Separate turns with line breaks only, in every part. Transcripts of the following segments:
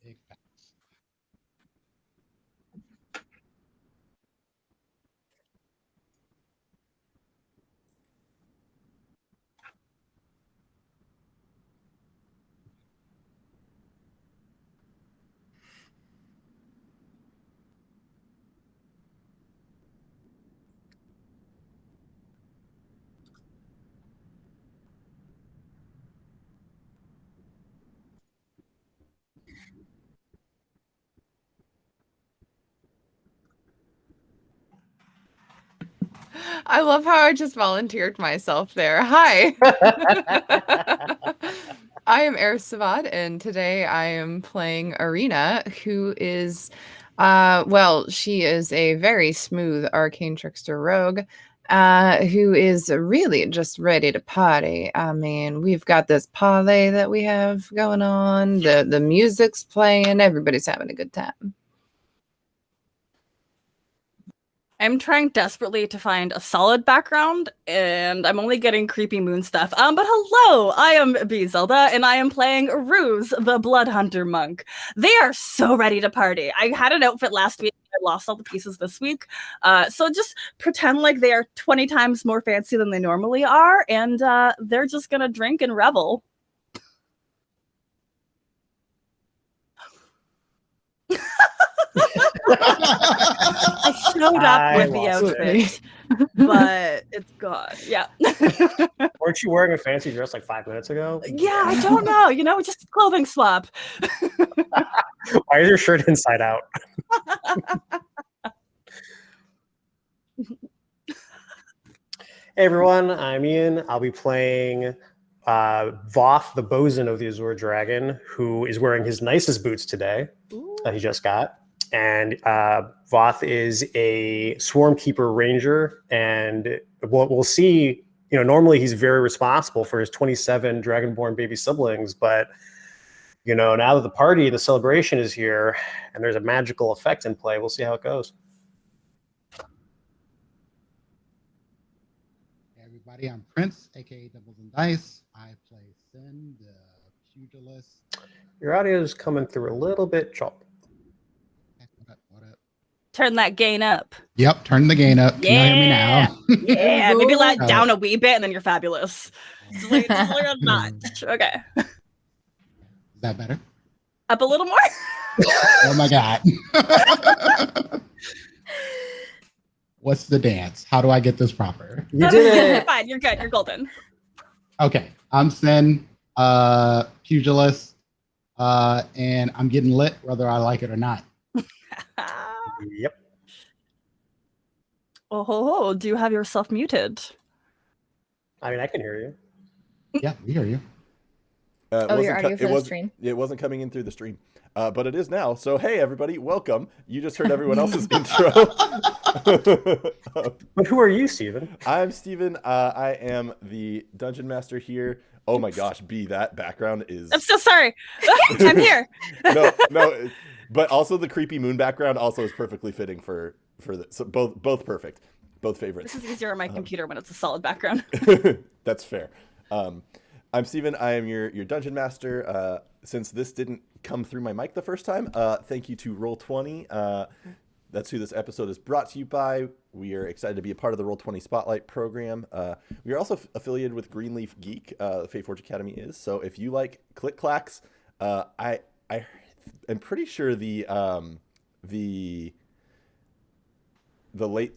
Big facts.
I love how I just volunteered myself there. Hi. I am Eris Savad, and today I am playing Aurina, who is, she is a very smooth arcane trickster rogue, who is really just ready to party. I mean, we've got this parlay that we have going on, the music's playing, everybody's having a good time.
I'm trying desperately to find a solid background, and I'm only getting creepy moon stuff. But hello, I am B Zelda, and I am playing Ruse, the Blood Hunter monk. They are so ready to party. I had an outfit last week. I lost all the pieces this week. So just pretend like they are 20 times more fancy than they normally are, and they're just gonna drink and revel. I showed up with the outfit, but it's gone. Yeah.
Weren't you wearing a fancy dress like 5 minutes ago?
Yeah, I don't know. You know, just clothing swap.
Why is your shirt inside out? Hey everyone, I'm Ian. I'll be playing Voth, the bosun of the Azure Dragon, who is wearing his nicest boots today that he just got. And Voth is a Swarmkeeper Ranger, and we'll see, normally he's very responsible for his 27 Dragonborn baby siblings, but, now that the celebration is here, and there's a magical effect in play, we'll see how it goes.
Hey everybody, I'm Prince, aka Doubles and Dice. I play Sin, the pugilist.
Your audio is coming through a little bit choppy.
Turn that gain up.
Yep, turn the gain up. Can you hear me now?
Yeah, maybe let it down a wee bit and then you're fabulous. Just like a notch. Okay.
Is that better?
Up a little more?
Oh my God. What's the dance? How do I get this proper?
You did it.
Fine, you're good. You're golden.
Okay, I'm Sin, pugilist, and I'm getting lit whether I like it or not.
Yep.
Oh, do you have yourself muted?
I mean, I can hear you.
Yeah, we hear you.
Your audio for the stream. It wasn't coming in through the stream, but it is now. So, hey, everybody, welcome. You just heard everyone else's intro.
But who are you, Steven?
I'm Steven. I am the Dungeon Master here. Oh my gosh, B, that background is...
I'm so sorry. I'm here.
No. But also the creepy moon background also is perfectly fitting for this. So both perfect. Both favorites.
This is easier on my computer when it's a solid background.
That's fair. I'm Steven. I am your Dungeon Master. Since this didn't come through my mic the first time, thank you to Roll20. That's who this episode is brought to you by. We are excited to be a part of the Roll20 Spotlight program. We are also affiliated with Greenleaf Geek, the Fate Forge Academy is. So if you like click clacks, I'm pretty sure the late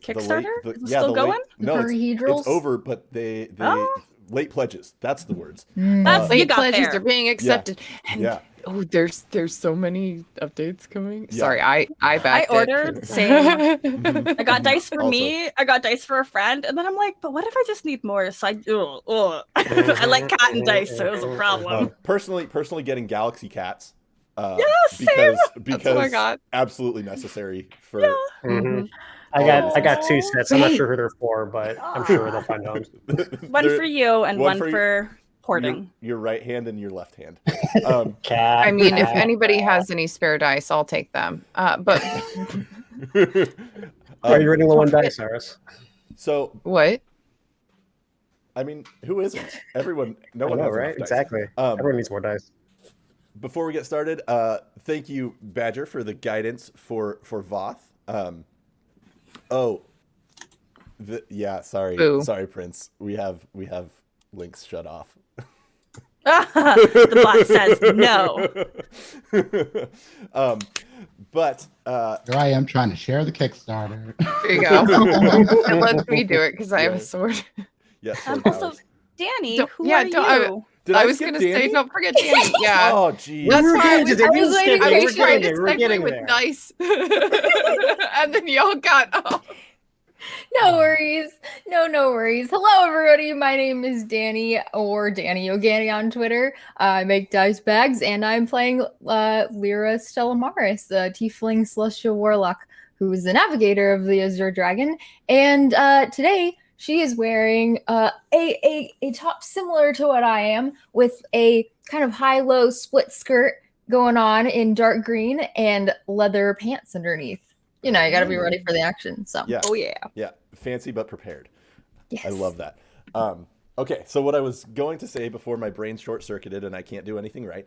Kickstarter?
It's
still going?
It's over, but they late pledges. That's the words.
That's
late pledges are being accepted.
Yeah.
And there's so many updates coming.
Yeah.
Sorry, I
ordered. Same. I got dice for me. I got dice for a friend, and then I'm like, but what if I just need more? So I like cat and dice, so it was a problem.
Personally, getting Galaxy Cats.
Same.
Because
oh my God.
Absolutely necessary for.
Yeah.
Mm-hmm. I got 2 sets. I'm not sure who they're for, but I'm sure they'll find homes.
One for you and one for hoarding.
Your right hand and your left hand.
Cat.
I mean, if anybody has any spare dice, I'll take them. But
are you running low on dice, Iris?
So
what?
I mean, who isn't? Everyone. No one
I know,
has
right?
enough dice.
Exactly. Everyone needs more dice.
before we get started, thank you, Badger, for the guidance for Voth. Sorry, Prince. We have links shut off.
The bot says no.
But
Here I am trying to share the Kickstarter.
There you go. It lets me do it because I have a sword.
Yeah.
Also, Danny,
Don't-
who
yeah,
are
don't-
you?
Did
I
I
was
skip
gonna
Danny?
say, don't forget Danny. Yeah.
Oh, geez.
That's
We were
why
getting
I
to it. We
was
skipped it.
I
We
was
were
trying
getting
to
there. We were
segue
getting
with
there.
nice, and then y'all got off.
No worries. No worries. Hello, everybody. My name is Danny, or Danny Ogani on Twitter. I make dice bags, and I'm playing Lyra Stellamaris, the Tiefling Celestial Warlock, who is the navigator of the Azure Dragon. And today, she is wearing a top similar to what I am, with a kind of high-low split skirt going on in dark green and leather pants underneath. You know, you got to be ready for the action. So.
Yeah.
Oh yeah.
Yeah. Fancy but prepared.
Yes.
I love that. Okay, so what I was going to say before my brain short-circuited and I can't do anything right,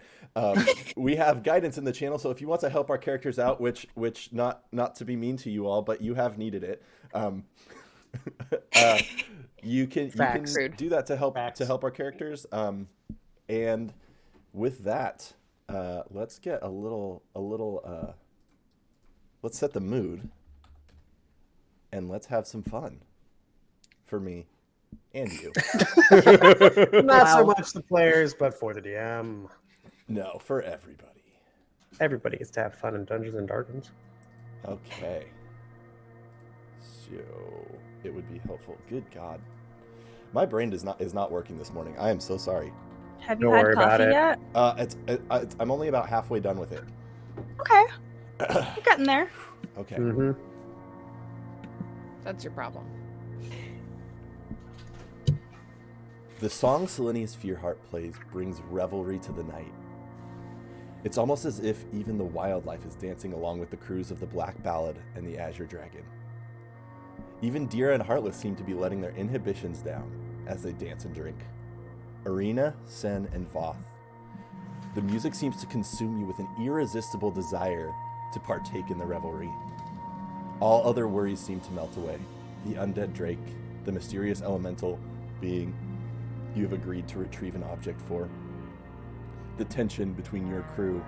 we have guidance in the channel. So if you want to help our characters out, which not to be mean to you all, but you have needed it, you can do that to help our characters. And with that, let's get a little let's set the mood and let's have some fun for me and you.
Not so much the players, but for the DM.
No, for everybody.
Everybody gets to have fun in Dungeons and Dragons.
Okay. So it would be helpful. Good God. My brain is not working this morning. I am so sorry.
Have you
Don't
had
worry about
coffee
it.
yet?
I'm only about halfway done with it.
Okay. You're getting there.
Okay.
Mm-hmm.
That's your problem.
The song Selenius Fearheart plays brings revelry to the night. It's almost as if even the wildlife is dancing along with the crews of the Black Ballad and the Azure Dragon. Even Dira and Heartless seem to be letting their inhibitions down as they dance and drink. Aurina, Sen, and Voth. The music seems to consume you with an irresistible desire to partake in the revelry. All other worries seem to melt away. The undead drake, the mysterious elemental being you have agreed to retrieve an object for. The tension between your crew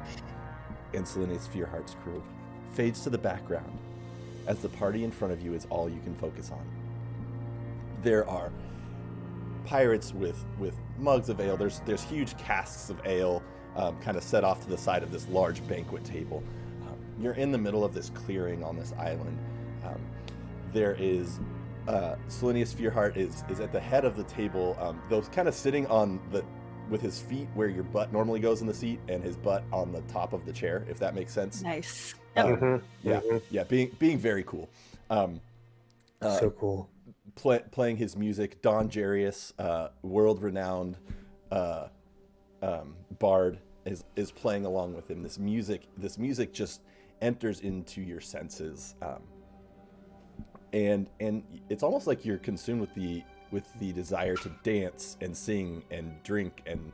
and Selenius Fearheart's crew fades to the background as the party in front of you is all you can focus on. There are pirates with mugs of ale. There's huge casks of ale kind of set off to the side of this large banquet table. You're in the middle of this clearing on this island. There is Selenius Fearheart is at the head of the table, though kind of sitting on with his feet where your butt normally goes in the seat and his butt on the top of the chair, if that makes sense.
Nice.
Yeah, being very cool.
So cool.
Playing his music, Don Jarius, world-renowned bard, is playing along with him. This music just enters into your senses, and it's almost like you're consumed with the desire to dance and sing and drink and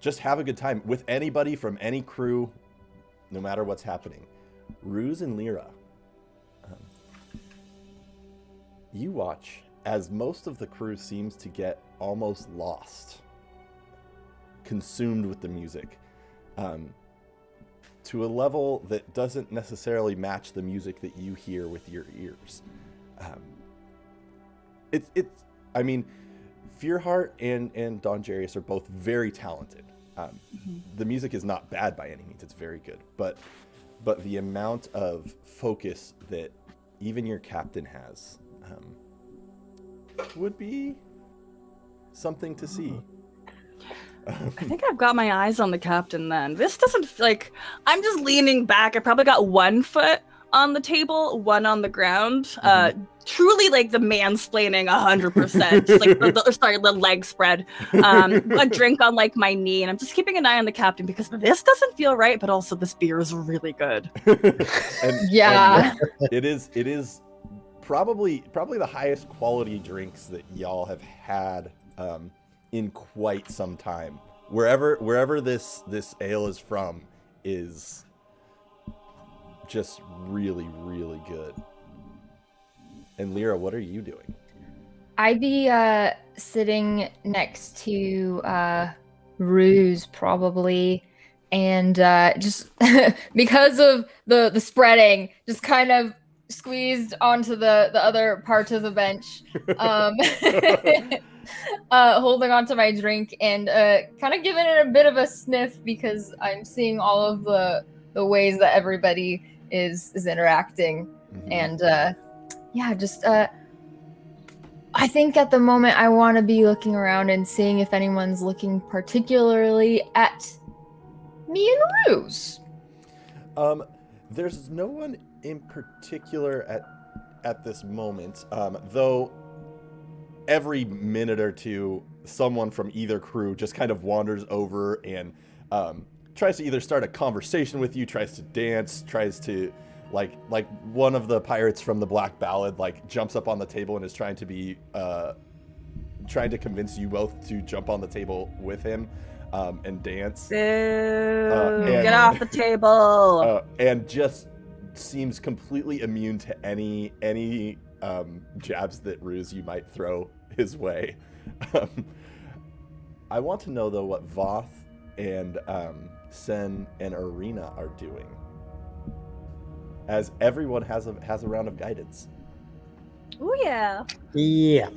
just have a good time with anybody from any crew, no matter what's happening. Ruse and Lyra, you watch as most of the crew seems to get almost lost, consumed with the music, to a level that doesn't necessarily match the music that you hear with your ears. I mean, Fearheart and Don Jarius are both very talented. The music is not bad by any means; it's very good. But the amount of focus that even your captain has would be something to see.
I think I've got my eyes on the captain then. This doesn't I'm just leaning back. I probably got 1 foot on the table, 1 on the ground. Truly like the mansplaining 100%. Just the leg spread. A drink on like my knee, and I'm just keeping an eye on the captain because this doesn't feel right, but also this beer is really good.
Yeah.
And it is probably the highest quality drinks that y'all have had in quite some time. wherever this ale is from is just really, really good. And Lyra, what are you doing?
I'd be sitting next to Ruse probably, and just because of the spreading, just kind of squeezed onto the other part of the bench, holding onto my drink and kind of giving it a bit of a sniff because I'm seeing all of the ways that everybody is interacting, and just I think at the moment I want to be looking around and seeing if anyone's looking particularly at me and Ruse.
There's no one in particular at this moment, though every minute or two, someone from either crew just kind of wanders over and tries to either start a conversation with you, tries to dance, tries to like one of the pirates from the Black Ballad jumps up on the table and is trying to convince you both to jump on the table with him and dance.
Get off the table.
And just seems completely immune to any jabs that Ruse you might throw his way. I want to know though what Voth and Sen and Aurina are doing, as everyone has a round of guidance.
Oh yeah.
Yeah.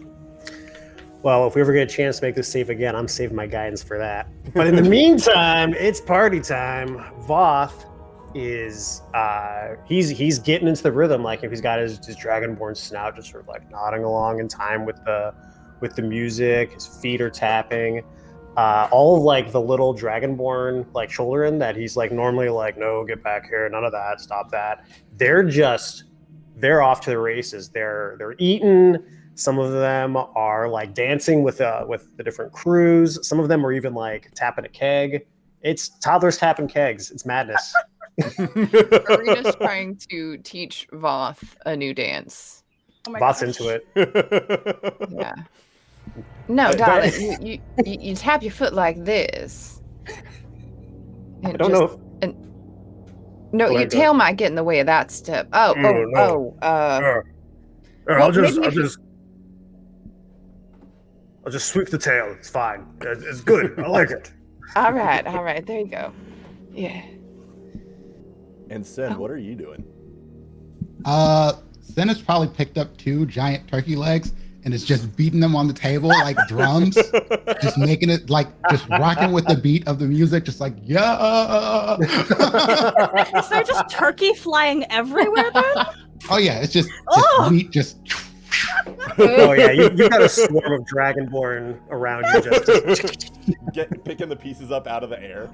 Well, if we ever get a chance to make this safe again, I'm saving my guidance for that. But in the meantime, it's party time. Voth is he's getting into the rhythm, if he's got his dragonborn snout just sort of nodding along in time with the music. His feet are tapping. All of the little dragonborn children that he's normally no, get back here, none of that, stop that. They're off to the races. They're eating. Some of them are dancing with the different crews. Some of them are even tapping a keg. It's toddlers tapping kegs. It's madness.
Aurina's trying to teach Voth a new dance.
Oh my
Voth's
gosh.
into it.
Yeah. No, darling, you tap your foot like this.
I don't know if...
No,
Go
your
ahead,
tail might get in the way of that step.
No.
Well,
I'll
maybe
just sweep the tail. It's fine. It's good. I like it.
All right. There you go. Yeah.
And Sen, what are you doing?
Sen has probably picked up 2 giant turkey legs and is just beating them on the table like drums, just making it just rocking with the beat of the music, just yeah.
Is there just turkey flying everywhere then?
Oh yeah, it's just meat just.
Oh yeah, you got a swarm of dragonborn around you, just
Picking the pieces up out of the air.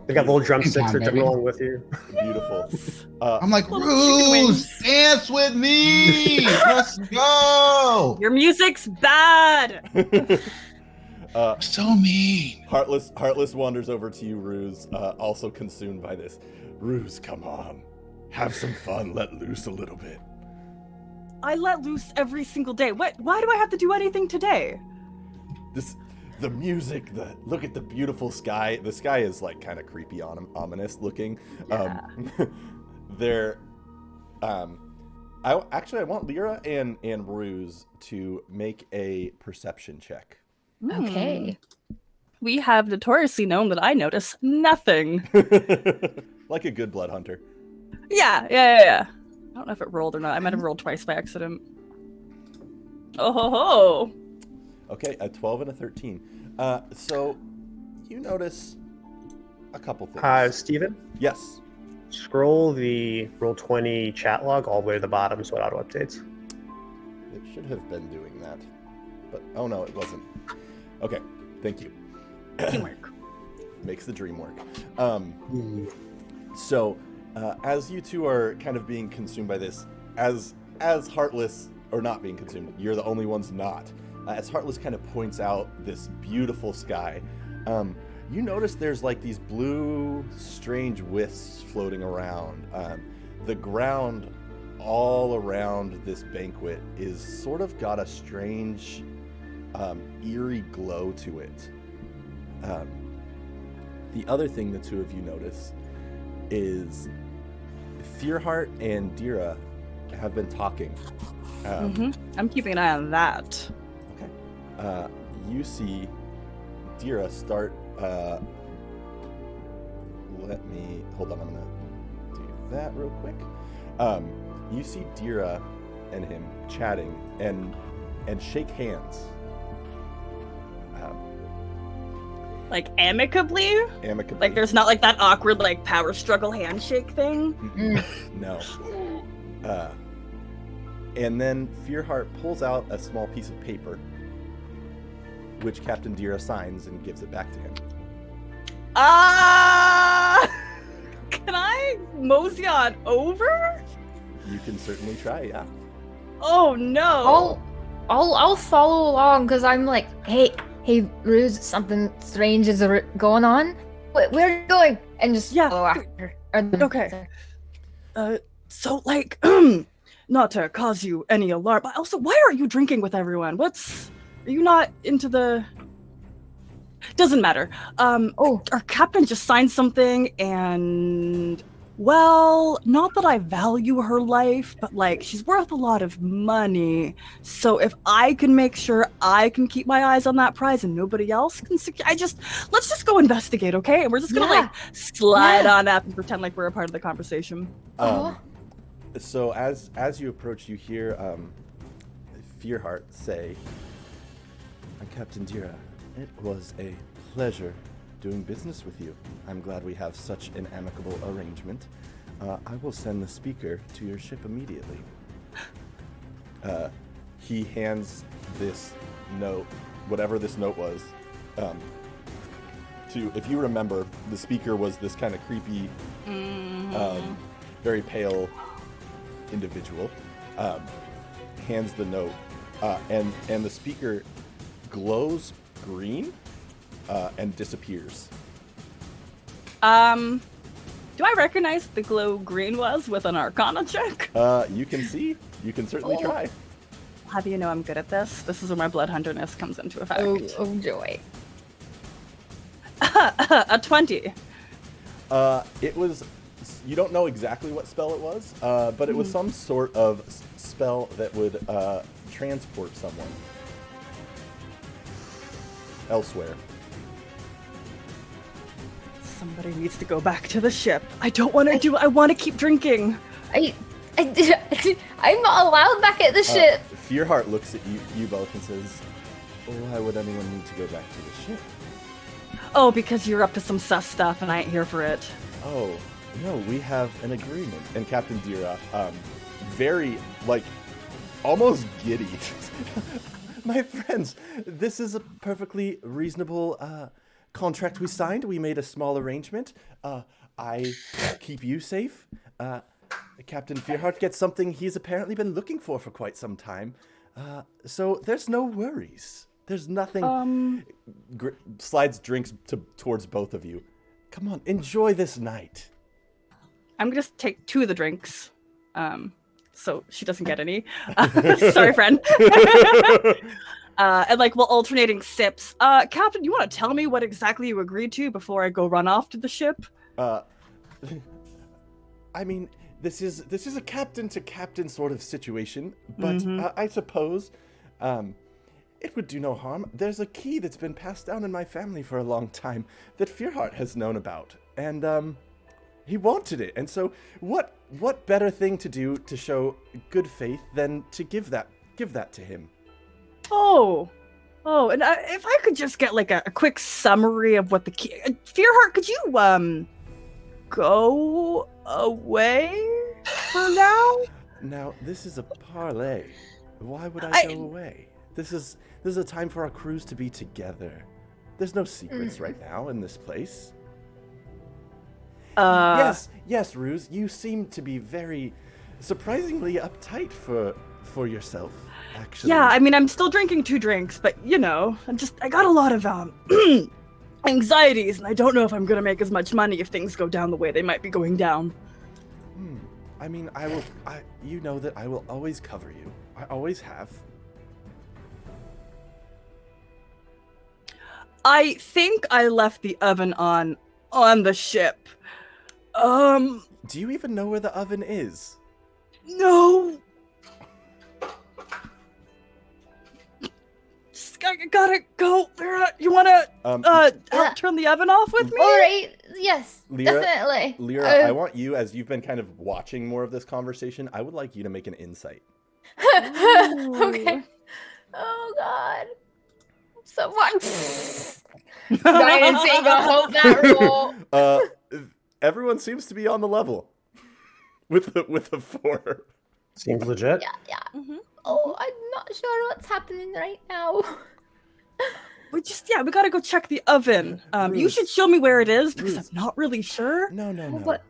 They got little drumsticks that come along with you.
Beautiful.
I'm like, Ruse, dance with me. Let's go.
Your music's bad.
So mean.
Heartless wanders over to you, Ruse, also consumed by this. Ruse, come on. Have some fun. Let loose a little bit.
I let loose every single day. Why do I have to do anything today?
The music, look at the beautiful sky. The sky is kind of creepy, ominous looking.
Yeah.
I want Lyra and Ruse to make a perception check.
Okay.
We have notoriously known that I notice nothing.
Like a good blood hunter.
Yeah. I don't know if it rolled or not. I might have rolled twice by accident. Oh ho ho!
Okay, a 12 and a 13. So you notice a couple things.
Steven?
Yes.
Scroll the Roll20 chat log all the way to the bottom so it auto updates.
It should have been doing that. But, oh no, it wasn't. Okay, thank you.
Teamwork.
Makes the dream work. So, as you two are kind of being consumed by this, as Heartless, or not being consumed, you're the only ones not. As Heartless kind of points out this beautiful sky, you notice there's these blue, strange wisps floating around. The ground all around this banquet is sort of got a strange, eerie glow to it. The other thing the two of you notice is Fearheart and Dira have been talking.
I'm keeping an eye on that.
Okay. You see Dira start. Let me hold on. I'm gonna do that real quick. You see Dira and him chatting and shake hands.
Like amicably?
Amicably.
Like there's not like that awkward like power struggle handshake thing?
No. And then Fearheart pulls out a small piece of paper, which Captain Dira signs and gives it back to him.
Can I mosey on over?
You can certainly try, yeah.
Oh no!
I'll follow along because I'm like, hey, Ruse, something strange is going on. Where are you going? And just follow after.
Okay. So like, not to cause you any alarm, but also, why are you drinking with everyone? Are you not into the? Doesn't matter. Our captain just signed something, and well, not that I value her life, but like she's worth a lot of money. So if I can make sure I can keep my eyes on that prize and nobody else can, let's just go investigate, okay? And we're just gonna like slide on up and pretend like we're a part of the conversation.
So as you approach, you hear Fearheart say, "Captain Dira, it was a pleasure doing business with you. I'm glad we have such an amicable arrangement. I will send the speaker to your ship immediately." He hands this note, whatever this note was, to, if you remember, the speaker was this kind of creepy, very pale individual. Hands the note, and the speaker glows green and disappears.
Do I recognize the glow green was with an Arcana check?
You can see. You can certainly try.
How do you know I'm good at this? This is where my blood hunterness comes into effect.
Oh joy.
A 20.
It was. You don't know exactly what spell it was, but it was some sort of spell that would transport someone elsewhere.
Somebody needs to go back to the ship. I don't want to I want to keep drinking.
I'm not allowed back at the ship.
Fearheart looks at you both and says, "Why would anyone need to go back to the ship?"
Oh, because you're up to some sus stuff and I ain't here for it.
Oh, no, we have an agreement. And Captain Dira, very, like, almost giddy. My friends, this is a perfectly reasonable contract we signed. We made a small arrangement. I keep you safe. Captain Fearheart gets something he's apparently been looking for quite some time. So there's no worries. There's nothing. Slides drinks towards both of you. Come on, enjoy this night.
I'm gonna take 2 of the drinks, so she doesn't get any. Sorry, friend. And like, while alternating sips. Captain, you want to tell me what exactly you agreed to before I go run off to the ship?
I mean, this is a captain to captain sort of situation, but I suppose it would do no harm. There's a key that's been passed down in my family for a long time that Fearheart has known about, and he wanted it. And so, what better thing to do to show good faith than to give that to him?
Oh, and if I could just get like a quick summary of what the key. Fearheart, could you go away for now?
Now, this is a parlay. Why would I go away? This is a time for our crews to be together. There's no secrets right now in this place. Yes, Ruse, you seem to be very surprisingly uptight for yourself, actually.
Yeah, I mean, I'm still drinking 2 drinks, but you know, I got a lot of anxieties, and I don't know if I'm gonna make as much money if things go down the way they might be going down.
I mean, you know that I will always cover you. I always have.
I think I left the oven on the ship.
Do you even know where the oven is?
No. I gotta go. Lyra, you wanna help turn the oven off with me?
All right. Yes,
Lyra,
definitely.
Lyra, I want you, as you've been kind of watching more of this conversation, I would like you to make an insight.
Okay. Oh God. Someone. I didn't take a hope that roll.
Everyone seems to be on the level with a 4.
Seems legit.
Yeah. Oh, I'm not sure what's happening right now.
We gotta go check the oven. You should show me where it is because I'm not really sure.
No.
What?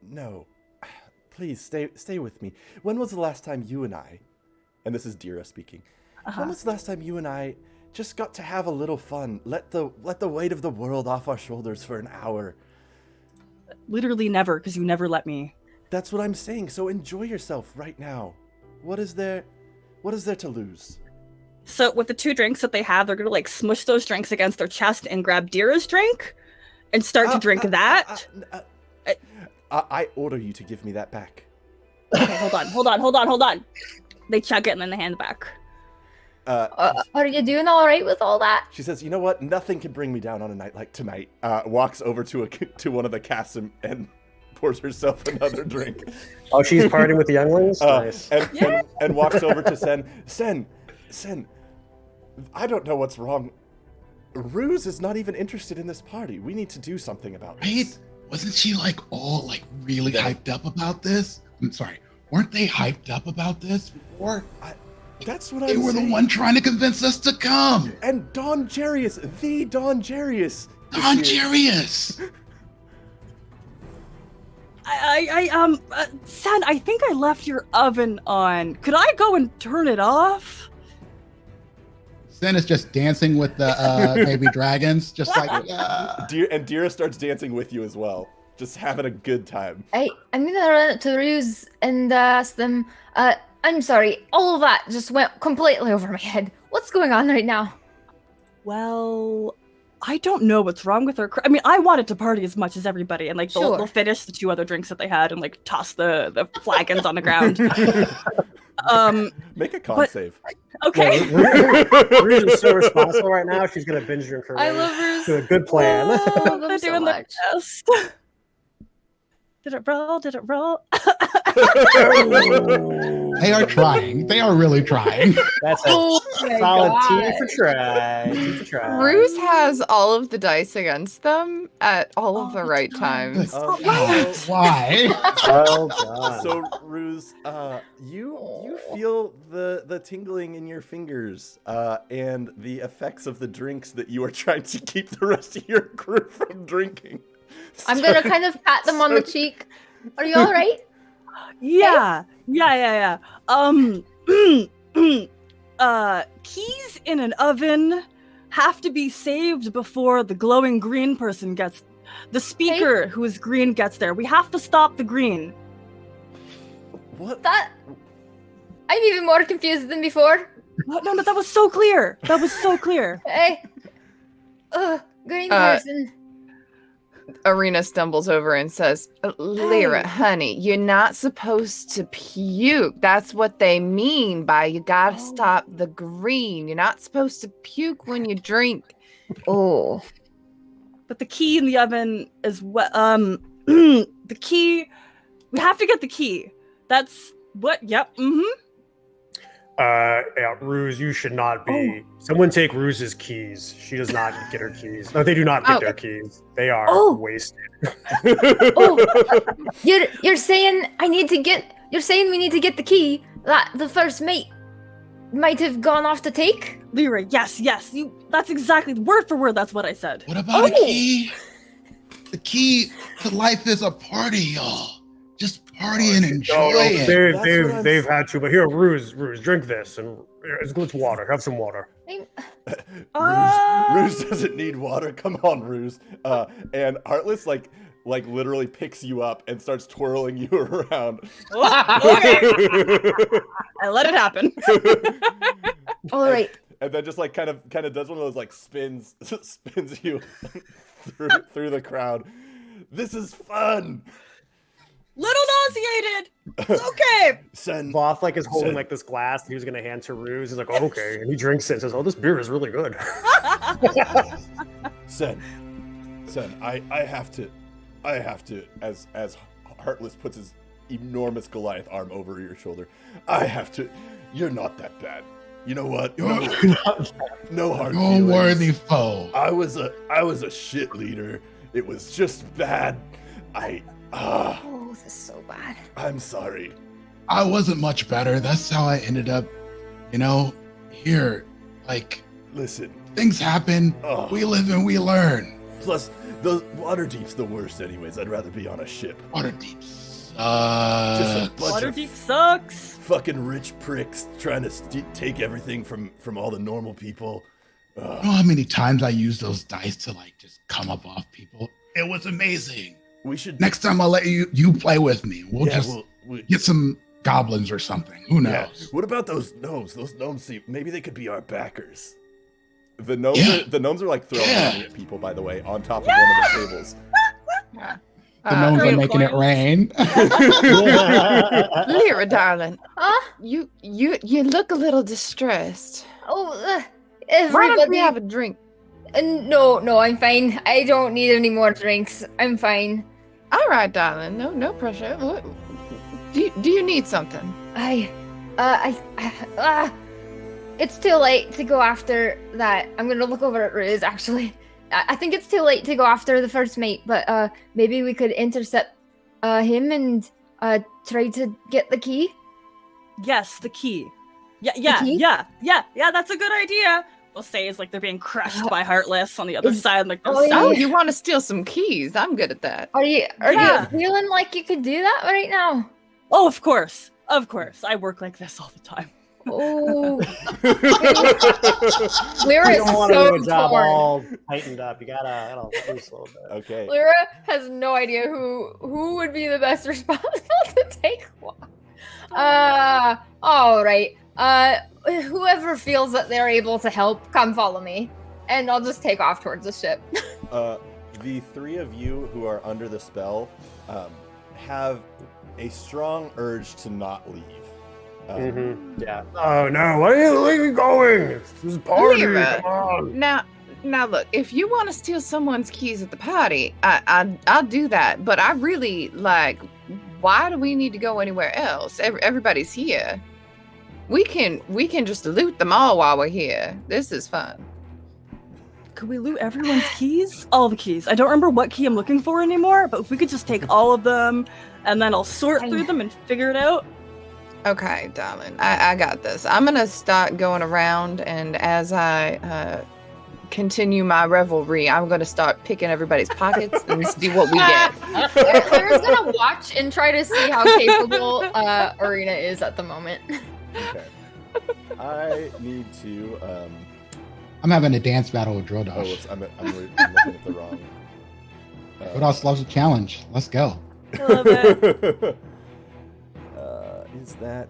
No. Please stay with me. When was the last time you and I, and this is Dira speaking, when was the last time you and I just got to have a little fun? Let the weight of the world off our shoulders for an hour.
Literally never, because you never let me.
That's what I'm saying. So enjoy yourself right now. What is there to lose?
So with the 2 drinks that they have, they're gonna like smush those drinks against their chest and grab Dira's drink and start to drink that.
I order you to give me that back.
Okay, hold on. They chug it and then they hand it back.
Are you doing all right with all that?
She says, "You know what? Nothing can bring me down on a night like tonight." Walks over to one of the casts and pours herself another drink.
Oh, she's partying with the younglings? Nice.
And walks over to Sen. Sen, I don't know what's wrong. Ruse is not even interested in this party. We need to do something about this.
Right? Wasn't she like all like really hyped up about this? I'm sorry. Weren't they hyped up about this before?
That's what
They were the one trying to convince us to come.
And Don Jarius, the Don Jarius.
Don Jarius.
San, I think I left your oven on. Could I go and turn it off?
Sen is just dancing with the baby dragons, just like, yeah.
And Dira starts dancing with you as well, just having a good time.
I'm gonna run up to Ruse and ask them, I'm sorry, all of that just went completely over my head. What's going on right now?
Well, I don't know what's wrong with her. I mean, I wanted to party as much as everybody, and like they'll finish the 2 other drinks that they had and like toss the flagons on the ground.
Make a con save.
Okay.
Ruse is so responsible right now. She's gonna binge drink her way
I love Ruse.
to a good plan.
They're doing their best. Did it roll?
They are trying. They are really trying.
That's a solid T for try.
Ruse has all of the dice against them at all of the right times.
Why?
Well done.
So Ruse, you feel the tingling in your fingers and the effects of the drinks that you are trying to keep the rest of your crew from drinking.
I'm gonna kind of pat them on the cheek. Are you all right?
Yeah. Keys in an oven have to be saved before the glowing green person gets. The speaker who is green gets there. We have to stop the green.
What?
I'm even more confused than before.
What? No, that was so clear.
Hey. Green person.
Aurina stumbles over and says, Lyra, honey, you're not supposed to puke. That's what they mean by you gotta stop the green. You're not supposed to puke when you drink.
Oh.
But the key in the oven is what the key, we have to get the key. That's what, yep,
Yeah, Ruse, you should not be. Someone take Ruse's keys. She does not get her keys. No, they do not get their keys. They are wasted.
You're saying we need to get the key that the first mate might have gone off to take?
Lyra, yes, that's exactly word for word. That's what I said.
What about a key? The key to life is a party, y'all. Just party and enjoy it.
They've had to, but here, Ruse, drink this, and it's water. Have some water.
Ruse doesn't need water. Come on, Ruse. And Heartless like literally picks you up and starts twirling you around.
Okay. I let it happen.
All right.
and then just like kind of does one of those like spins you through the crowd. This is fun.
Little nauseated. It's okay.
Voth like is holding like this glass that he was gonna hand to Ruse. He's like, oh, okay, and he drinks it and says, "Oh, this beer is really good."
Sen, I have to, as Heartless puts his enormous Goliath arm over your shoulder, I have to. You're not that bad. You know what? No hard
No
feelings.
worthy foe.
I was a shit leader. It was just bad.
Oh, this is so bad.
I'm sorry.
I wasn't much better. That's how I ended up, here. Like,
Listen.
things happen.
Oh.
We live and we learn.
Plus, the Waterdeep's the worst anyways. I'd rather be on a ship.
Waterdeep.
Just a bunch of
Waterdeep sucks.
fucking rich pricks trying to take everything from all the normal people.
You know how many times I used those dice to just come up off people? It was amazing.
We should
Next time I'll let you play with me. We'll get some goblins or something. Who knows?
Yeah. What about those gnomes? Those gnomes, maybe they could be our backers. The gnomes, the gnomes are like throwing money at people, by the way, on top of one of the tables.
Yeah.
The gnomes are making it rain.
Lyra, darling,
Huh?
you look a little distressed.
Oh,
Why
everybody.
don't we have a drink?
No, I'm fine. I don't need any more drinks. I'm fine.
All right, darling. No pressure. What, do you need something?
It's too late to go after that. I'm gonna look over at Riz, actually. I think it's too late to go after the first mate, but maybe we could intercept him and try to get the key.
Yes, the key. Yeah,
key?
That's a good idea. We'll say it's like they're being crushed by Heartless on the other
Is-
side. Like,
oh,
Oh,
yeah.
you want to steal some keys? I'm good at that.
Are you
Yeah.
feeling like you could do that right now?
oh, of course. I work like this all the time.
Oh,
You
Lyra is
don't want to
so
do a job
torn.
all tightened up. You gotta loose a little bit.
Okay.
Lyra has no idea who would be the best responsible to take one. All right. Whoever feels that they're able to help, come follow me, and I'll just take off towards the ship.
The three of you who are under the spell have a strong urge to not leave.
Yeah. Oh no! Where are you going? This is a party.
Lyra.
Come on.
Now look, if you want to steal someone's keys at the party, I'll do that. But I really why do we need to go anywhere else? Everybody's here. We can just loot them all while we're here. This is fun.
Could we loot everyone's keys? All the keys. I don't remember what key I'm looking for anymore, but if we could just take all of them, and then I'll sort through them and figure it out.
Okay, darling, I got this. I'm gonna start going around, and as I continue my revelry, I'm gonna start picking everybody's pockets and see what we get.
Lyra's gonna watch and try to see how capable Aurina is at the moment.
Okay. I need to.
I'm having a dance battle with Drodash.
Oh, whoops, I'm looking at the wrong.
Drodash loves a challenge. Let's go.
I love it.
Is that?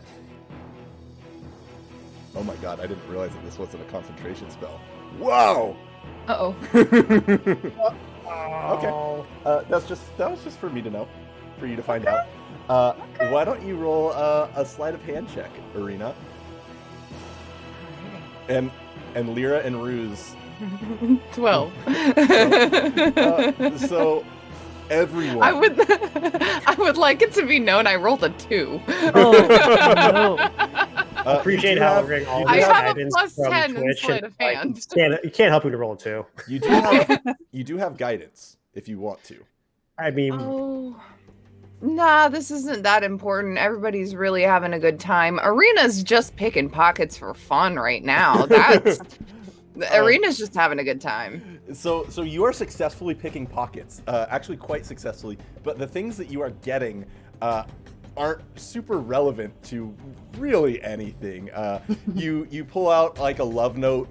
Oh my god! I didn't realize that this wasn't a concentration spell. Whoa!
Uh-oh.
Okay. That was just for me to know, for you to find out. Why don't you roll a sleight of hand check, Aurina? And Lyra and Ruse.
12.
So everyone.
I would like it to be known I rolled a 2.
Oh, no.
Appreciate how we're getting all
I
this
have a
guidance
plus
from
10 in
Twitch.
sleight
And,
of
like,
hand.
you can't help you to roll a 2.
You do have guidance if you want to.
I mean,
Oh. Nah, this isn't that important. Everybody's really having a good time. Arena's just picking pockets for fun right now. That's Arena's just having a good time.
So you are successfully picking pockets, actually quite successfully. But the things that you are getting aren't super relevant to really anything. You pull out like a love note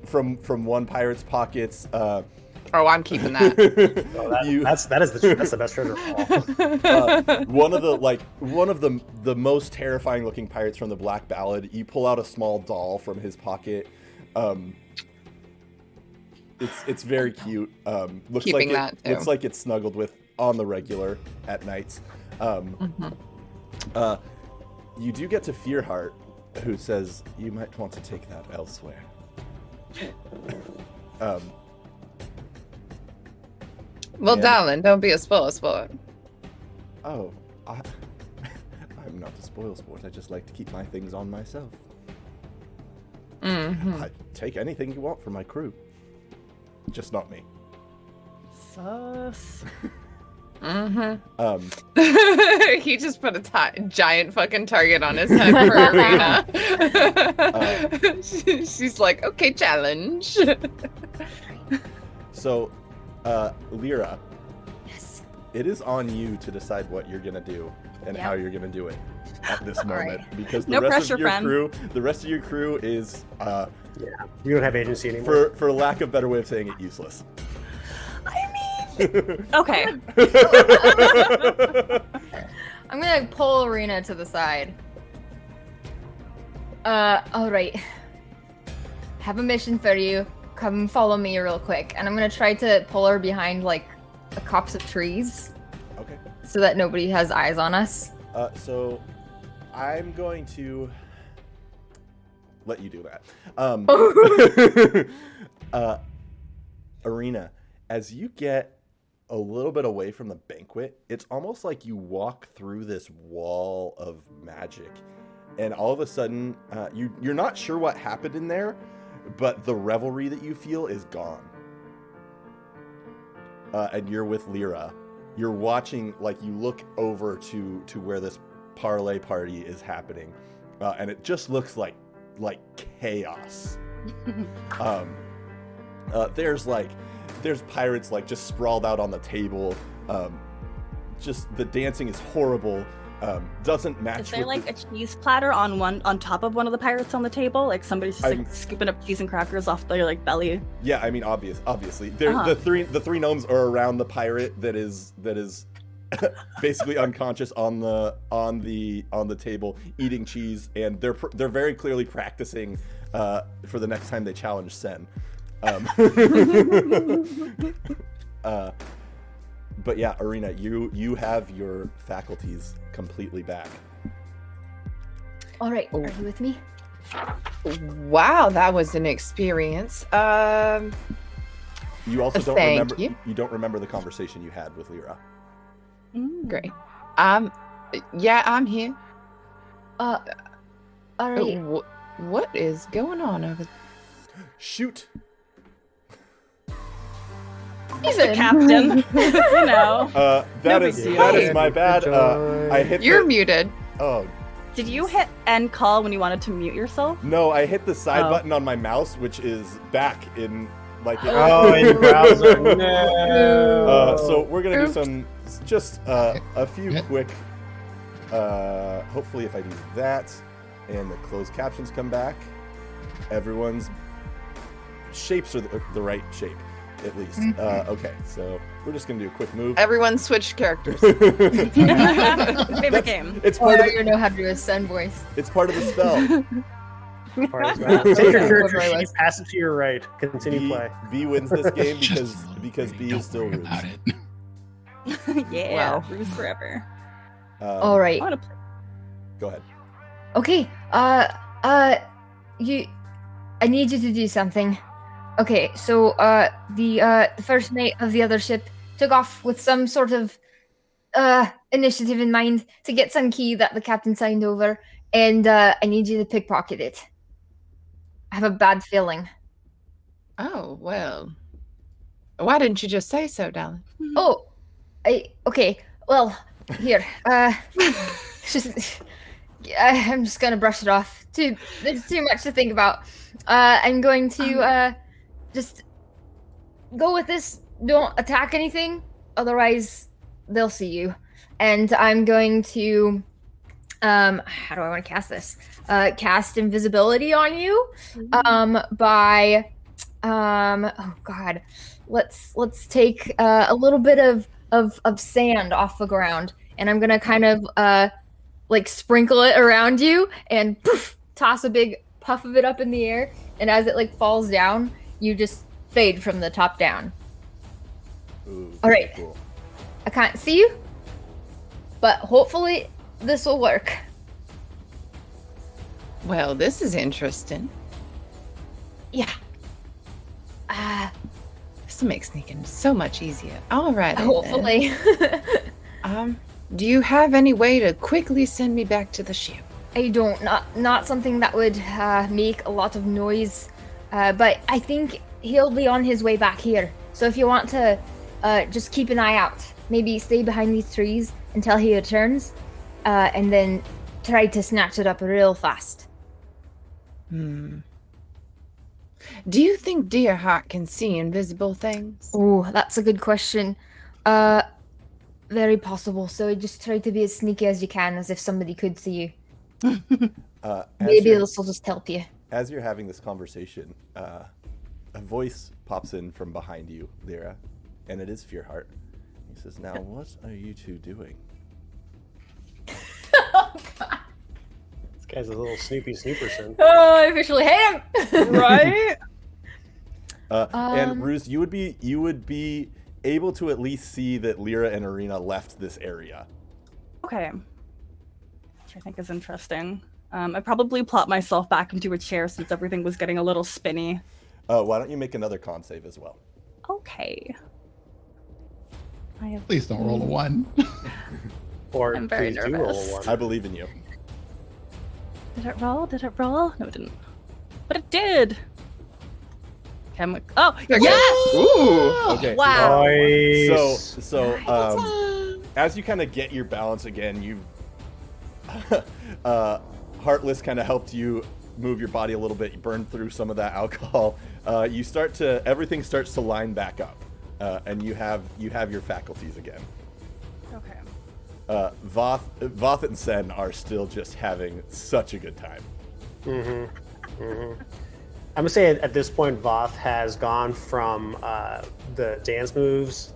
from one pirate's pockets.
Oh, I'm keeping that.
that's the best treasure of all.
One of the most terrifying looking pirates from the Black Ballad. You pull out a small doll from his pocket. It's very cute. Looks
Keeping
like
that, too.
looks like it's snuggled with on the regular at nights. You do get to Fearheart, who says you might want to take that elsewhere.
Well,
and-
darling, don't be a spoil sport.
Oh, I'm not a spoil sport. I just like to keep my things on myself. I take anything you want from my crew. Just not me.
Sus.
He just put a giant fucking target on his head for Aurina. She's like, okay, challenge.
So, Lyra,
Yes.
it is on you to decide what you're gonna do and how you're gonna do it at this moment, because the
No
rest
pressure,
of your
friend.
crew, the rest of your crew is,
You don't have agency anymore.
for lack of a better way of saying it, useless.
Okay.
I'm gonna pull Aurina to the side. All right. Have a mission for you. Come follow me real quick, and I'm gonna try to pull her behind like a copse of trees,
Okay.
so that nobody has eyes on us.
So, I'm going to let you do that. Aurina, as you get a little bit away from the banquet, it's almost like you walk through this wall of magic, and all of a sudden, you're not sure what happened in there, but the revelry that you feel is gone. And you're with Lyra. You're watching, like, you look over to where this parlay party is happening, and it just looks like chaos. There's pirates like just sprawled out on the table. Just the dancing is horrible. Doesn't match.
Is there like a cheese platter on top of one of the pirates on the table? Like somebody's just like scooping up cheese and crackers off their like belly.
Yeah, I mean, obviously, the three gnomes are around the pirate that is basically unconscious on the table eating cheese, and they're very clearly practicing for the next time they challenge Sen. But yeah, Aurina, you have your faculties completely back.
All right, are you with me?
Wow, that was an experience.
You also don't
Thank
remember.
you.
You don't remember the conversation you had with Lyra.
Great. Yeah, I'm here.
All right.
What is going on over there?
Shoot.
Mr. Captain. You know.
That
No
is
big deal.
that is my bad. I hit.
You're muted.
Oh
Did you hit end call when you wanted to mute yourself?
no! I hit the side
Oh.
button on my mouse, which is back in like.
Oh, in browser. No.
So we're gonna do
Oops.
some just a few
Yep.
quick. Hopefully, if I do that, and the closed captions come back, everyone's shapes are the right shape, at least. Okay, so we're just gonna do a quick move.
Everyone switched characters.
Favorite game.
It's
Oh,
part
I
of the,
don't know how to do a Sen voice.
it's part of the spell.
Take your character
Whatever I
sheet,
was.
pass it to your right. Continue play.
B wins this game because B
Don't
is still
worry
Rubes.
about it.
Yeah.
Wow.
Ruse forever.
All right.
I want to play.
Go ahead.
Okay. I need you to do something. Okay, so the first mate of the other ship took off with some sort of initiative in mind to get some key that the captain signed over, and I need you to pickpocket it. I have a bad feeling.
Oh, well. Why didn't you just say so, darling?
Oh, okay. Well, here. I'm just gonna brush it off. There's too much to think about. I'm going to just go with this. Don't attack anything, otherwise they'll see you. And I'm going to how do I want to cast this? Cast invisibility on you. By oh god. Let's take a little bit of sand off the ground, and I'm gonna kind of like sprinkle it around you and poof, toss a big puff of it up in the air, and as it like falls down, you just fade from the top down.
Ooh,
All right.
Cool.
I can't see you, but hopefully this will work.
Well, this is interesting.
Yeah.
This makes sneaking so much easier. All right.
Hopefully.
Do you have any way to quickly send me back to the ship?
I don't. Not something that would make a lot of noise. But I think he'll be on his way back here. So if you want to just keep an eye out. Maybe stay behind these trees until he returns. And then try to snatch it up real fast.
Do you think Deerhawk can see invisible things?
Oh, that's a good question. Very possible. So just try to be as sneaky as you can, as if somebody could see you. Maybe this will just help you.
As you're having this conversation, a voice pops in from behind you, Lyra, and it is Fearheart. He says, "Now, what are you two doing?"
Oh, God.
This guy's a little Snoopy Snooperson.
Oh, I officially hate him.
Right?
And Ruse, you would be able to at least see that Lyra and Aurina left this area.
Okay. Which I think is interesting. I probably plot myself back into a chair since everything was getting a little spinny.
Why don't you make another con save as well?
Okay.
Please don't roll a 1.
Or
I'm very
please do roll
nervous.
a 1.
I believe in you.
Did it roll? Did it roll? No, it didn't. But it did. Okay, oh, yes!
Ooh. Okay.
Wow.
Nice.
So, as you kind of get your balance again, you Heartless kind of helped you move your body a little bit. You burned through some of that alcohol. Everything starts to line back up, and you have your faculties again.
Okay.
Voth and Sen are still just having such a good time.
I'm gonna say at this point, Voth has gone from the dance moves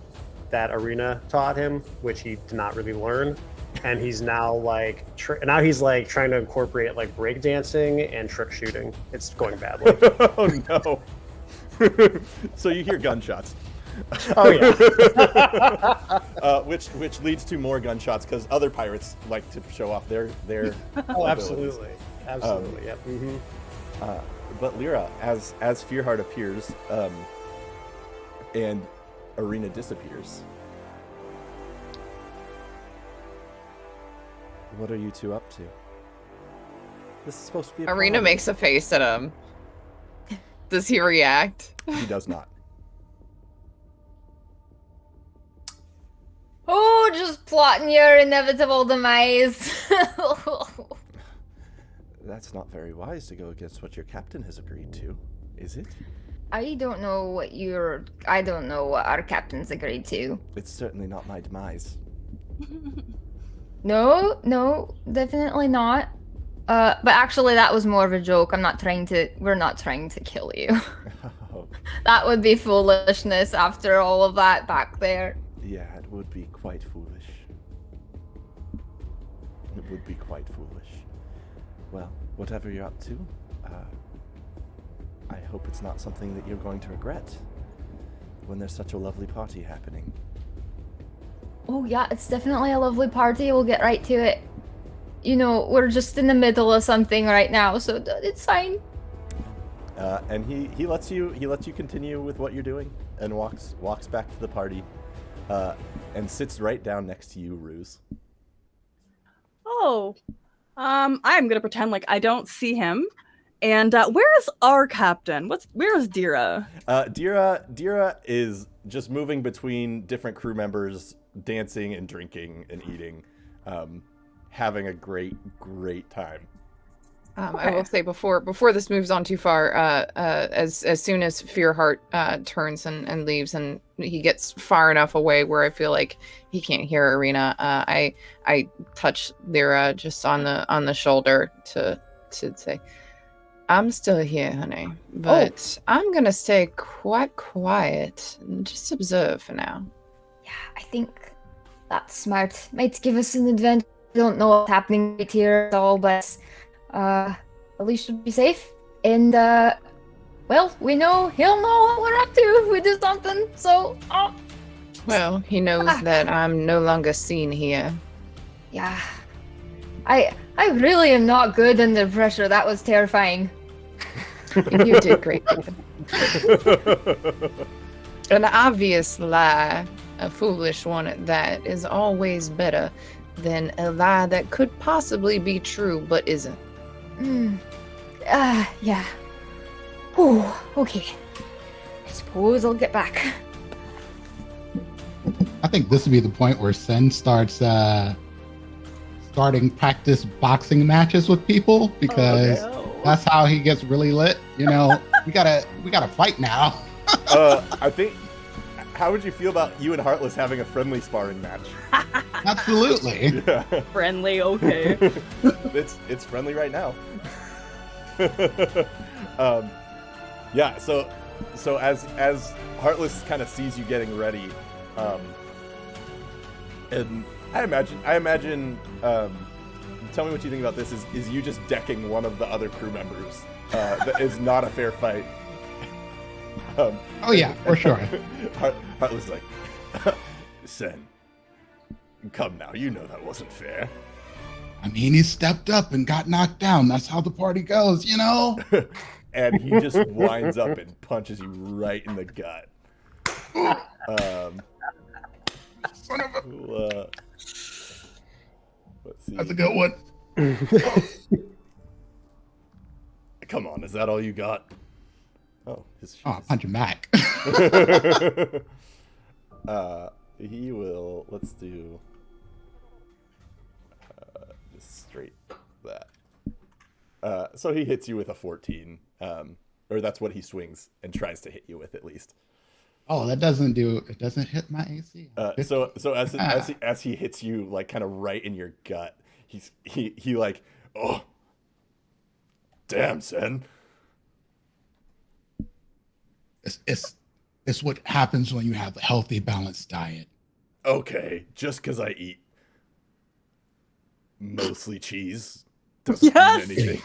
that Aurina taught him, which he did not really learn, and he's now like trying to incorporate like break dancing and trick shooting. It's going badly.
Oh no! So you hear gunshots.
Oh yeah.
Which leads to more gunshots because other pirates like to show off their
Oh,
abilities.
absolutely. Yep.
But Lyra, as Fearheart appears, and Aurina disappears. What are you two up to? This is supposed to be a
Aurina
party.
makes a face at him. Does he react?
He does not.
Oh, just plotting your inevitable demise.
That's not very wise to go against what your captain has agreed to, is it?
I don't know what our captain's agreed to.
It's certainly not my demise.
No, definitely not. But actually that was more of a joke. We're not trying to kill you. That would be foolishness after all of that back there.
Yeah, it would be quite foolish. It would be quite foolish. Well, whatever you're up to, I hope it's not something that you're going to regret when there's such a lovely party happening.
Oh yeah, it's definitely a lovely party. We'll get right to it. You know, we're just in the middle of something right now, so it's fine.
And he lets you continue with what you're doing and walks back to the party, and sits right down next to you, Ruse.
Oh. I'm gonna pretend like I don't see him. And where is our captain? Where is Dira?
Dira is just moving between different crew members, dancing and drinking and eating, having a great time.
I will say before this moves on too far, as soon as Fearheart turns and leaves, and he gets far enough away where I feel like he can't hear Aurina, I touch Lyra just on the shoulder to say, "I'm still here, honey, but I'm gonna stay quite quiet and just observe for now."
Yeah, I think that's smart. Might give us an advantage. I don't know what's happening right here at all, but at least we'll be safe. And well, we know he'll know what we're up to if we do something. So,
Well, he knows that I'm no longer seen here.
yeah. I really am not good under pressure. That was terrifying.
You did great. An obvious lie, a foolish one at that, is always better than a lie that could possibly be true but isn't.
Yeah. Oh, okay. I suppose I'll get back.
I think this would be the point where Sen starts starting practice boxing matches with people, because that's how he gets really lit. You know, we gotta fight now.
I think. How would you feel about you and Heartless having a friendly sparring match?
Absolutely.
Yeah.
Friendly, okay.
It's friendly right now. Yeah. So as Heartless kind of sees you getting ready, and I imagine. Tell me what you think about this. Is you just decking one of the other crew members? That is not a fair fight.
Oh yeah, for sure.
Heartless like, Sen, come now. You know that wasn't fair.
I mean, he stepped up and got knocked down. That's how the party goes, you know?
And he just winds up and punches you right in the gut.
Son of a...
Let's see.
That's a good one.
Come on, is that all you got? Oh,
punch him back.
He will. Let's do just straight that. So he hits you with a 14, or that's what he swings and tries to hit you with at least.
Oh, that doesn't do. It doesn't hit my AC.
So as he hits you like kind of right in your gut, he like, oh, damn, Sen.
It's what happens when you have a healthy, balanced diet.
Okay, just because I eat mostly cheese doesn't mean anything.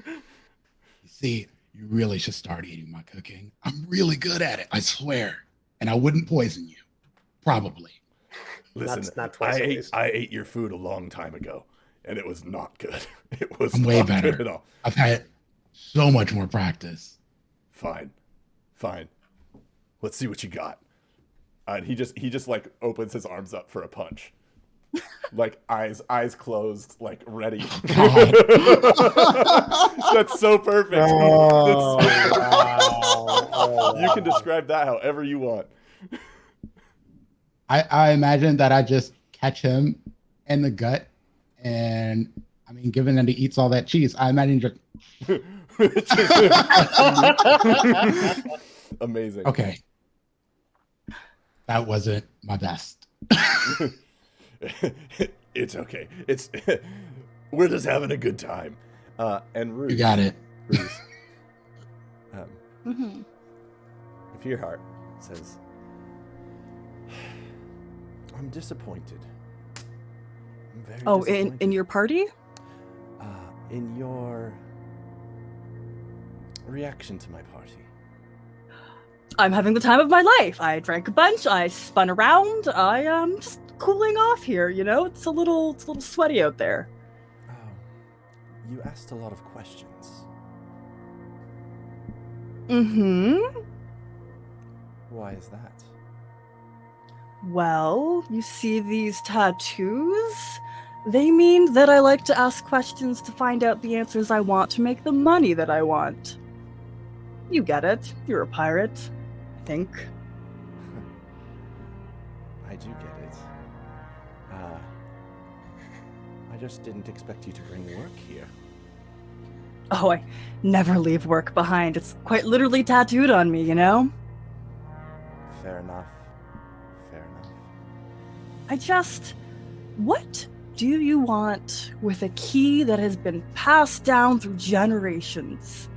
You see, you really should start eating my cooking. I'm really good at it, I swear. And I wouldn't poison you. Probably.
Listen,
not twice
I ate your food a long time ago, and it was not good. It was
I'm way
not
better.
good at all.
I've had so much more practice.
Fine. Let's see what you got. And he just like opens his arms up for a punch, like eyes closed, like ready.
God.
That's so perfect.
Oh,
wow. You can describe that however you want.
I imagine that I just catch him in the gut, and I mean, given that he eats all that cheese, I imagine just.
Amazing.
Okay. That wasn't my best.
It's okay. We're just having a good time. And Ruth.
You got it.
Ruth. Fearheart says, I'm disappointed. I'm very disappointed.
In your party?
In your reaction to my party.
I'm having the time of my life. I drank a bunch. I spun around. I am just cooling off here. You know, it's a little sweaty out there.
Oh, you asked a lot of questions. Why is that?
Well, you see these tattoos? They mean that I like to ask questions to find out the answers I want to make the money that I want. You get it. You're a pirate, I think.
I do get it. I just didn't expect you to bring work here.
Oh, I never leave work behind. It's quite literally tattooed on me, you know?
Fair enough.
What do you want with a key that has been passed down through generations?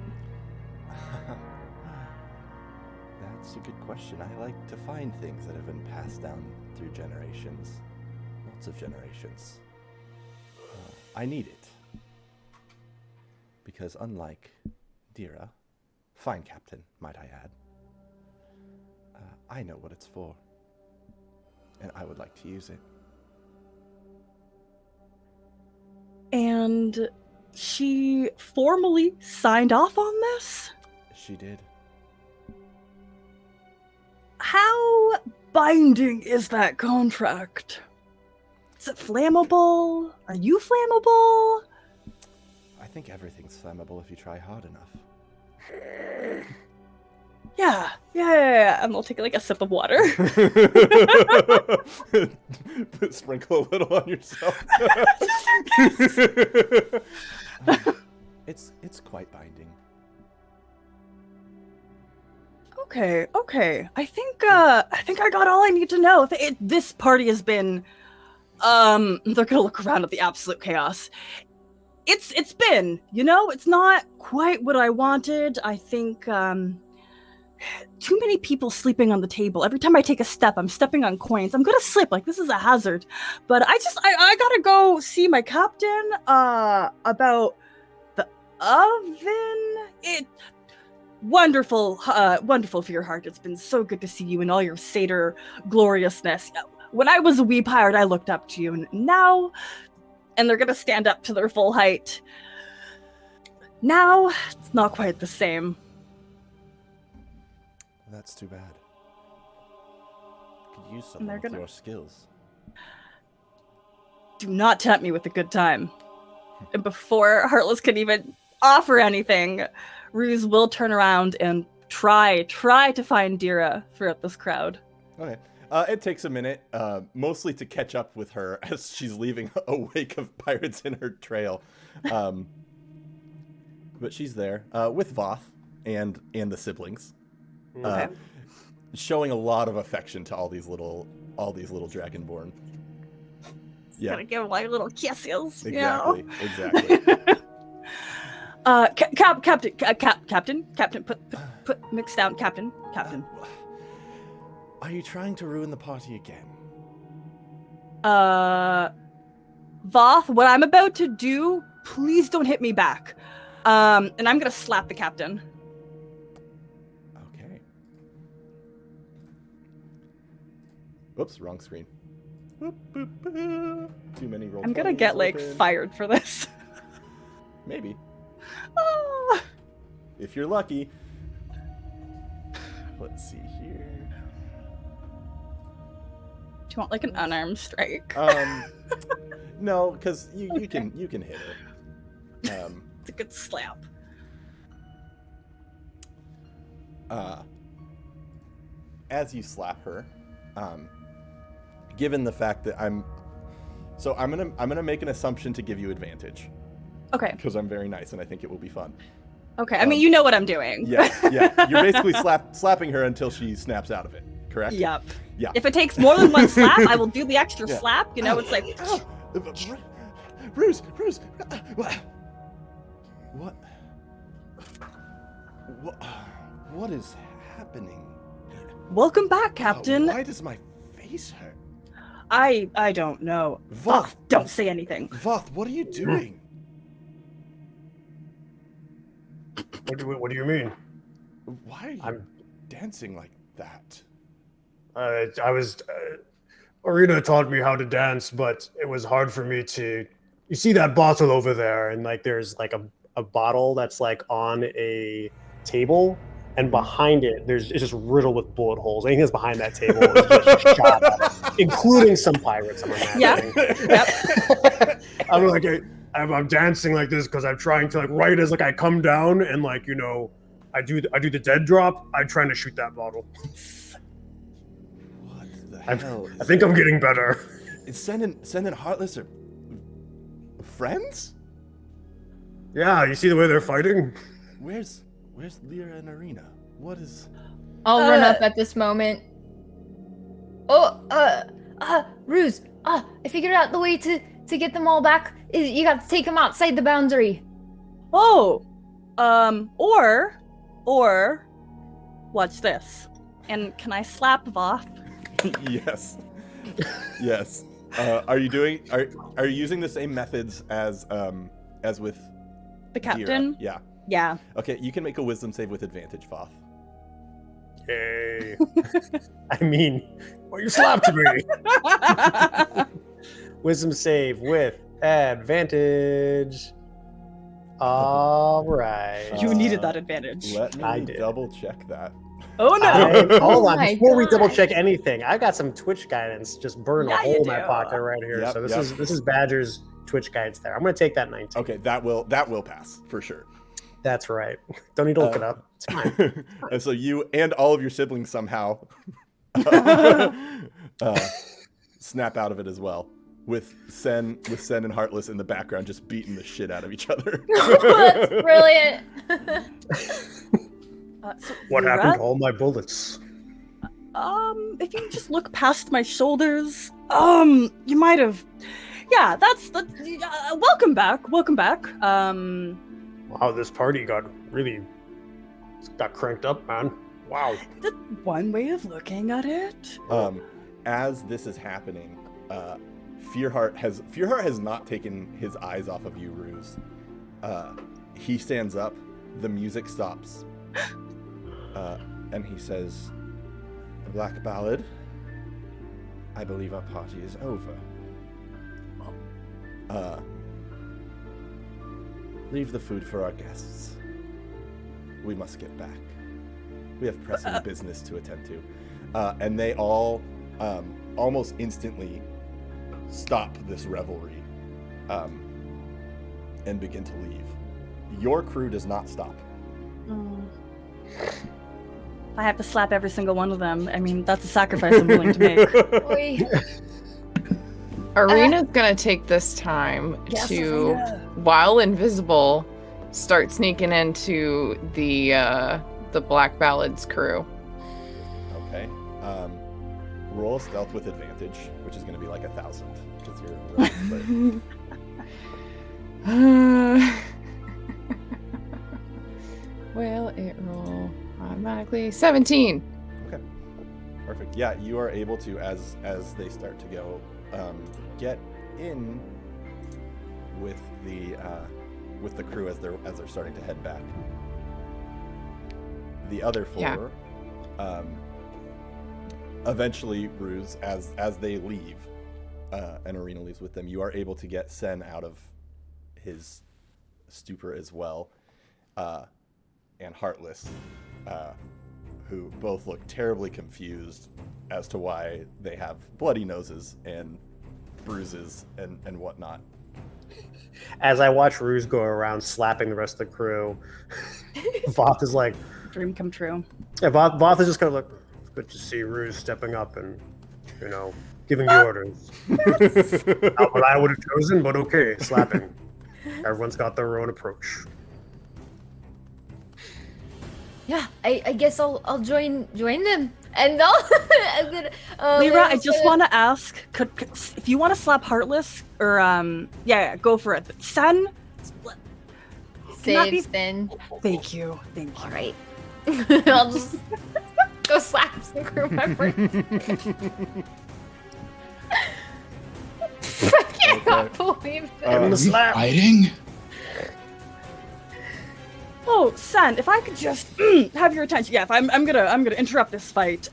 That's a good question. I like to find things that have been passed down through generations. Lots of generations. I need it. because unlike Dira, fine captain, might I add, I know what it's for, and I would like to use it.
And she formally signed off on this?
She did.
How binding is that contract? Is it flammable? Are you flammable?
I think everything's flammable if you try hard enough.
Yeah. And I'll take like a sip of water.
Sprinkle a little on yourself. It's quite binding.
Okay. I think I got all I need to know. This party has been they're gonna look around at the absolute chaos. It's been, it's not quite what I wanted. I think too many people sleeping on the table. Every time I take a step, I'm stepping on coins. I'm gonna slip, like this is a hazard. But I gotta go see my captain about the oven. Wonderful Fearheart. It's been so good to see you in all your satyr gloriousness. When I was a wee pirate, I looked up to you, and now, and they're gonna stand up to their full height. Now, it's not quite the same.
That's too bad. Could use someone with your skills.
Do not tempt me with a good time. And before Heartless can even offer anything, Ruse will turn around and try to find Dira throughout this crowd.
Okay. It takes a minute, mostly to catch up with her as she's leaving a wake of pirates in her trail. But she's there with Voth and the siblings, showing a lot of affection to all these little dragonborn.
Just gotta give them like little kisses.
Exactly.
Captain, put mix down, Captain.
Are you trying to ruin the party again?
Voth, what I'm about to do, please don't hit me back. And I'm gonna slap the captain.
Okay. Oops, wrong screen. Boop, boop, boop. Too many roll.
I'm gonna get like fired for this.
Maybe.
Oh.
If you're lucky. Let's see here.
Do you want like an unarmed strike?
No, because you can hit her.
It's a good slap.
As you slap her, given the fact that I'm gonna make an assumption to give you advantage.
Okay.
Because I'm very nice and I think it will be fun.
Okay, I mean you know what I'm doing.
Yeah. You're basically slapping her until she snaps out of it. Correct?
Yep.
Yeah.
If it takes more than one slap, I will do the extra slap. It's like.
Ruse. What is happening?
Welcome back, Captain.
Why does my face hurt?
I don't know.
Voth,
don't say anything.
Voth, what are you doing?
What do you mean?
Why are you dancing like that?
Aurina taught me how to dance, but it was hard for me to. You see that bottle over there, and like there's like a bottle that's like on a table, and behind it it's just riddled with bullet holes. Anything that's behind that table is just shot at, including some pirates. I'm imagining.
Yep.
I'm like I'm dancing like this because I'm trying to like right as like I come down and like I do the dead drop. I'm trying to shoot that bottle.
What the hell?
I think I'm getting better.
It's sending Heartless or friends?
Yeah, you see the way they're fighting?
Where's Lyra and Aurina? What is?
I'll run up at this moment. Ruse. I figured out the way to get them all back. You got to take them outside the boundary.
Oh, or watch this. And can I slap Voth?
Yes. Are you using the same methods as with
The captain?
Yeah.
Yeah.
Okay, you can make a wisdom save with advantage, Voth.
Yay. I mean, well, you slapped me. Wisdom save with advantage. All right.
You needed that advantage.
Let
I
me
did.
double check that.
Oh no!
Hold on,
my
before we double
God.
check anything, I got some Twitch guidance just burn a
Yeah,
hole
you
in my
do.
pocket right here.
Yep,
So this
yep.
is Badger's Twitch guidance there. I'm gonna take that 19.
Okay, that will pass for sure.
That's right. Don't need to look it up. It's fine.
And so you and all of your siblings somehow snap out of it as well, with Sen and Heartless in the background just beating the shit out of each other.
That's brilliant.
So
What
Lyra,
happened to all my bullets?
If you just look past my shoulders, you might have. Yeah, that's. Welcome back. Welcome back.
Wow, this party got cranked up, man. Wow.
That's one way of looking at it.
As this is happening, Fearheart has not taken his eyes off of you, Ruse. He stands up, the music stops, and he says, "Black Ballad, I believe our party is over. Leave the food for our guests. We must get back. We have pressing business to attend to." And they all almost instantly stop this revelry and begin to leave. Your crew does not stop.
I have to slap every single one of them. I mean, that's a sacrifice I'm willing to make.
Oi.
Aurina's gonna take this time
Yes,
to,
Aurina.
while invisible, start sneaking into the Black Ballad's crew.
Okay. Roll stealth with advantage, which is going to be like 1,000 because you're a rogue player.
Will it roll automatically? 17.
Okay. Perfect. Yeah, you are able to, as they start to go, get in with the crew as they're starting to head back. The other four, eventually, Ruse, as they leave, and Aurina leaves with them, you are able to get Sen out of his stupor as well, and Heartless, who both look terribly confused as to why they have bloody noses and bruises and whatnot.
As I watch Ruse go around slapping the rest of the crew, Voth is like,
Dream come true.
yeah, Voth is just kind of like, it's good to see Ruse stepping up and, giving the orders. Not what I would have chosen, but okay, slapping. Everyone's got their own approach.
Yeah, I guess I'll join them, and I'll. I'm gonna,
Lyra, I just want to ask, if you want to slap Heartless, or yeah, go for it. But Sen,
Saves then.
thank you.
All right. I'll just go slap some crew members. I cannot believe
Give him
this.
a slap.
Fighting?
Oh, Sen, if I could just have your attention. Yeah, if I'm gonna interrupt this fight.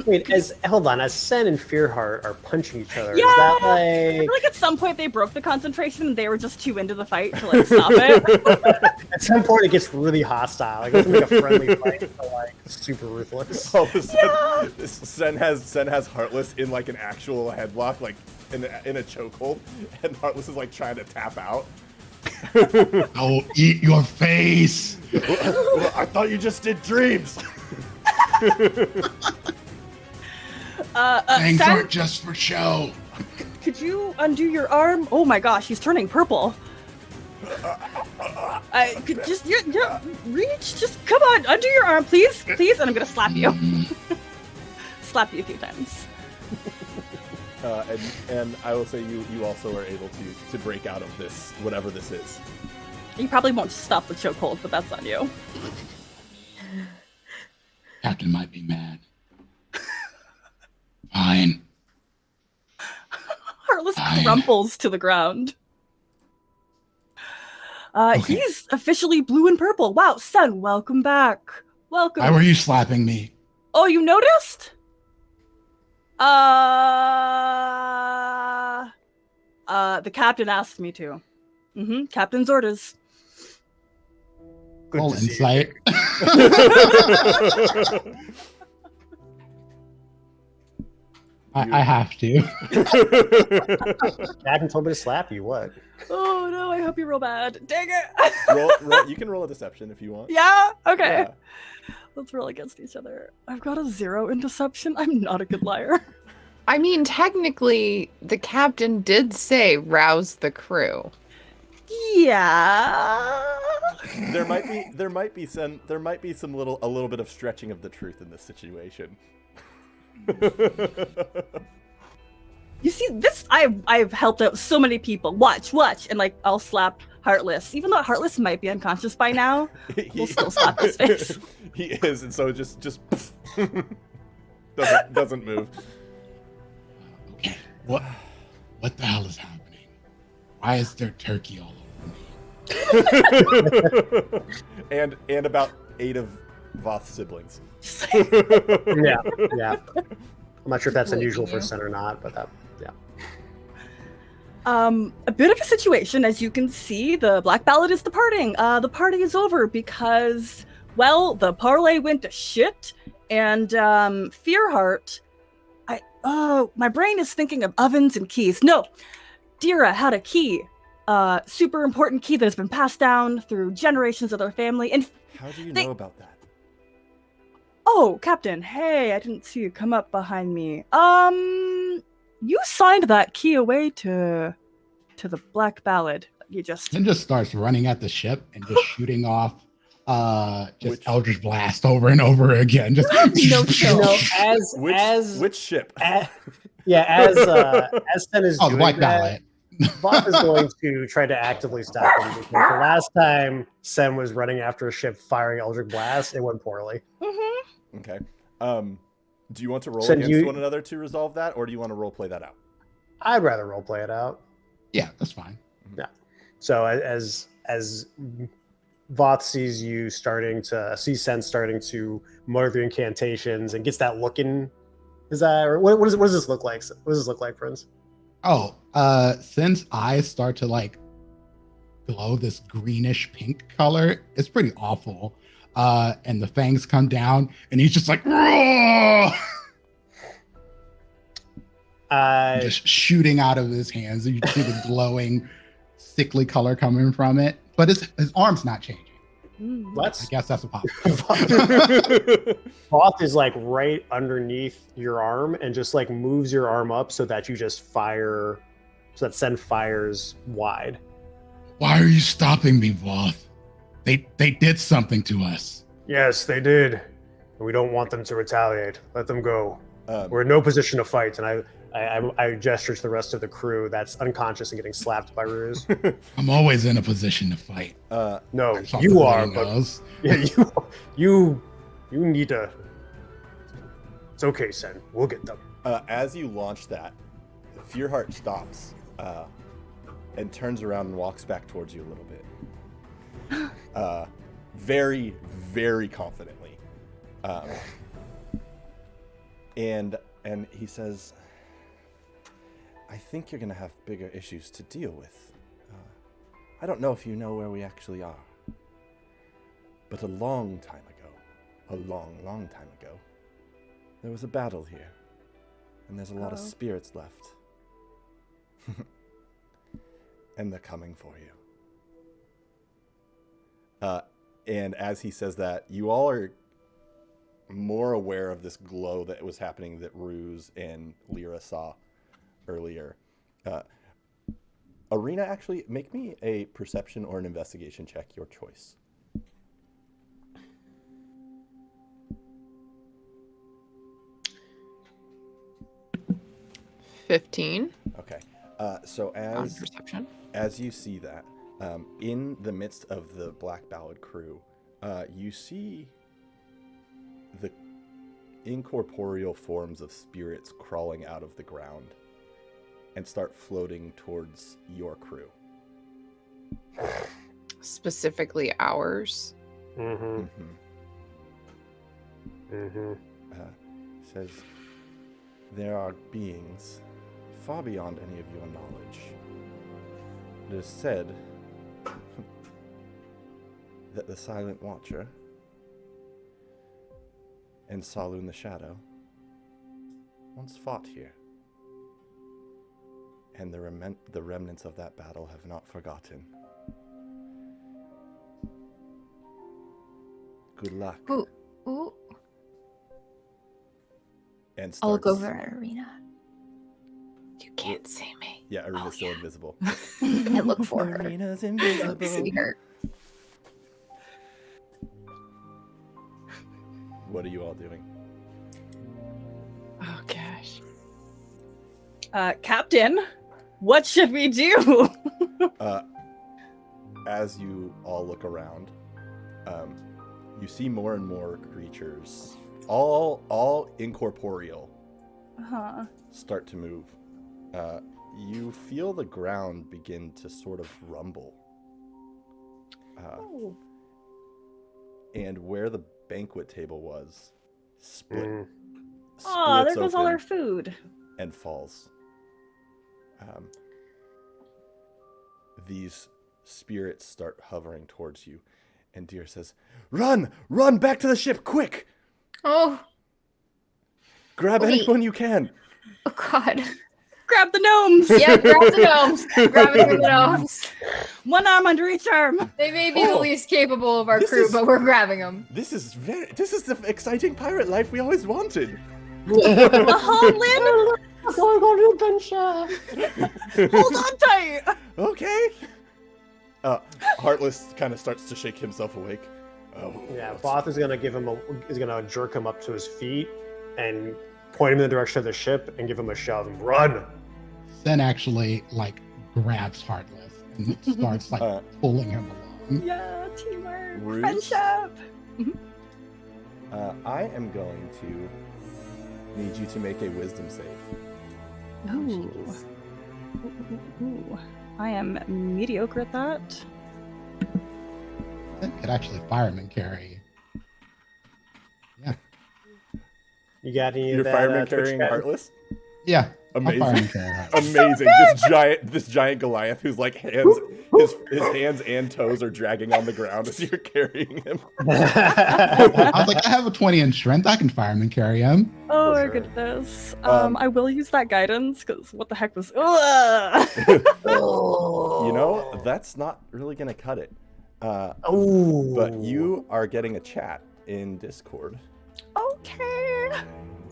Wait, hold on. As Sen and Fearheart are punching each other,
Yeah!
is that
I
like?
feel like at some point they broke the concentration and they were just too into the fight to like stop it.
At some point, it gets really hostile. Like, it doesn't make a friendly fight, but like super ruthless.
All of a sudden, Sen has Heartless in like an actual headlock, like in a chokehold, and Heartless is like trying to tap out.
I'll eat your face.
Well, I thought you just did dreams.
Things
Sen,
aren't just for show.
could you undo your arm? Oh my gosh, he's turning purple. I could just reach. Just come on, undo your arm, please, and I'm gonna slap you. Slap you a few times.
And I will say you also are able to break out of this, whatever this is.
You probably won't stop the chokehold, but that's on you.
Captain might be mad. Fine.
Heartless crumples to the ground.
Okay.
He's officially blue and purple. Wow, Sen, welcome back. Welcome.
Why were you slapping me?
Oh, you noticed? The captain asked me to. Captain's orders.
Good
Roll
to see
insight. I have to.
Captain told me to slap you. What?
Oh no, I hope you roll bad. Dang it.
roll. You can roll a deception if you want.
Yeah? Okay.
Yeah.
Let's roll against each other. I've got a 0 in deception. I'm not a good liar.
I mean, technically, the captain did say rouse the crew.
Yeah.
There might be some a little bit of stretching of the truth in this situation.
You see, this I've helped out so many people. Watch, and like I'll slap Heartless, even though Heartless might be unconscious by now. We'll still slap his face.
He is, and so it just doesn't move.
Okay. What the hell is happening? Why is there turkey all over me?
and about 8 of Voth's siblings.
Yeah. I'm not sure if that's unusual for Sen or not, but yeah.
A bit of a situation, as you can see. The Black Ballad is departing. The party is over because, well, the parlay went to shit, and Fearheart. My brain is thinking of ovens and keys. No, Dira had a key, super important key that has been passed down through generations of their family. And
how do you know about that?
Oh, Captain, hey, I didn't see you come up behind me. You signed that key away to the Black Ballad. You just...
Then just starts running at the ship and just shooting off Eldritch Blast over and over again. Just
no chill.
Which ship?
As Sen is doing
Black
that,
Ballad.
Voth is going to try to actively stop him because the last time Sen was running after a ship firing Eldritch Blast, it went poorly.
Mm-hmm.
Okay. Do you want to roll
Sen,
against one another to resolve that, or do you want to role play that out?
I'd rather role play it out.
Yeah, that's fine.
Yeah. So as Voth sees Sen starting to mutter the incantations and gets that look in his eye, or what does this look like? What does this look like, friends?
Oh, Sen's eyes start to like glow this greenish pink color. It's pretty awful. And the fangs come down, and he's just like, just shooting out of his hands. You see the glowing, sickly color coming from it, but his arm's not changing.
What?
I guess that's a pop.
Voth is like right underneath your arm and just like moves your arm up so that you just fire, so that Sen fires wide.
Why are you stopping me, Voth? They did something to us.
Yes, they did. And we don't want them to retaliate. Let them go. We're in no position to fight, and I gesture to the rest of the crew that's unconscious and getting slapped by Ruse.
I'm always in a position to fight.
No, you are, but
knows.
yeah, you need to. It's okay, Sen. We'll get them.
As you launch that, Fearheart stops and turns around and walks back towards you a little bit. Very, very confidently. And he says, I think you're going to have bigger issues to deal with. I don't know if you know where we actually are. But a long time ago, long time ago, there was a battle here. And there's a lot of spirits left. And they're coming for you. And as he says that, you all are more aware of this glow that was happening that Ruse and Lyra saw earlier. Aurina, actually, make me a perception or an investigation check, your choice.
$15.
Okay. So
Perception.
as you see that, in the midst of the Black Ballad crew, you see the incorporeal forms of spirits crawling out of the ground and start floating towards your crew.
Specifically ours.
Mm-hmm. Mm-hmm.
Says, there are beings far beyond any of your knowledge. It is said that the Silent Watcher and Saloon the Shadow once fought here. And the remnants of that battle have not forgotten. Good luck.
Ooh.
And
I'll look
starts-
over at Aurina.
You can't see me.
Yeah, Arena's still invisible.
I look for her.
Arena's
See
invisible.
her.
What are you all doing?
Oh gosh.
Captain, what should we do?
As you all look around, you see more and more creatures, all incorporeal, start to move. You feel the ground begin to sort of rumble. And where the banquet table was,
Oh,
splits
there goes all
open
our food.
and falls. These spirits start hovering towards you, and Deer says, "Run! Run back to the ship, quick!
Oh,
Grab
Wait.
anyone you can!"
oh God.
Grab the gnomes!
Yeah, grab the gnomes. Grabbing the gnomes.
One arm under each arm.
They may be the
Oh.
least capable of our
This
crew,
is-
but we're grabbing them.
This is the exciting pirate life we always wanted.
Holland,
Going on adventure.
hold on tight.
Okay. Heartless kind of starts to shake himself awake. Oh,
Yeah, Both is gonna jerk him up to his feet and point him in the direction of the ship and give him a shove and run.
Then actually like grabs Heartless and starts like pulling him along.
Yeah, teamwork,
Ruse?
friendship.
I am going to need you to make a wisdom save.
Ooh. Ooh. I am mediocre at that.
That could actually fireman carry. Yeah.
You got any
Your
of that?
fireman
Twitch
carrying
chat?
Heartless?
Yeah. I'll
Amazing.
fireman carry her.
Amazing. This giant Goliath who's like his hands and toes are dragging on the ground as you're carrying him.
I was like, I have a 20 in strength. I can fireman carry him.
Oh my
Sure.
goodness.
Um,
I will use that guidance because what the heck was? Ugh.
You know, that's not really gonna cut it.
Oh,
But you are getting a chat in Discord.
Okay.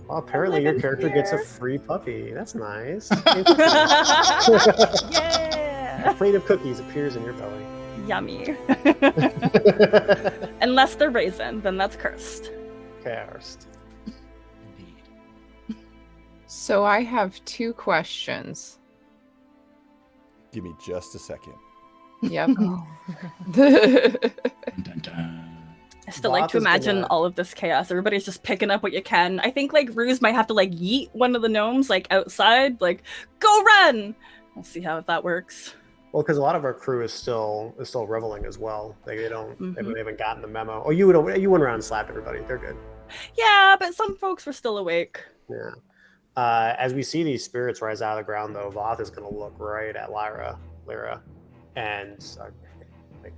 Well, apparently your
living
character gets a
here.
free puppy. That's nice.
Yeah.
A plate of cookies appears in your belly.
Yummy. Unless they're raisin, then that's cursed.
Cursed.
Indeed.
So I have 2 questions.
Give me just a second.
Yep.
Dun, dun, dun.
I still like
Both
to
is
imagine
gonna-
all of this chaos. Everybody's just picking up what you can. I think like Ruse might have to like yeet one of the gnomes like outside, like go run. We'll see how that works.
Well, because a lot of our crew is still reveling as well. Like they don't,
Mhm.
they haven't gotten the memo. Oh, you went around and slapped everybody. They're good.
Yeah, but some folks were still awake.
Yeah. As we see these spirits rise out of the ground, though, Voth is going to look right at Lyra, and like,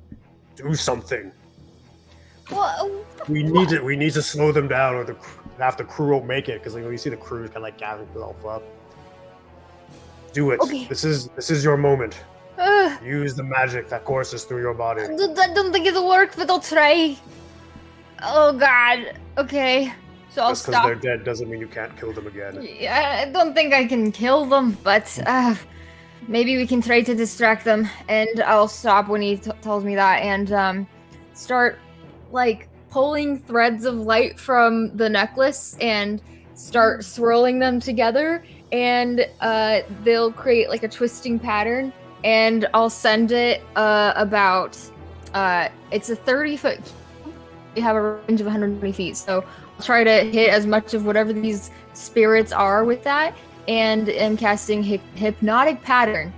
do something.
Well,
We need to slow them down, or half the crew won't make it. Because like, when you see the crew kind of like gathering itself up. Do it.
Okay.
This is your moment.
I
Use the magic that courses through your body.
don't think it'll work, but I'll try. Oh God. Okay. So I'll
Just because
stop.
they're dead doesn't mean you can't kill them again.
Yeah, I don't think I can kill them, but maybe we can try to distract them. And I'll stop when he tells me that, and start like pulling threads of light from the necklace and start swirling them together, and they'll create like a twisting pattern. And I'll send it about it's a 30-foot. You have a range of 120 feet, so I'll try to hit as much of whatever these spirits are with that, and am casting hypnotic pattern.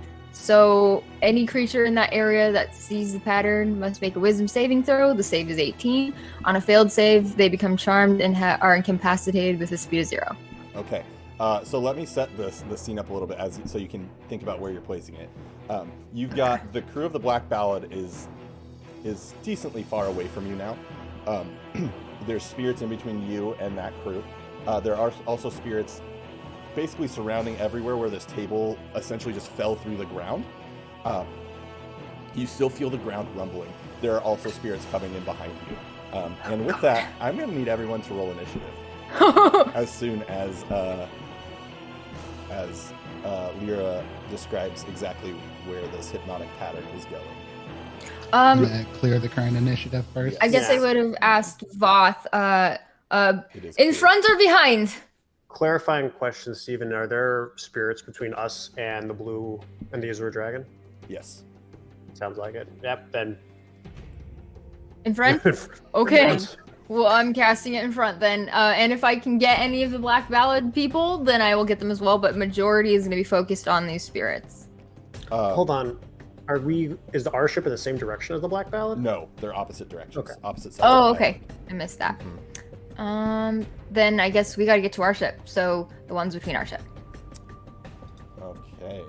So any creature in that area that sees the pattern must make a wisdom saving throw. The save is 18. On a failed save, they become charmed and are incapacitated with a speed of 0.
Okay. So let me set the scene up a little bit so you can think about where you're placing it. You've got the crew of the Black Ballad is decently far away from you now. There's spirits in between you and that crew. There are also spirits basically surrounding everywhere where this table essentially just fell through the ground. You still feel the ground rumbling. There are also spirits coming in behind you. And with that, I'm going to need everyone to roll initiative as soon as Lyra describes exactly where this hypnotic pattern is going.
Clear the current initiative first.
I guess I would have asked Voth, in front or behind?
Clarifying question, Stephen. Are there spirits between us and the blue and the Azure Dragon?
Yes.
Sounds like it. Yep, then.
In front? Okay. Well, I'm casting it in front then. And if I can get any of the Black Ballad people, then I will get them as well. But majority is going to be focused on these spirits.
Hold on. Is our ship in the same direction as the Black Ballad?
No, they're opposite directions.
Okay.
Opposite sides.
Oh, okay. I missed that. Then I guess we got to get to our ship. So the ones between our ship.
Okay.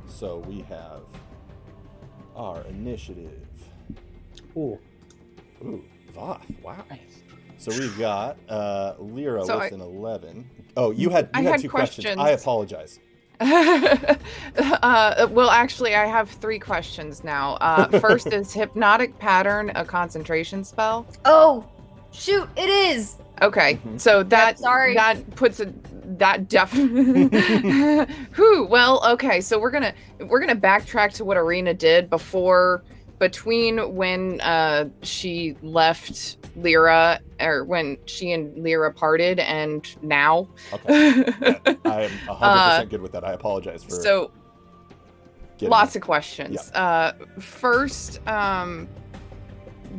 So we have our initiative.
Ooh,
Voth. Wow. So we've got Lyra
So
with an 11. Oh, you had two questions. I apologize.
Well, actually, I have 3 questions now. First, is hypnotic pattern a concentration spell?
Oh, shoot, it is.
Okay, so that puts that definitely. Well, okay, so we're gonna backtrack to what Aurina did between when she left Lyra, or when she and Lyra parted, and now.
Okay. I am 100% good with that. I apologize for.
So. Lots of questions.
Yeah.
First,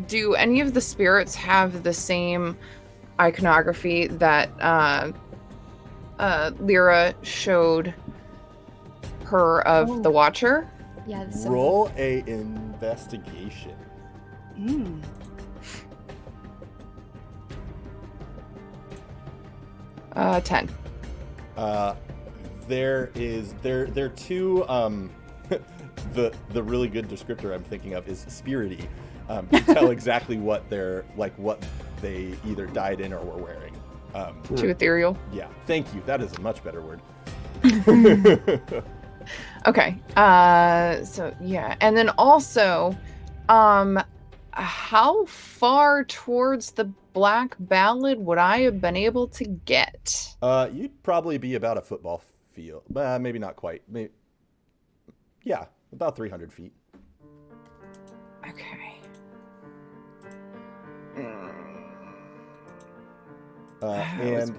do any of the spirits have the same iconography that Lyra showed her of the Watcher?
Yeah.
Roll a investigation.
10.
There are two. The really good descriptor I'm thinking of is spirity. You tell exactly what they either died in or were wearing.
Too ethereal.
Yeah, thank you. That is a much better word.
Okay. So yeah, and then also, how far towards the Black Ballad would I have been able to get?
You'd probably be about a football field. Maybe not quite. Yeah, about 300 feet.
Okay.
And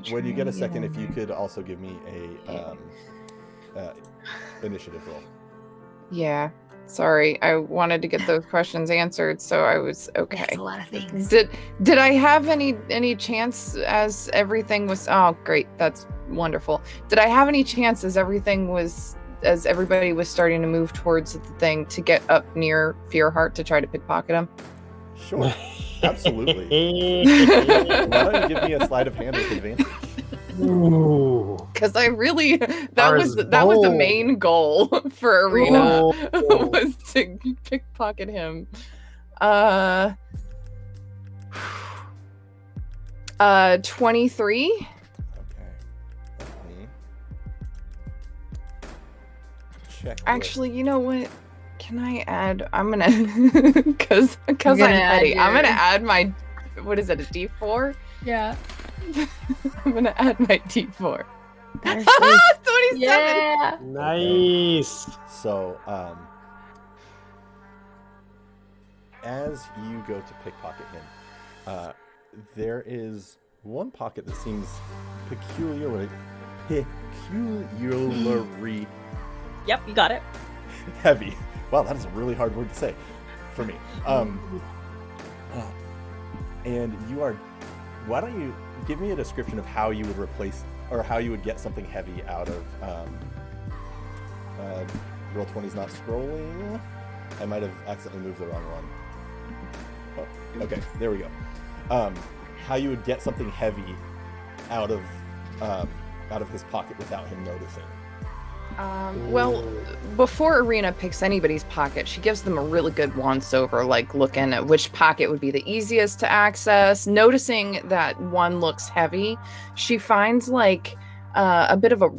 when you get a second, if you could also give me a initiative roll.
Yeah. Sorry, I wanted to get those questions answered, so I was okay.
That's a lot of things.
Did I have any chance as everything was? Oh, great, that's wonderful. Did I have any chance as everybody was starting to move towards the thing to get up near Fearheart to try to pickpocket him?
Sure, absolutely. Why don't you give me a sleight of hand with advantage?
Because I really that was the main goal for Aurina was to pickpocket him. 23.
Okay. Check.
Actually, you know what? Can I add? I'm gonna because I'm petty. I'm gonna add my what is it? A D4?
Yeah.
I'm gonna add my D4. 27.
Yeah.
nice.
So, as you go to pickpocket him, there is one pocket that seems peculiarly
Yep, you got it.
heavy. Wow, that is a really hard word to say for me. And you are. Why don't you give me a description of how you would replace or how you would get something heavy out of Roll20's not scrolling. I might have accidentally moved the wrong one. Oh, okay, there we go. How you would get something heavy out of his pocket without him noticing.
Well, before Aurina picks anybody's pocket, she gives them a really good once-over, like looking at which pocket would be the easiest to access. Noticing that one looks heavy, she finds like a bit of a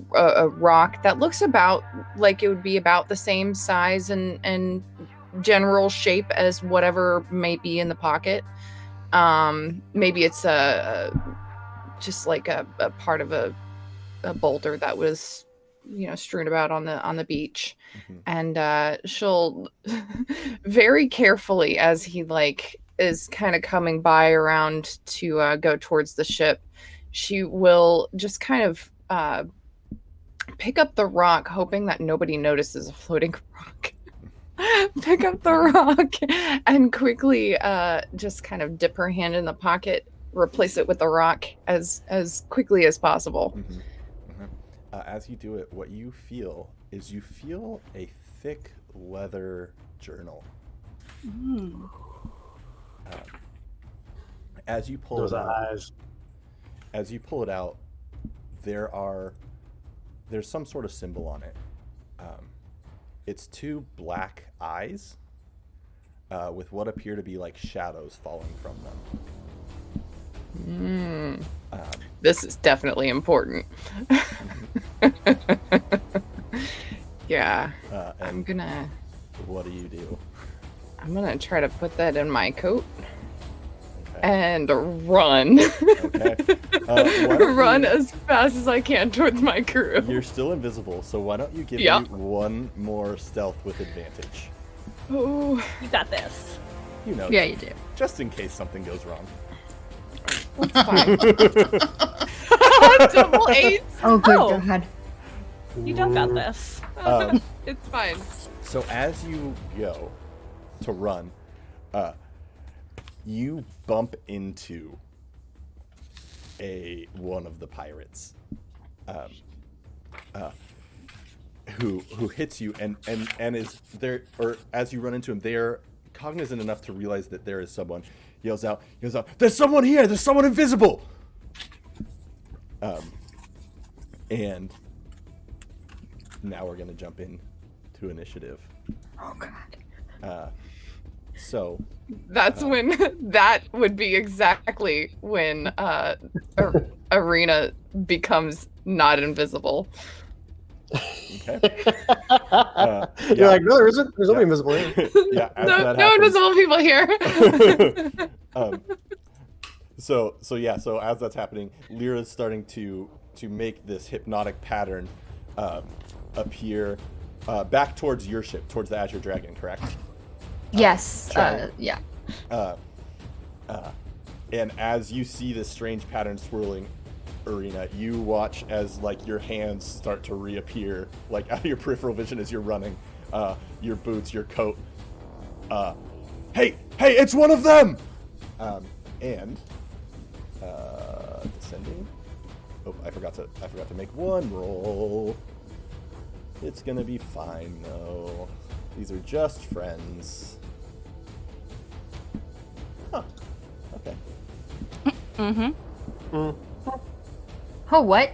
rock that looks about like it would be about the same size and general shape as whatever may be in the pocket. Maybe it's just like a part of a boulder that was strewn about on the beach. And she'll very carefully, as he like is kind of coming by around to go towards the ship, she will just kind of pick up the rock, hoping that nobody notices a floating rock. Pick up the rock and quickly just kind of dip her hand in the pocket, replace it with the rock as quickly as possible.
As you do it, what you feel is a thick leather journal. As you pull it out, there's some sort of symbol on it. It's two black eyes with what appear to be like shadows falling from them.
This is definitely important. Yeah. I'm gonna...
What do you do?
I'm gonna try to put that in my coat. Okay. And run.
Okay.
Run as fast as I can towards my crew.
You're still invisible, so why don't you give me one more stealth with advantage?
Oh,
You got this.
You know.
Yeah, you do.
Just in case something goes wrong.
that's fine. Double eights.
Oh, good
Oh.
God.
You don't got this.
It's fine.
So as you go to run, you bump into one of the pirates, who hits you and is there, or as you run into him, they're cognizant enough to realize that there is someone. Yells out, "There's someone here! There's someone invisible!" And now we're gonna jump in to initiative.
Oh, God.
So
that's when that would be exactly when Aurina becomes not invisible.
Okay.
You're like, no, there isn't. There's nobody invisible here.
Yeah.
No invisible people here.
So as that's happening, Lyra's starting to make this hypnotic pattern appear back towards your ship, towards the Azure Dragon, correct?
Yes. Yeah.
And as you see this strange pattern swirling, Aurina, you watch as like your hands start to reappear like out of your peripheral vision as you're running, your boots, your coat. Hey, it's one of them! And descending. Oh, I forgot to make one roll. It's gonna be fine though. These are just friends. Huh. Okay.
Oh, what?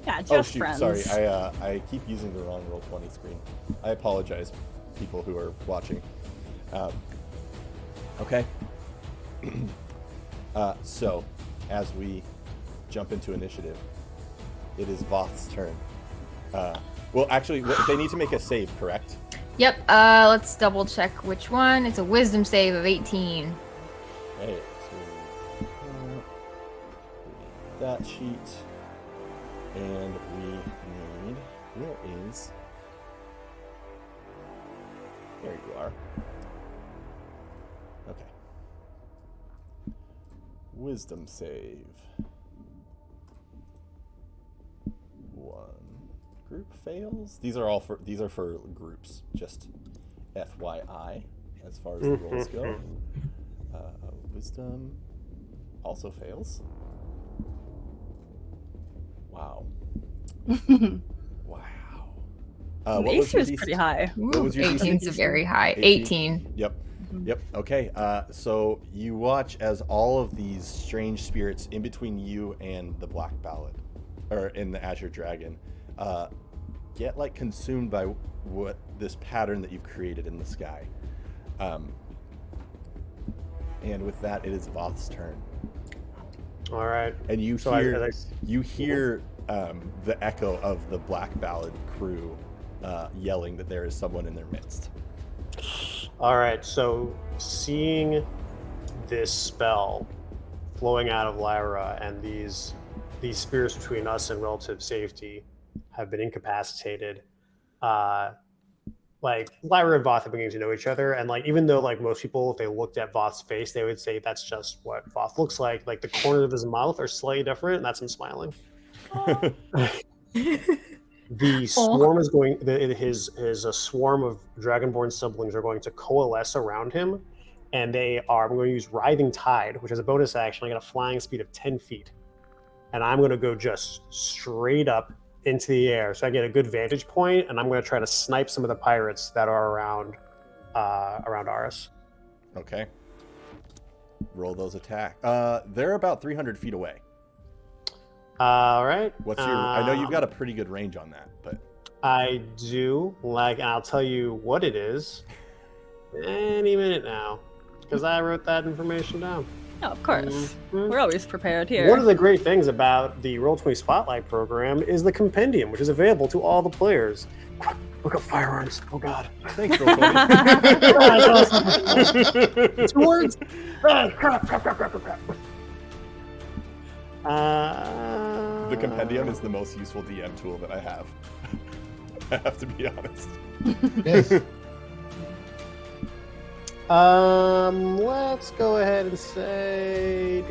Yeah, just
Oh shoot,
friends.
sorry. I keep using the wrong Roll20 screen. I apologize, people who are watching. Okay. So, as we jump into initiative, it is Voth's turn. Well, actually, they need to make a save, correct?
Yep. Let's double check which one. It's a wisdom save of 18.
Okay, so that sheet, and we need. There you are. Okay. Wisdom save. 1. Group fails. These are for groups. Just FYI, as far as the rolls go. Wisdom also fails. Wow. Wow. What was
AC
your
is
DC?
pretty high.
What was your
18
DC?
is very high. 18.
Yep. Yep. Okay. So you watch as all of these strange spirits in between you and the Black Ballad, or in the Azure Dragon, get like consumed by what this pattern that you've created in the sky. And with that, it is Voth's turn.
All right.
And you
So
hear the echo of the Black Ballad crew yelling that there is someone in their midst.
All right, so seeing this spell flowing out of Lyra and these spirits between us and relative safety have been incapacitated. Like Lyra and Voth have been getting to know each other, and like even though like most people, if they looked at Voth's face, they would say that's just what Voth looks like. Like the corners of his mouth are slightly different, and that's him smiling. The swarm is going. His a swarm of dragonborn siblings are going to coalesce around him, and they are. I'm going to use Writhing Tide, which is a bonus action. I got a flying speed of 10 feet, and I'm going to go just straight up into the air, so I get a good vantage point, and I'm going to try to snipe some of the pirates that are around Aris.
Okay. Roll those attack. They're about 300 feet away.
All right.
What's your? I know you've got a pretty good range on that, but
I do. And I'll tell you what it is any minute now, because I wrote that information down.
Oh, of course.
Mhm.
We're always prepared here.
One of the great things about the Roll20 Spotlight program is the compendium, which is available to all the players. Look up firearms. Oh God.
thanks, Roll20.
2 words. Crap.
The compendium is the most useful DM tool that I have. I have to be honest.
Yes.
Let's go ahead and say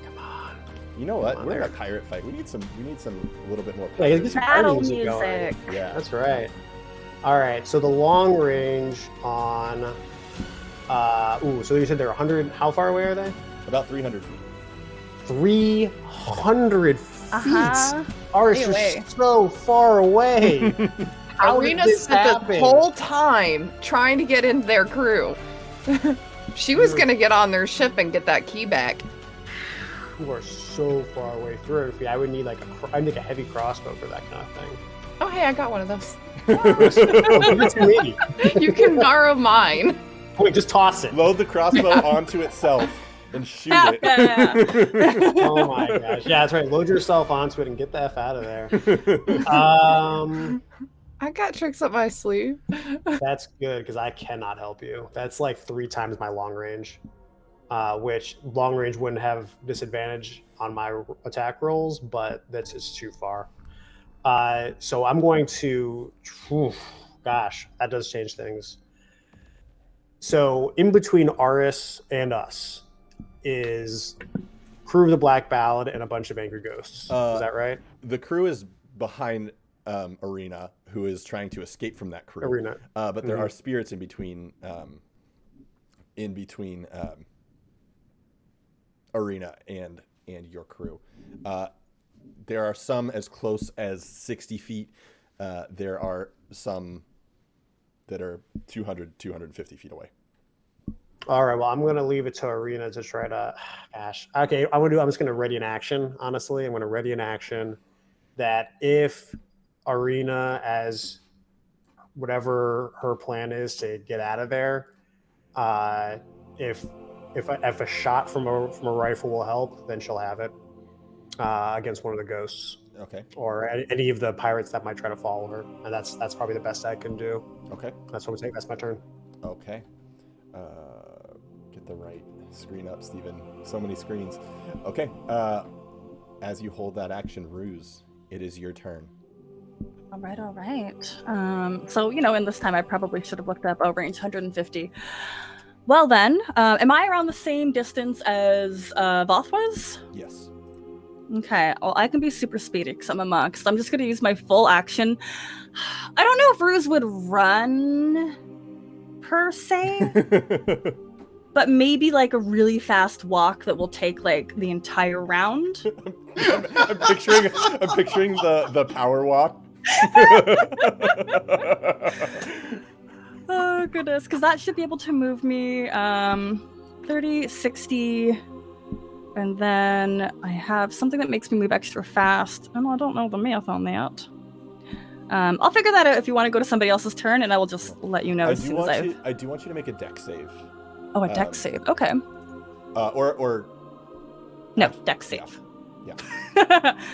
Come on.
You know what?
Come on,
We're in a
there.
pirate fight. We need some a little bit more.
Yeah, get some
Battle
party music going.
music.
Yeah.
That's right. All right. So the long range on. So you said they're 100. How far away are they?
About 300 feet.
300 feet.
Uh-huh.
Aris,
Stay
you're
away.
so far away. How did
Aurina
this
spent the
happen?
whole time trying to get into their crew. She was going to get on their ship and get that key back.
You are so far away. 300 feet. I would need I'd make a heavy crossbow for that kind of thing.
Oh, hey, I got one of those.
Oh, give it to me.
You can borrow mine.
Wait, just toss it.
Load the crossbow onto itself and shoot it.
Oh my gosh. Yeah, that's right. Load yourself onto it and get the F out of there.
I got tricks up my sleeve.
That's good because I cannot help you. That's like 3 times my long range, which long range wouldn't have disadvantage on my attack rolls, but that's just too far. So I'm going to, gosh, that does change things. So in between Aris and us is crew of the Black Ballad and a bunch of angry ghosts. Is that right?
The crew is behind Aurina, who is trying to escape from that crew.
Aurina.
But there are spirits in between Aurina and your crew. There are some as close as 60 feet. There are some that are 250 feet away.
All right, well, I'm going to leave it to Aurina to try to, gosh. Okay, I'm just going to ready an action, honestly. I'm going to ready an action that if Aurina, as whatever her plan is to get out of there, if a shot from a rifle will help, then she'll have it against one of the ghosts.
Okay.
Or any of the pirates that might try to follow her. And that's probably the best I can do.
Okay.
That's what we take. That's my turn.
Okay. Get the right screen up, Steven. So many screens. Okay. As you hold that action, Ruse, it is your turn.
All right. So, in this time, I probably should have looked up range 150. Well, then, am I around the same distance as Voth was?
Yes.
Okay, well, I can be super speedy because I'm a monk, so I'm just going to use my full action. I don't know if Ruse would run, per se. but maybe like a really fast walk that will take like the entire round.
I'm picturing the power walk.
Oh goodness, because that should be able to move me 30, 60, and then I have something that makes me move extra fast. And I don't know the math on that. I'll figure that out if you want to go to somebody else's turn, and I will just let you know as soon as
I do want you to make a dex save.
Oh, a dex save. Okay.
Or
no, dex save.
Yeah.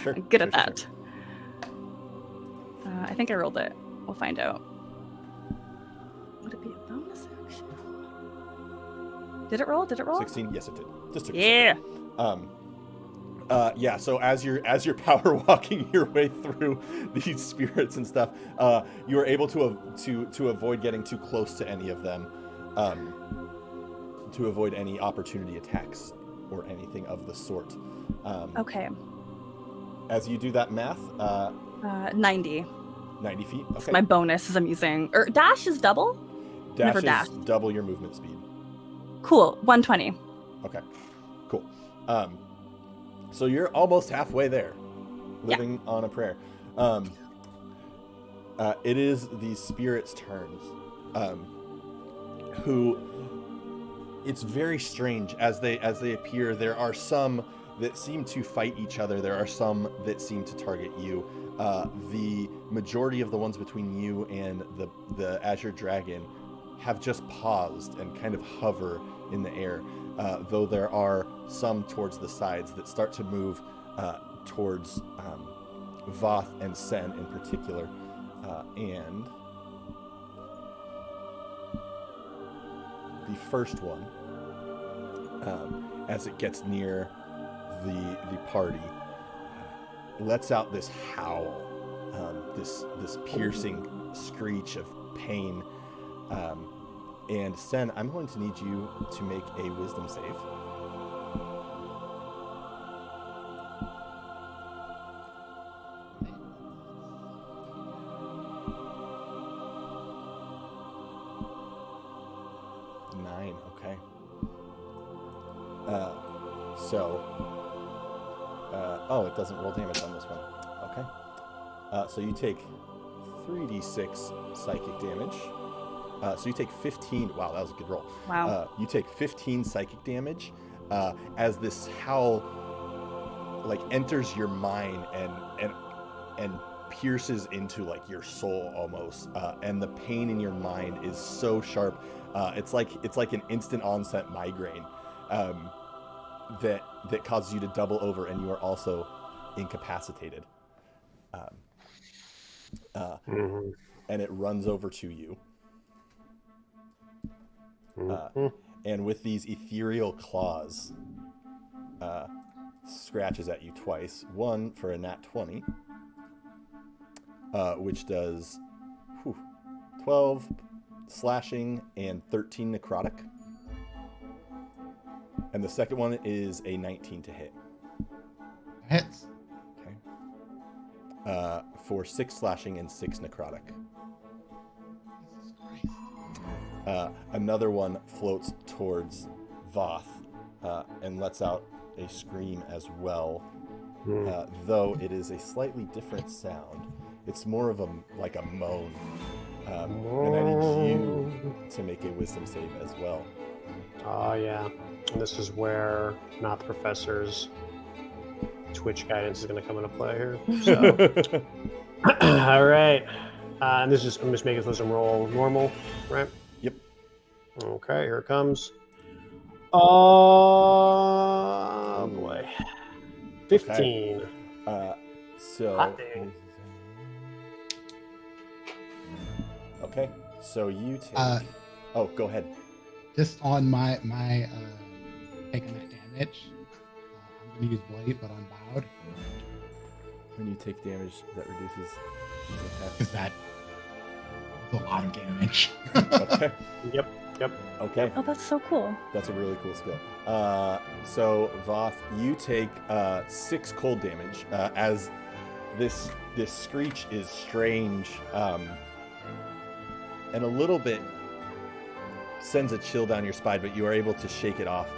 Sure.
I'm good at that. I think I rolled it. We'll find out. Would it be a bonus action? Did it roll?
16. Yes, it did. Just took a
yeah.
second. Yeah. So as you're power walking your way through these spirits and stuff, you are able to avoid getting too close to any of them, to avoid any opportunity attacks or anything of the sort.
Okay.
As you do that math,
90.
90 feet. Okay.
It's my bonus as I'm using. Dash is double. Never
Dash is
dash.
double your movement speed.
Cool. 120.
Okay. Cool. So you're almost halfway there, living on a prayer. It is the spirits' turns, who it's very strange as they appear. There are some that seem to fight each other. There are some that seem to target you. The majority of the ones between you and the Azure Dragon have just paused and kind of hover in the air, though there are some towards the sides that start to move towards Voth and Sen in particular. And the first one, as it gets near the party, lets out this howl, this piercing screech of pain. And Sen, I'm going to need you to make a wisdom save. Nine, okay. It doesn't roll damage on this one. Okay. So you take 3d6 psychic damage. So you take 15. Wow, that was a good roll.
Wow.
You take 15 psychic damage as this howl like enters your mind and pierces into like your soul almost. And the pain in your mind is so sharp. It's like an instant onset migraine that causes you to double over, and you are also incapacitated. And it runs over to you. And with these ethereal claws, scratches at you twice. One for a nat 20, which does 12 slashing and 13 necrotic. And the second one is a 19 to hit.
Hits.
Okay. For 6 slashing and 6 necrotic. Another one floats towards Voth and lets out a scream as well, though it is a slightly different sound. It's more of a moan. And I need you to make a wisdom save as well.
Oh, yeah. And this is where Math Professor's Twitch guidance is going to come into play here. So, all right. And I'm just making this roll normal, right?
Yep.
Okay, here it comes. Oh, boy. 15.
Okay.
Hot dang.
Okay, so you take... go ahead.
Just on my taking that damage, I'm going to use Blade, but I'm bowed.
When you take damage, that reduces the attack.
Because that's a lot of damage.
Okay.
Yep.
Okay.
Oh, that's so cool.
That's a really cool skill. So Voth, you take 6 cold damage as this screech is strange and a little bit sends a chill down your spine, but you are able to shake it off.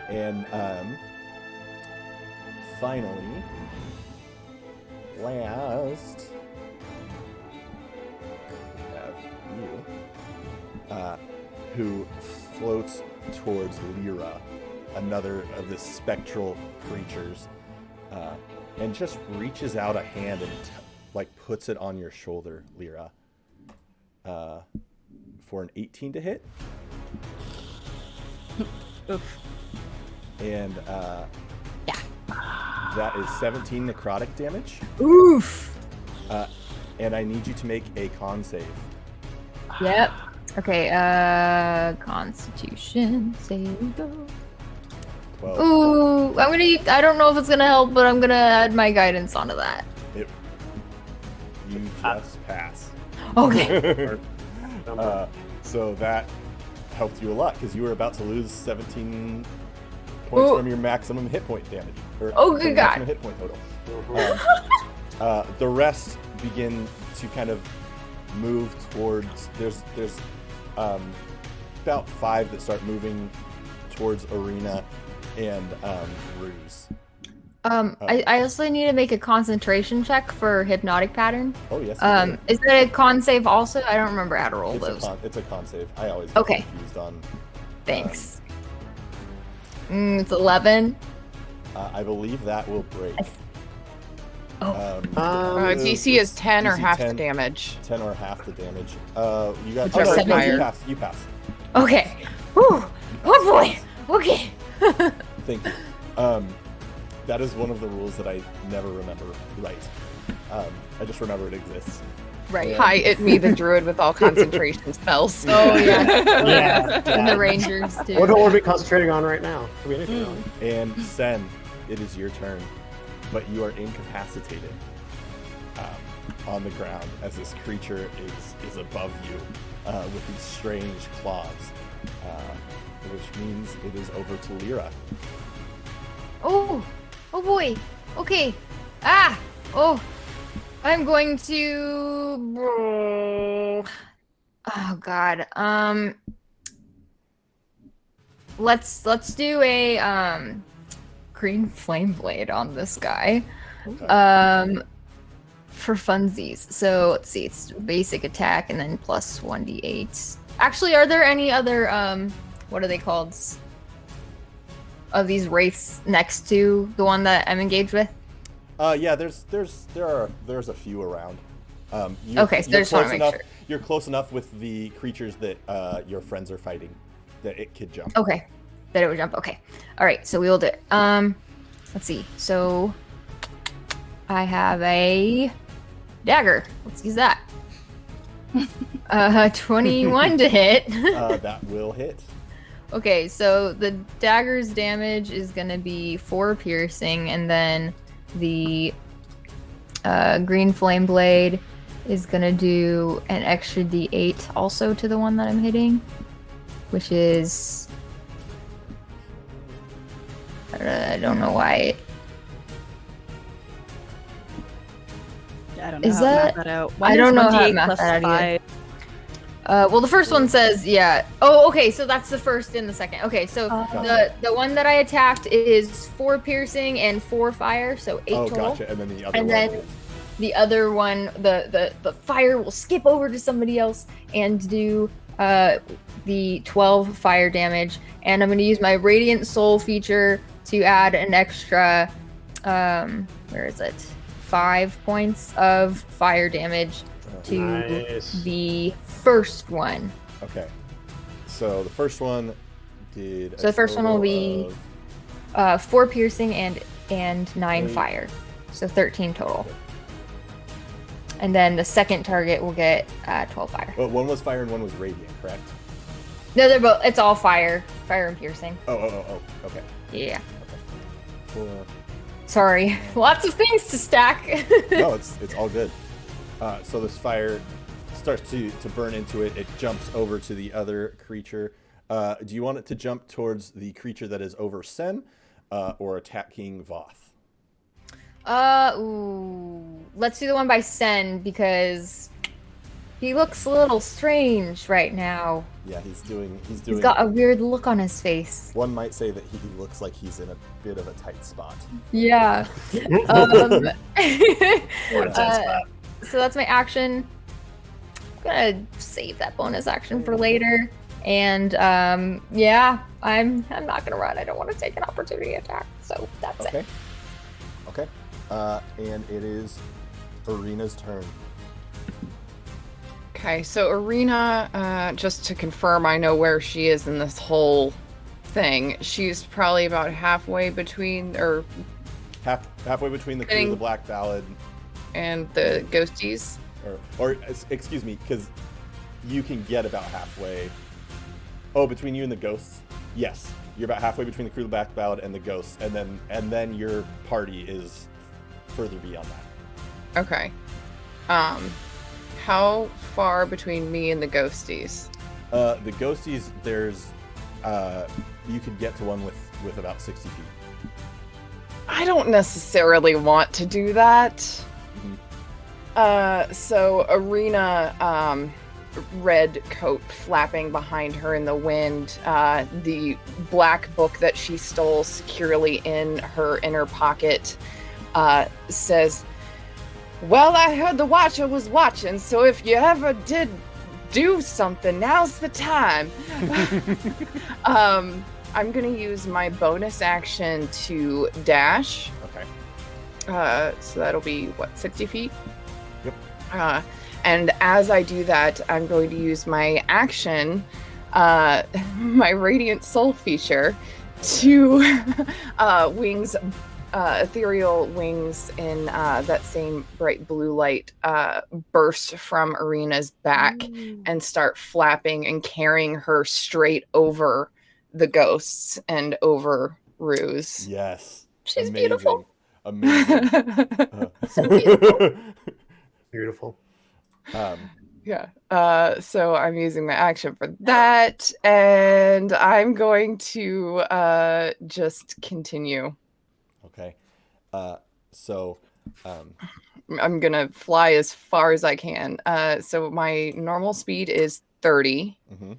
And finally, last, we have you, who floats towards Lyra, another of the spectral creatures, and just reaches out a hand and puts it on your shoulder, Lyra, for an 18 to hit.
Oof.
And
Yeah.
that is 17 necrotic damage.
Oof.
And I need you to make a con save.
Yep. Okay, Constitution save go.
12.
Ooh, I don't know if it's gonna help, but I'm gonna add my guidance onto that.
You just pass.
Okay.
So that helped you a lot because you were about to lose 17 points from your maximum hit point damage.
Oh, good God.
Maximum hit point total. The rest begin to kind of move towards. There's about 5 that start moving towards Aurina and Ruse.
I also need to make a concentration check for hypnotic pattern.
Oh yes.
Is that a con save also? I don't remember how to roll those.
It's a con save. I always get confused on.
Thanks. It's 11.
I believe that will break.
DC is 10 or
DC
half
10.
the damage.
10 or half the damage. You got
Whichever is higher.
You pass.
Okay. Whew. Oh boy. Okay.
Thank you. That is one of the rules that I never remember right. I just remember it exists.
Right.
Hi, it me, the druid with all concentration spells.
Oh yeah.
Yeah.
And the rangers too.
What are we concentrating on right now? Could be anything really.
And Sen, it is your turn, but you are incapacitated on the ground as this creature is above you with these strange claws, which means it is over to Lyra.
Oh boy. Okay. Oh. I'm going to. Oh God. Let's do a green flame blade on this guy.
Okay.
For funsies. So let's see. It's basic attack and then plus 1d8. Actually, are there any other what are they called? Of these wraiths next to the one that I'm engaged with?
Yeah, there's a few around.
Okay, so just want to make sure.
You're close enough with the creatures that your friends are fighting that it could jump.
Okay, that it would jump. Okay, all right. So we will do it. Let's see. So I have a dagger. Let's use that. 21 to hit.
That will hit.
Okay, so the dagger's damage is gonna be 4 piercing, and then the green flame blade is gonna do an extra d8 also to the one that I'm hitting, which is I don't know why.
I don't know
Is
how to
that-
map that out.
I don't know how to
1d8
map
plus
that out either.
5.
Well, the first one says, yeah. Oh, okay, so that's the first and the second. Okay, so the one that I attacked is 4 piercing and 4 fire, so 8 total.
Gotcha. And then the other
And
one
then
is...
the other one, the fire will skip over to somebody else and do the 12 fire damage. And I'm going to use my Radiant Soul feature to add an extra, where is it? 5 points of fire damage to
Nice.
the first one.
Okay. So the first one did.
So the first one will be 4 piercing and 9
8.
fire, so 13 total. And then the second target will get 12 fire.
Well, one was fire and one was radiant, correct?
No, they're both. It's all fire and piercing.
Oh. Okay.
Yeah.
Cool.
Sorry, lots of things to stack.
No, it's all good. So this fire starts to burn into it. It jumps over to the other creature. Do you want it to jump towards the creature that is over Sen, or attacking Voth?
Let's do the one by Sen because He looks a little strange right now.
Yeah, he's doing.
He's got a weird look on his face.
One might say that he looks like he's in a bit of a tight spot.
Yeah.
Or a dead spot.
So that's my action. I'm gonna save that bonus action for later. And yeah, I'm not gonna run. I don't want to take an opportunity attack. So that's it.
Okay. And it is Aurina's turn.
Okay, so Aurina, just to confirm, I know where she is in this whole thing. She's probably about halfway between, or
halfway between the crew of the Black Ballad
and the ghosties.
Or excuse me, because you can get about halfway. Oh, between you and the ghosts? Yes, you're about halfway between the crew of the Black Ballad and the ghosts, and then your party is further beyond that.
Okay. How far between me and the ghosties?
The ghosties, there's you could get to one with about 60 feet.
I don't necessarily want to do that.
Mm-hmm.
So Aurina, red coat flapping behind her in the wind, the black book that she stole securely in her inner pocket, says, "Well, I heard the Watcher was watching, so if you ever did do something, now's the time." I'm gonna use my bonus action to dash.
Okay.
So that'll be, 60 feet?
Yep.
And as I do that, I'm going to use my action, my Radiant Soul feature, to wings, ethereal wings in that same bright blue light burst from Aurina's back and start flapping and carrying her straight over the ghosts and over Ruse.
Yes.
She's
Amazing.
beautiful.
Amazing.
So beautiful.
Beautiful.
Yeah. So I'm using my action for that, and I'm going to just continue.
Okay.
I'm gonna fly as far as I can. So my normal speed is 30.
Mm-hmm.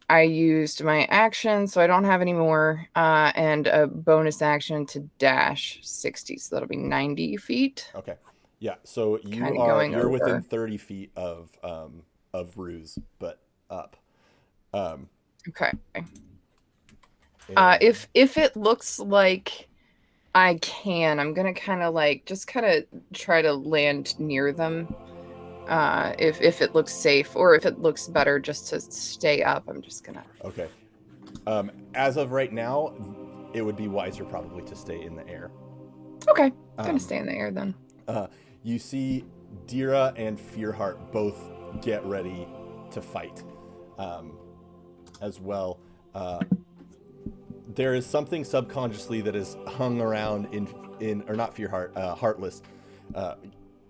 I used my action, so I don't have any more, and a bonus action to dash 60, so that'll be 90 feet.
Okay. Yeah. So you're
over.
within 30 feet of Ruse, but up.
Okay. If it looks like I can, I'm gonna kind of try to land near them. If it looks safe, or if it looks better just to stay up, I'm just gonna.
Okay. As of right now, it would be wiser probably to stay in the air.
Okay, I'm gonna stay in the air then.
You see Dira and Fearheart both get ready to fight as well. There is something subconsciously that is hung around in or not Fearheart, Heartless.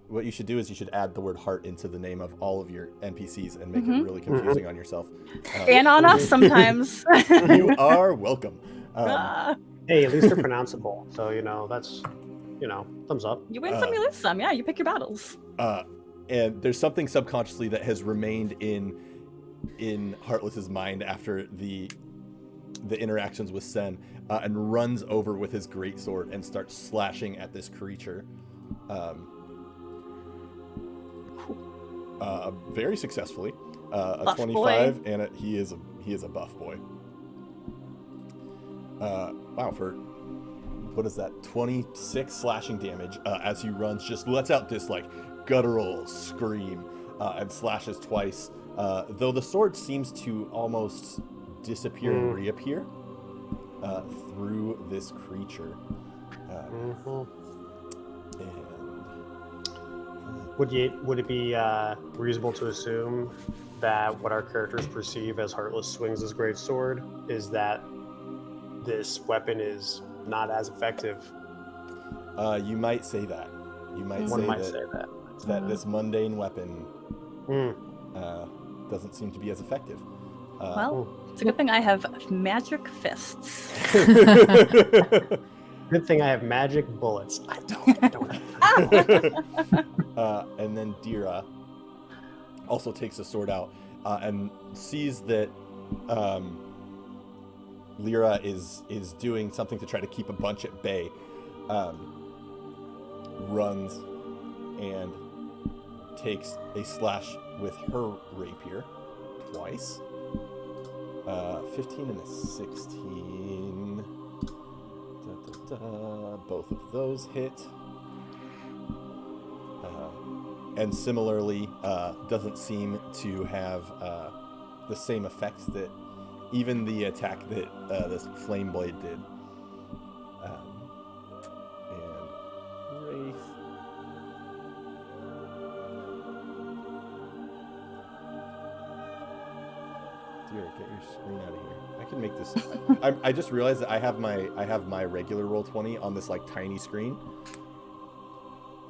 What you should do is you should add the word heart into the name of all of your NPCs and make it really confusing on yourself.
And on us sometimes.
You are welcome.
Hey, at least they're pronounceable. So, that's, thumbs up.
You win some, you lose some. Yeah, you pick your battles.
And there's something subconsciously that has remained in Heartless's mind after the interactions with Sen, and runs over with his greatsword and starts slashing at this creature. Very successfully. A
Buff
25,
boy.
and he is a buff boy. Wow, for what is that? 26 slashing damage as he runs, just lets out this guttural scream and slashes twice. Though the sword seems to almost disappear and reappear through this creature.
Would it be reasonable to assume that what our characters perceive as Heartless swings his great sword is that this weapon is not as effective?
You might say that. You might say that this mundane weapon doesn't seem to be as effective.
Well, it's a good thing I have magic fists.
Good thing I have magic bullets. I don't.
And then Dira, also takes a sword out and sees that Lyra is doing something to try to keep a bunch at bay. Runs and takes a slash with her rapier twice. 15 and a 16. Both of those hit. And similarly, doesn't seem to have the same effects that even the attack that this flame blade did. And Wraith. Dear, get your screen out of here. I can make this. I just realized that I have my regular Roll20 on this like tiny screen.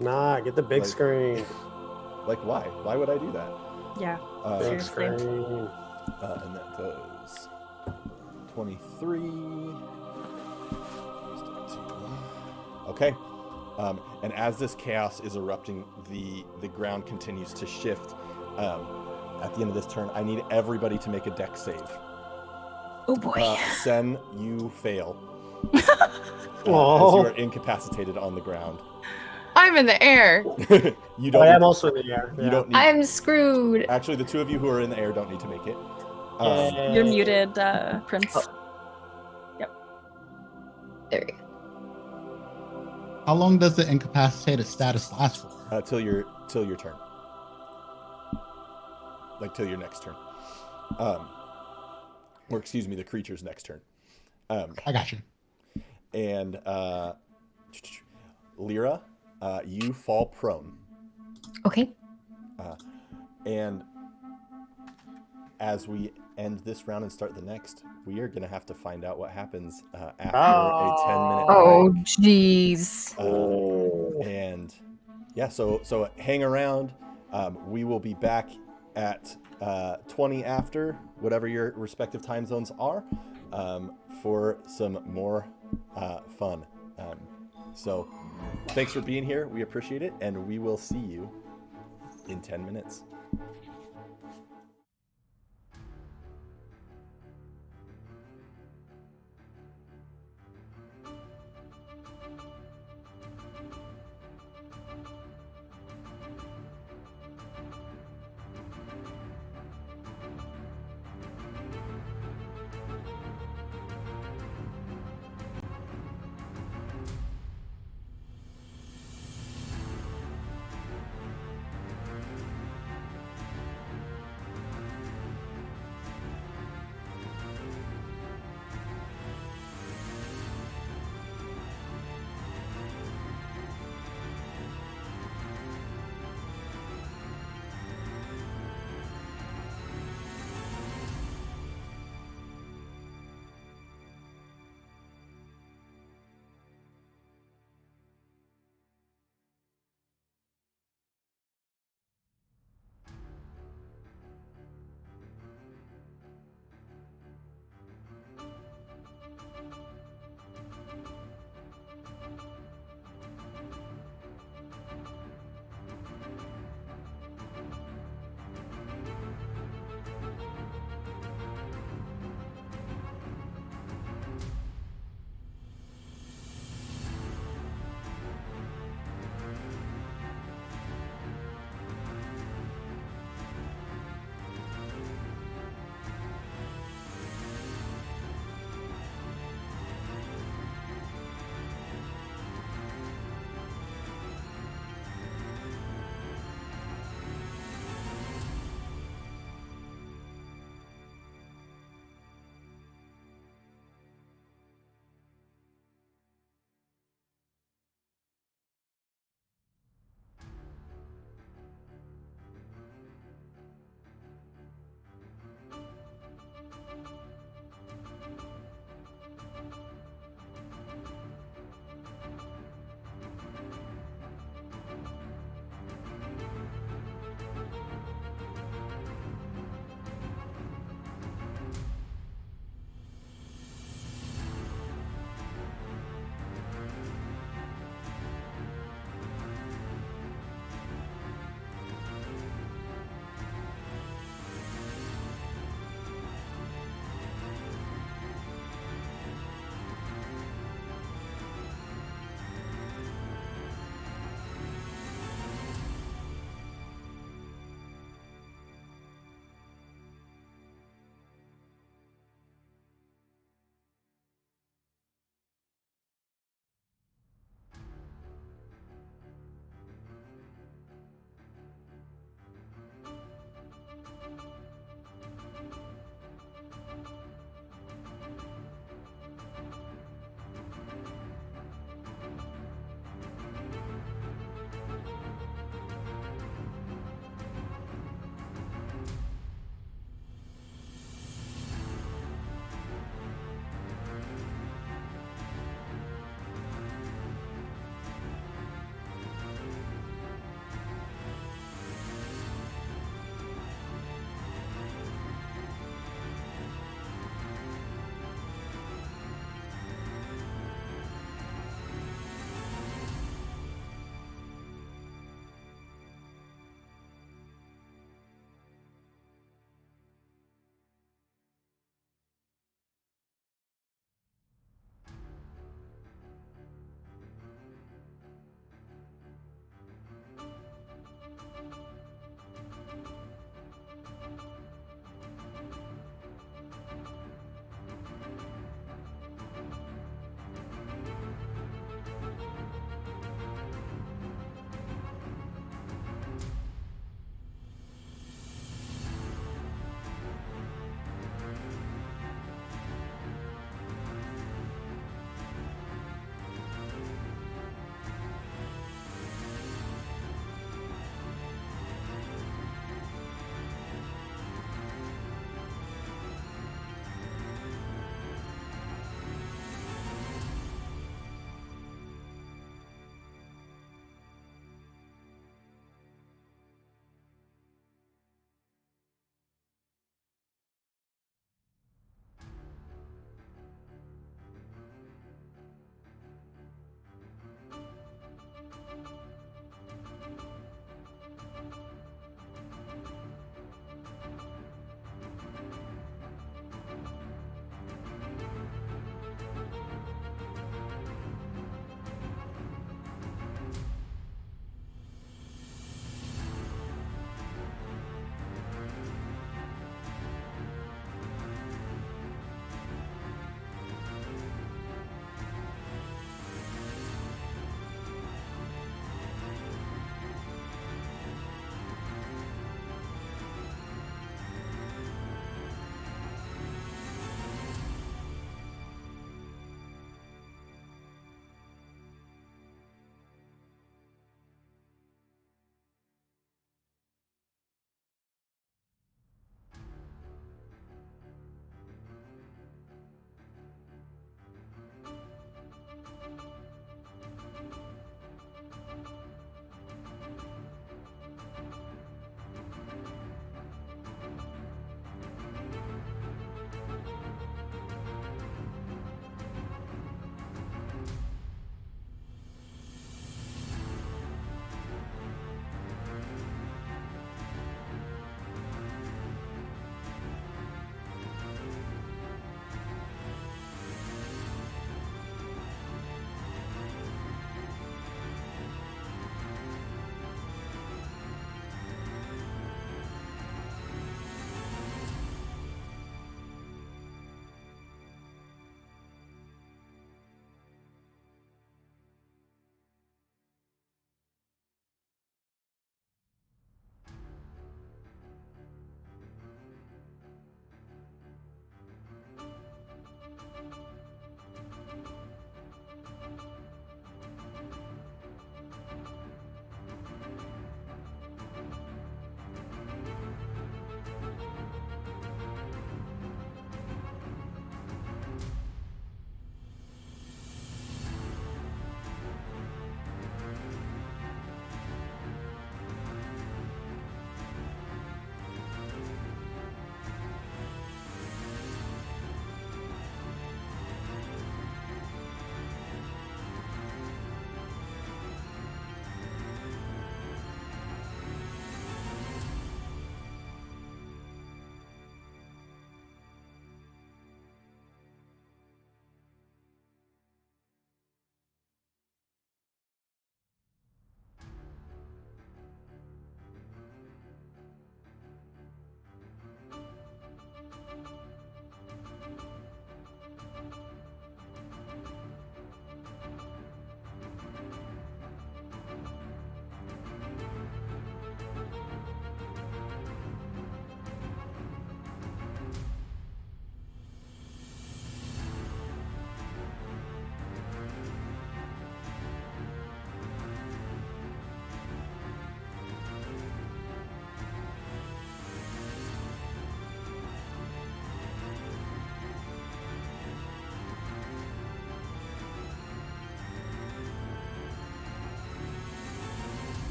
Nah, get the big screen.
Like why? Why would I do that?
Yeah.
Big
Seriously.
screen.
And that does 23. Okay. And as this chaos is erupting, the ground continues to shift. At the end of this turn, I need everybody to make a dex save.
Oh boy.
Sen, you fail. As you are incapacitated on the ground.
I'm in the air.
You don't.
I am also in the air.
You don't need.
I'm screwed.
Actually, the two of you who are in the air don't need to make it.
You're muted, Prince. Yep.
There we go.
How long does the incapacitated status last for?
Till your turn. Like till your next turn. Or excuse me, the creature's next turn.
I got you.
And Lyra, you fall prone.
Okay.
And as we end this round and start the next, we are going to have to find out what happens after a 10-minute
Oh,
break.
jeez.
And yeah, so hang around. We will be back at 20 after, whatever your respective time zones are, for some more fun. So thanks for being here. We appreciate it, and we will see you in 10 minutes.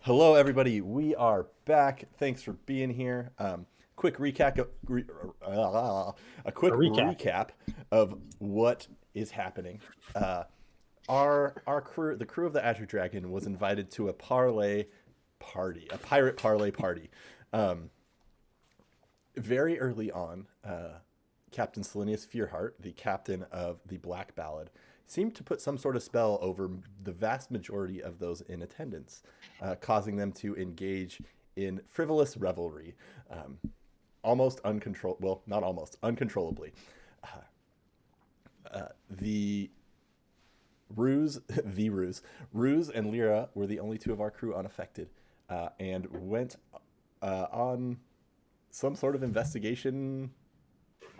Hello, everybody. We are back. Thanks for being here. Quick recap. A quick recap of what is happening. Our crew, the crew of the Azure Dragon, was invited to a parlay party, a pirate parlay party. Very early on, Captain Fearheart, the captain of the Black Ballad, seemed to put some sort of spell over the vast majority of those in attendance, causing them to engage in frivolous revelry, uncontrollably. Ruse and Lyra were the only two of our crew unaffected, and went on some sort of investigation.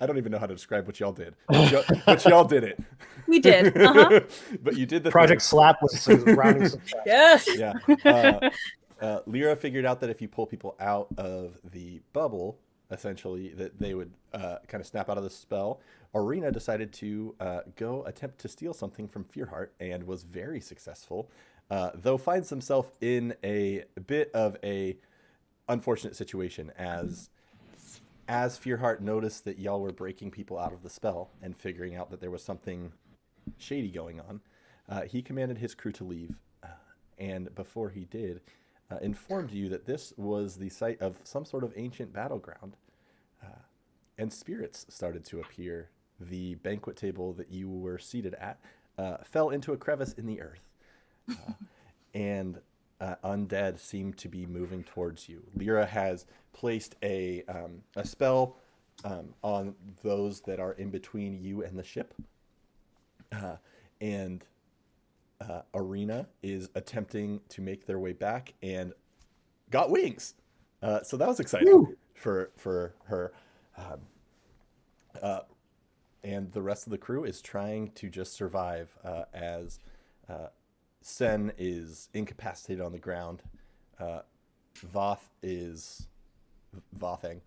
I don't even know how to describe what y'all did. But y'all did it.
We did.
But you did the
Project Slap was rounding success.
Yes.
Yeah. Lyra figured out that if you pull people out of the bubble, essentially, that they would kind of snap out of the spell. Aurina decided to go attempt to steal something from Fearheart and was very successful, though finds himself in a bit of a unfortunate situation as Fearheart noticed that y'all were breaking people out of the spell and figuring out that there was something shady going on. He commanded his crew to leave, and before he did, informed you that this was the site of some sort of ancient battleground, and spirits started to appear. The banquet table that you were seated at fell into a crevice in the earth, and undead seemed to be moving towards you. Lyra has placed a spell on those that are in between you and the ship, and Aurina is attempting to make their way back and got wings. So that was exciting for her. And the rest of the crew is trying to just survive as Sen is incapacitated on the ground. Voth is vothing.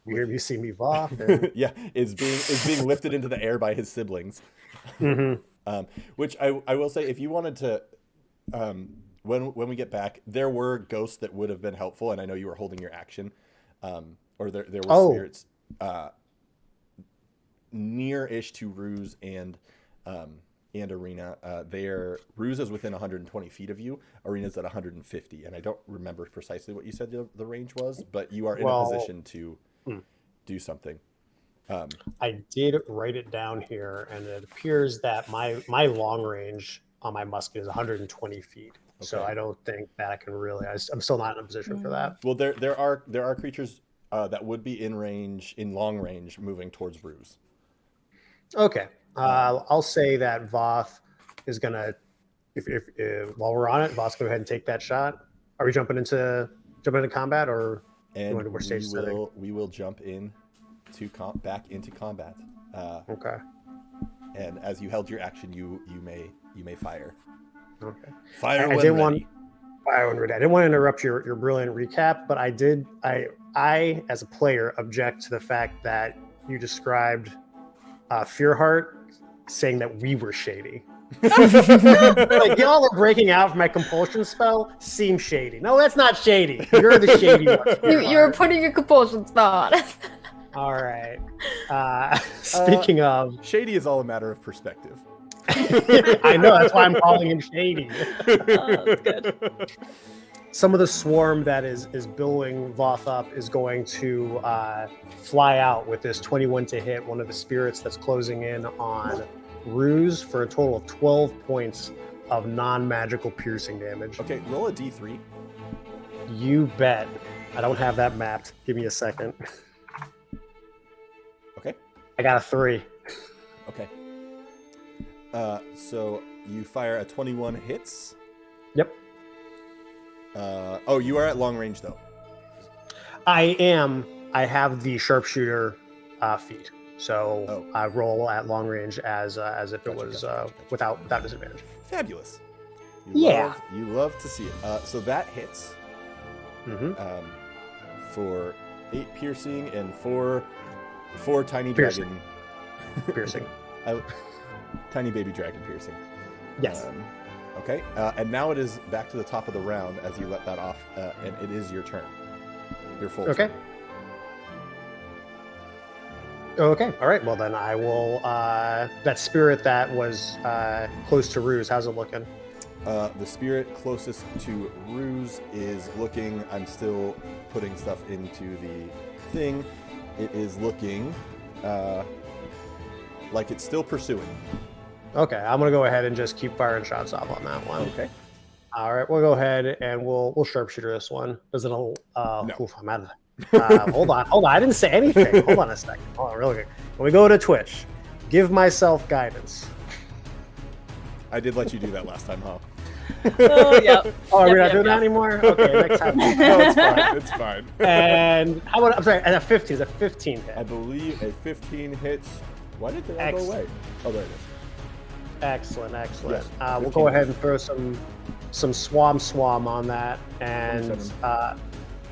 You see me Voth?
Yeah, is being lifted into the air by his siblings.
Mm-hmm.
Which I will say, if you wanted to, when we get back, there were ghosts that would have been helpful, and I know you were holding your action, or there were spirits near-ish to Ruse and Aurina. Ruse is within 120 feet of you. Arena's at 150, and I don't remember precisely what you said the range was, but you are in a position to do something.
I did write it down here, and it appears that my long range on my musket is 120 feet. Okay. So I don't think that I can really. I'm still not in a position for that.
Well, there are creatures that would be in long range, moving towards Ruse. Okay.
I'll say that Voth is gonna. If while we're on it, Voth's go ahead and take that shot. Are we jumping into combat, or
we will jump in back into combat.
Okay.
And as you held your action, you may fire.
Okay.
Fire when ready.
I didn't want to interrupt your brilliant recap, but I as a player object to the fact that you described Fearheart saying that we were shady. Like, y'all are breaking out from my compulsion spell seems shady. No, that's not shady. You're the shady one.
You're putting a compulsion spell on us.
All right. Speaking of,
shady is all a matter of perspective.
I know, that's why I'm calling him shady.
That's good.
Some of the swarm that is billowing Voth up is going to fly out with this 21 to hit one of the spirits that's closing in on Ruse for a total of 12 points of non-magical piercing damage.
Okay, roll a d3.
You bet. I don't have that mapped. Give me a second.
Okay.
I got a 3.
Okay. So you fire a 21 hits.
Yep.
You are at long range though.
I am. I have the sharpshooter feat, so I roll at long range as if it was without disadvantage.
Fabulous.
You
love to see it. So that hits.
Mm-hmm.
For 8 piercing and 4 tiny
piercing.
Dragon
piercing.
Tiny baby dragon piercing.
Yes.
Okay, and now it is back to the top of the round as you let that off, and it is your turn. Your full
Okay.
turn.
Okay. All right. Well, then I will. That spirit that was close to Ruse, how's it looking?
The spirit closest to Ruse is looking. I'm still putting stuff into the thing. It is looking like it's still pursuing.
Okay. I'm gonna go ahead and just keep firing shots off on that one.
Okay.
All right. We'll go ahead and we'll sharpshooter this one. Does it? No. Oof, I'm out of. Hold on. I didn't say anything. Hold on a second. Hold on, real quick. When we go to Twitch, give myself guidance.
I did let you do that last time, huh?
Oh, yeah.
Oh, we're not doing that anymore? Okay, next time.
No, it's fine. It's fine.
And how about, I'm sorry, and a 15 is a 15 hit.
I believe a 15 hits. Why did they all go away? Oh, there it is.
Excellent.
Yes,
We'll
15
go ahead and throw some swam on that, and
27.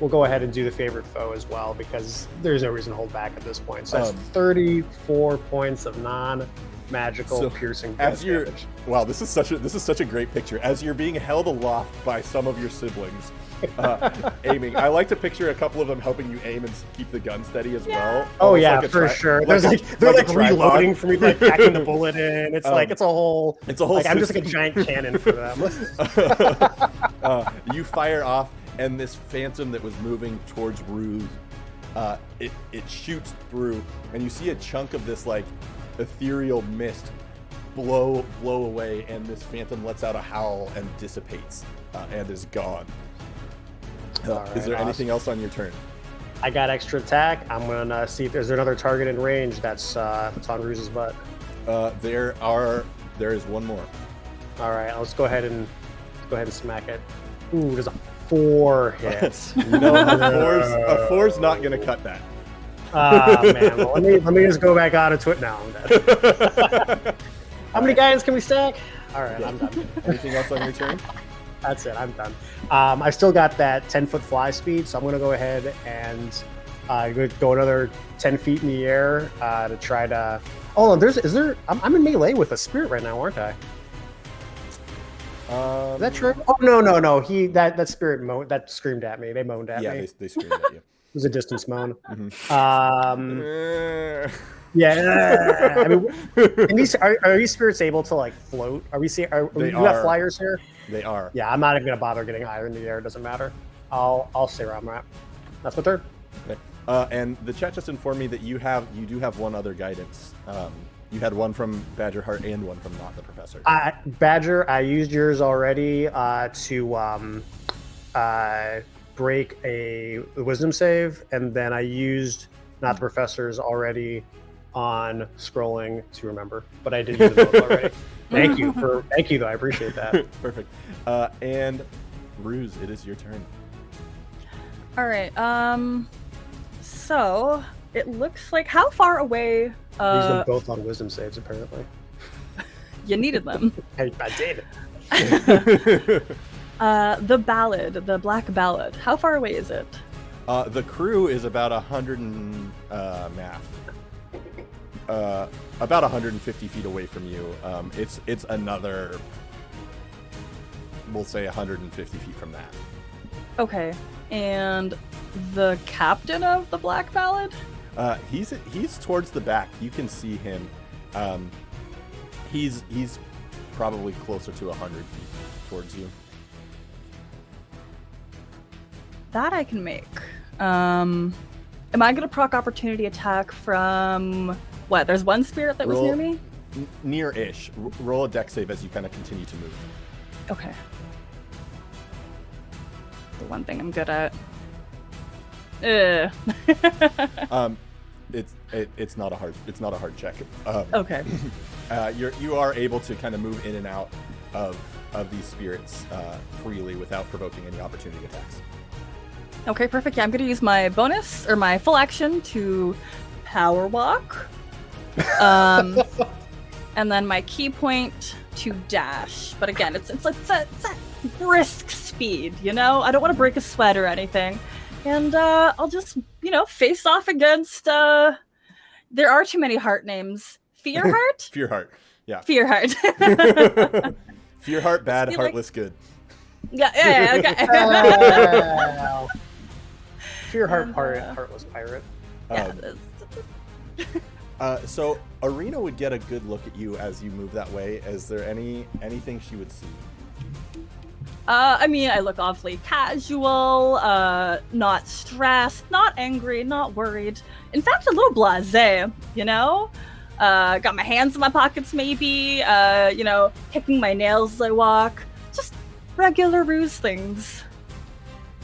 we'll go ahead and do the favorite foe as well because there's no reason to hold back at this point. So that's 34 points of non-magical piercing damage.
Wow, this is such a great picture. As you're being held aloft by some of your siblings, aiming. I like to picture a couple of them helping you aim and keep the gun steady as well.
Oh
Almost
yeah,
like
for sure.
Like
they're
like a tripod.
reloading for me, like packing the bullet in. It's it's a whole.
It's a whole.
Like, I'm just like a giant cannon for them.
You fire off, and this phantom that was moving towards Ruse, it shoots through, and you see a chunk of this like ethereal mist blow away, and this phantom lets out a howl and dissipates and is gone. Is there anything else on your turn?
I got extra attack. I'm gonna see if there's another target in range that's on Ruse's butt.
There is one more.
All right, let's go ahead and smack it. Ooh, there's a 4 hits.
No, a four's not gonna cut that.
Ah man, well, let me just go back on to it now. I'm dead. How many guidance can we stack? All right, I'm done.
Anything else on your turn?
That's it. I'm done. I still got that 10-foot fly speed, so I'm going to go ahead and go another 10 feet in the air to try to. Oh, I'm in melee with a spirit right now, aren't I? Is that true? Oh no! That spirit that screamed at me. They moaned at me.
Yeah, they screamed at you.
It was a distance moan.
Mm-hmm.
Yeah. I mean, are these spirits able to like float? Do you have flyers here?
They are.
Yeah, I'm not even gonna bother getting higher in the air. It doesn't matter. I'll stay where I'm at. That's my turn.
Okay. And the chat just informed me that you do have one other guidance. You had one from Badgerheart and one from Not the Professor.
Badger, I used yours already to break a wisdom save, and then I used Not the Professor's already on scrolling to remember, but I did use it already. Thank you though. I appreciate that.
Perfect. And Ruse, it is your turn.
All right. So it looks like how far away?
These are both on wisdom saves, apparently.
You needed them.
I did.
The ballad, the Black Ballad. How far away is it?
The crew is about 150 feet away from you. It's another, we'll say 150 feet from that.
Okay. And the captain of the Black Ballad?
He's towards the back. You can see him. He's probably closer to 100 feet towards you.
That I can make. Am I going to proc opportunity attack from what? There's one spirit that was near me?
Near-ish. Roll a dex save as you kind of continue to move.
Okay. The one thing I'm good at.
It's not a hard check.
Okay.
You are able to kind of move in and out of these spirits freely without provoking any opportunity attacks.
Okay, perfect. Yeah, I'm going to use my bonus or my full action to power walk. And then my key point to dash. But again, it's a brisk speed, you know? I don't want to break a sweat or anything. And I'll just, face off against there are too many heart names. Fearheart?
Fearheart. Yeah.
Fearheart.
Fearheart bad,
Just be like-
heartless good.
Yeah, okay.
Wow. Fearheart
And,
heartless pirate.
Yeah,
So Aurina would get a good look at you as you move that way. Is there anything she would see?
I mean, I look awfully casual, not stressed, not angry, not worried. In fact, a little blasé, you know? Got my hands in my pockets, maybe, picking my nails as I walk. Just regular ruse things.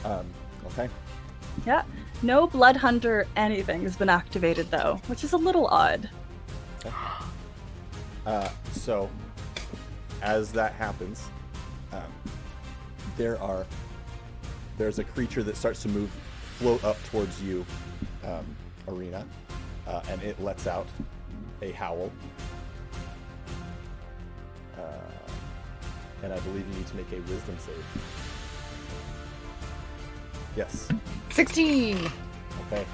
Okay.
Yeah. No blood hunter anything has been activated, though, which is a little odd.
So, as that happens, there's a creature that starts to float up towards you, Aurina, and it lets out a howl. And I believe you need to make a wisdom save. Yes.
16.
Okay.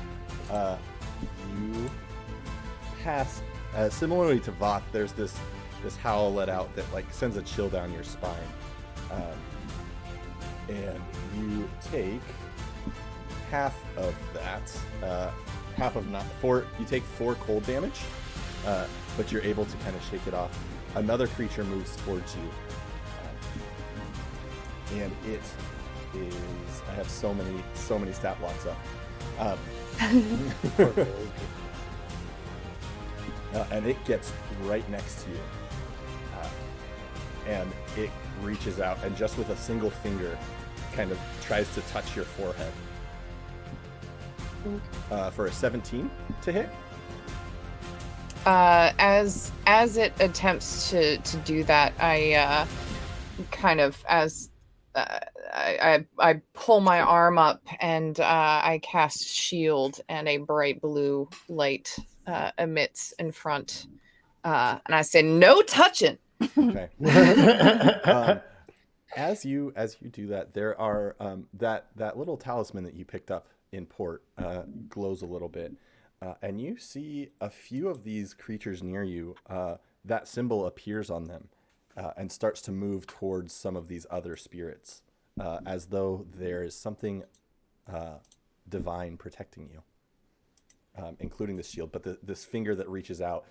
You pass. Similarly to Vought, there's this howl let out that like sends a chill down your spine, and you take half of that. Half of not 4. You take 4 cold damage, but you're able to kind of shake it off. Another creature moves towards you, and it is. I have so many stat blocks up. And it gets right next to you, and it reaches out and just with a single finger kind of tries to touch your forehead for a 17 to hit.
As it attempts to do that, I I pull my arm up and I cast shield, and a bright blue light emits in front, and I say, "No touching."
Okay. As you do that, there are that little talisman that you picked up in port glows a little bit, and you see a few of these creatures near you. That symbol appears on them and starts to move towards some of these other spirits, as though there is something divine protecting you, including the shield. But this finger that reaches out,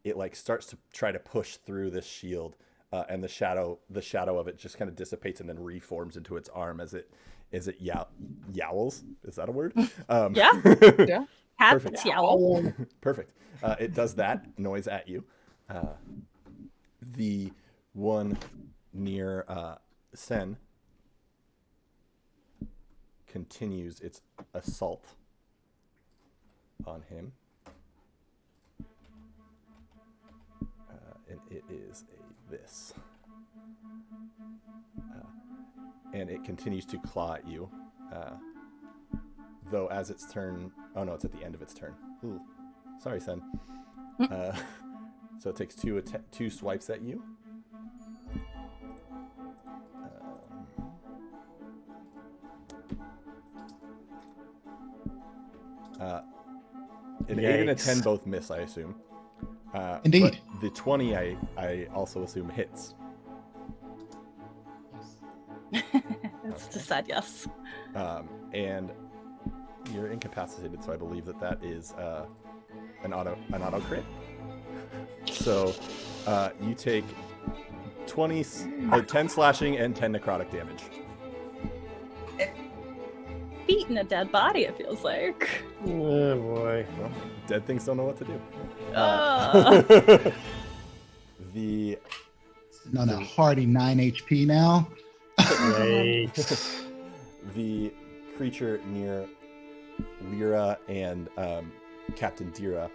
it like starts to try to push through this shield. And the shadow of it just kind of dissipates and then reforms into its arm as it yowls. Is that a word?
Yeah.
Yeah.
Cats yowl.
Perfect. It does that noise at you. The one near Sen continues its assault on him. And it is this. And it continues to claw at you. Though as its turn... Oh no, it's at the end of its turn. Ooh. Sorry, Sen. So it takes two swipes at you. An 8 and a 10 both miss, I assume.
Indeed.
But the 20, I also assume hits.
It's just said yes.
And you're incapacitated, so I believe that is an auto crit. So you take 10 slashing and 10 necrotic damage.
Beating a dead body, it feels like.
Oh boy.
Well, dead things don't know what to do.
On a hearty 9 HP now.
The creature near Lyra and Captain Dira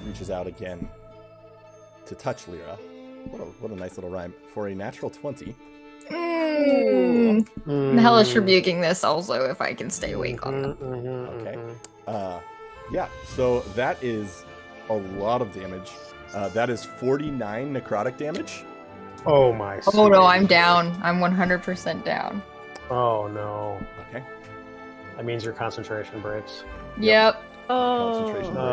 reaches out again to touch Lyra. What a nice little rhyme. For a natural 20.
I'm hellish rebuking this also if I can stay awake on them.
Okay. Yeah, so that is a lot of damage. That is 49 necrotic damage.
Oh my.
Oh no, I'm down. I'm 100% down.
Oh no.
Okay.
That means your concentration breaks.
Yep.
Concentration breaks.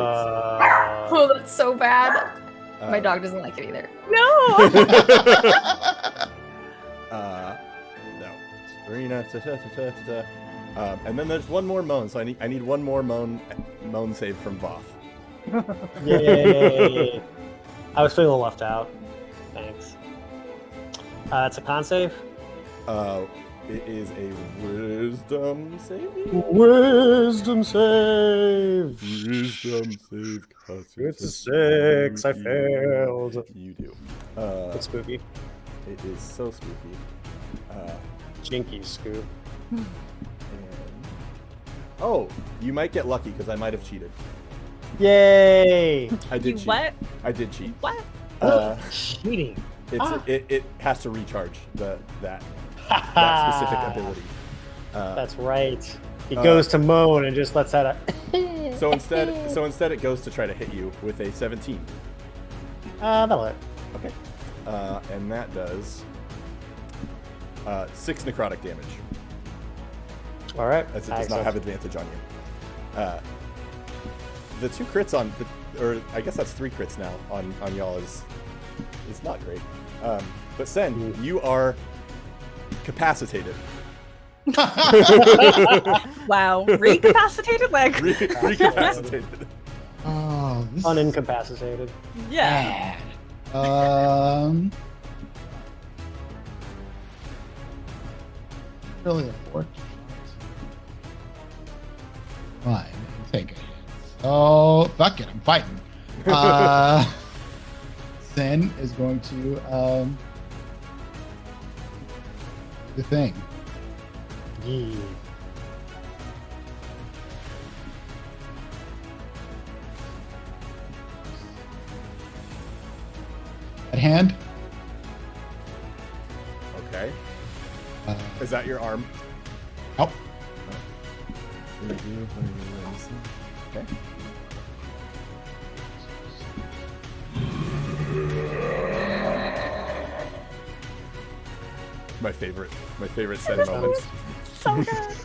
Oh, that's so bad. My dog doesn't like it either.
No.
No. Aurina. And then there's one more moan, so I need one more moan save from Voth.
Yay! I was feeling a little left out. Thanks. It's a con save.
It is a wisdom save.
Wisdom save.
Wisdom save.
It's a 6. I failed.
You do.
It's spooky.
It is so spooky.
Jinky scoop.
Oh, you might get lucky because I might have cheated.
Yay!
I did cheat.
What?
I did cheat.
What?
Cheating.
It has to recharge that specific ability.
That's right. He goes to moan and just lets out a.
So instead it goes to try to hit you with a 17.
That'll hit.
Okay. And that does 6 necrotic damage.
All right.
As it does not have advantage on you. The 2 crits on, or I guess that's 3 crits now on y'all is not great. But Sen, you are capacitated.
Wow. Recapacitated? Like.
Recapacitated.
Oh, this
Unincapacitated.
Yeah.
really a 4. Fine, take it. Oh, fuck it, I'm fighting. Sin is going to the thing.
Yeah.
At hand.
Okay. Is that your arm?
Nope.
Okay. My favorite Sen moments.
So good.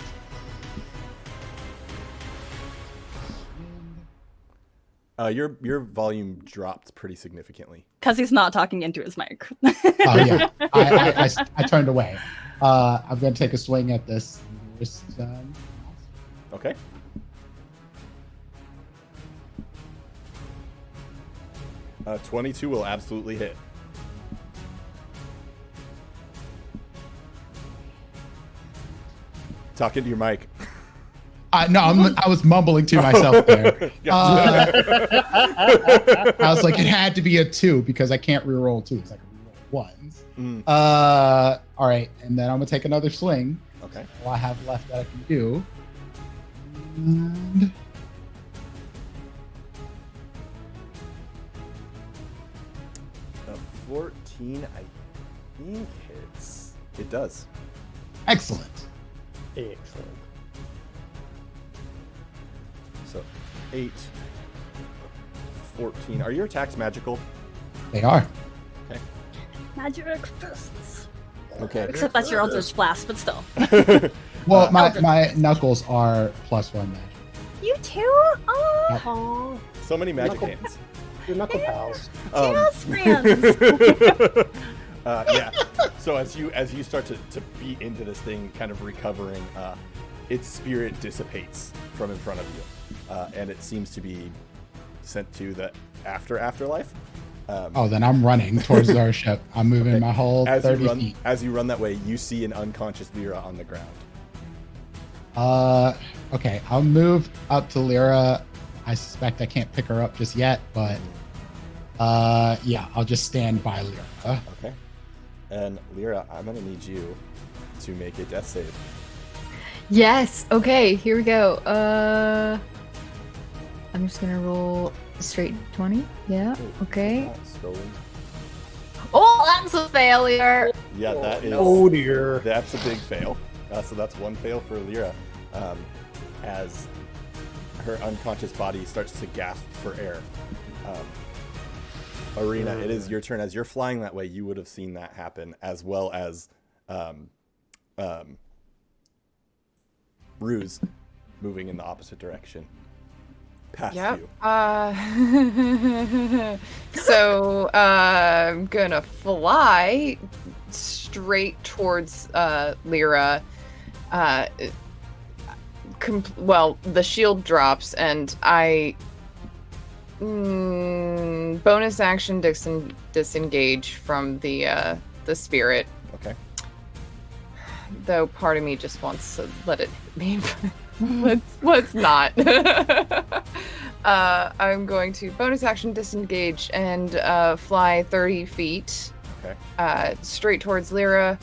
Your volume dropped pretty significantly.
Because he's not talking into his mic.
Oh yeah, I turned away. I'm going to take a swing at this.
Okay. Uh, 22 will absolutely hit. Talk into your mic.
No, I was mumbling to myself there. I was like, it had to be a 2 because I can't reroll 2s. I can reroll 1s. All right, and then I'm gonna take another swing.
Okay.
All I have left that I can do. And
a 14, I think hits. It does.
excellent.
Excellent.
So 8, 14. Are your attacks magical?
They are.
Okay.
Magic fists.
Okay.
Except that's your Eldritch Blast, but still.
Well, my knuckles are +1 magic.
You too? Oh.
So many magic
Knuckle-
hands.
Your knuckle pals.
Jazz friends.
Yeah. So as you start to beat into this thing, kind of recovering, its spirit dissipates from in front of you, and it seems to be sent to the afterlife.
Oh, then I'm running towards our ship. I'm moving
Okay.
my whole 30 feet.
As you run that way, you see an unconscious Lyra on the ground.
Okay, I'll move up to Lyra. I suspect I can't pick her up just yet, but yeah, I'll just stand by Lyra.
Okay. And Lyra, I'm gonna need you to make a death save.
Yes. Okay. Here we go. I'm just gonna roll straight 20. Yeah. Okay.
Scrolling.
Oh, that's a failure.
Yeah, that is.
Oh dear.
That's a big fail. So that's one fail for Lyra, as her unconscious body starts to gasp for air. Aurina, it is your turn. As you're flying that way, you would have seen that happen, as well as Ruse moving in the opposite direction. past
Yep.
you.
So I'm gonna fly straight towards Lyra. Well, the shield drops, and I bonus action disengage from the spirit.
Okay.
Though part of me just wants to let it hit me. Let's not. I'm going to bonus action disengage and fly 30 feet.
Okay.
Straight towards Lyra.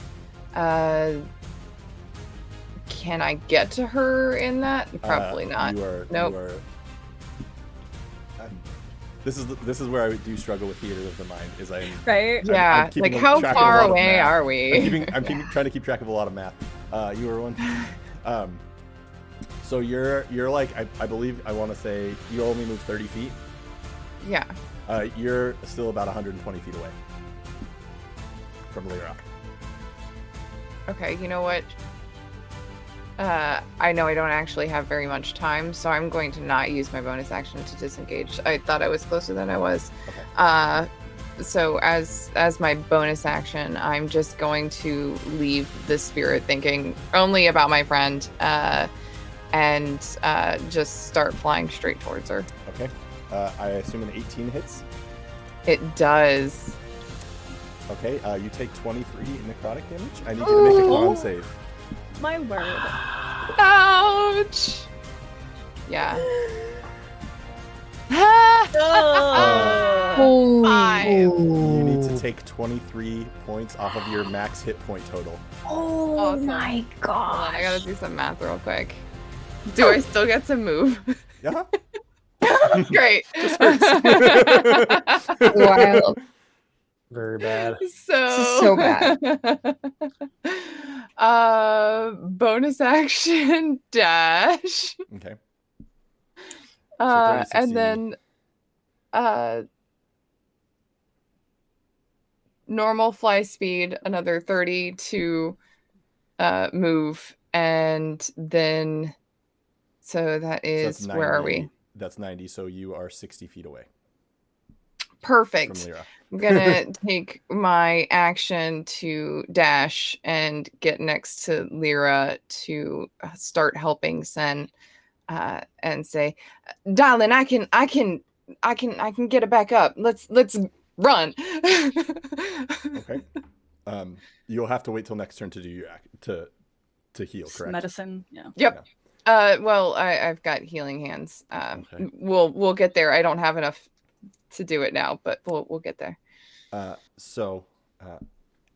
Can I get to her in that? Probably not.
Nope. This is where I do struggle with theater of the mind. Is
Right?
Yeah.
I'm
like
keeping
how
track of a
far
lot of
away
math.
are we?
I'm trying to keep track of a lot of math. You were one. So you're like I believe I want to say you only move 30 feet.
Yeah.
You're still about 120 feet away from Lyra.
Okay. You know what? I know I don't actually have very much time, so I'm going to not use my bonus action to disengage. I thought I was closer than I was.
Okay.
So as my bonus action, I'm just going to leave the spirit thinking only about my friend, and just start flying straight towards her.
Okay. I assume an 18 hits.
It does.
Okay. You take 23 necrotic damage. I need you to make a con save.
My word.
Ouch. Yeah.
You need to take 23 points off of your max hit point total.
Oh
Awesome.
my
Hold on,
gosh.
I gotta do some math real quick. Do I still get to move?
Yeah.
Great.
Wild.
Very bad.
So
bad.
Bonus action dash.
Okay. 30, 60.
And then normal fly speed, another 30 to move, and then so that is
So that's
where are
90.
we?
That's 90, so you are 60 feet away
Perfect.
from Lyra.
I'm gonna take my action to dash and get next to Lyra to start helping Sen, and say, "Darling, I can get it back up. Let's run."
Okay. You'll have to wait till next turn to do your to heal, correct?
Medicine. Yeah.
Yep. Well, I've got healing hands.
Okay.
We'll get there. I don't have enough to do it now, but we'll get there.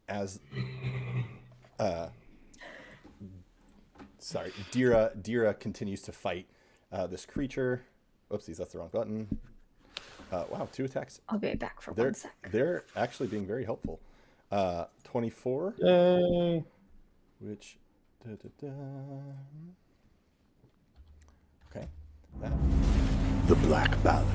As Dira continues to fight this creature. Oopsies, that's the wrong button. Wow, 2 attacks.
I'll be back for 1 sec.
They're actually being very helpful. 24.
Yay.
Which okay. The Black Ballad.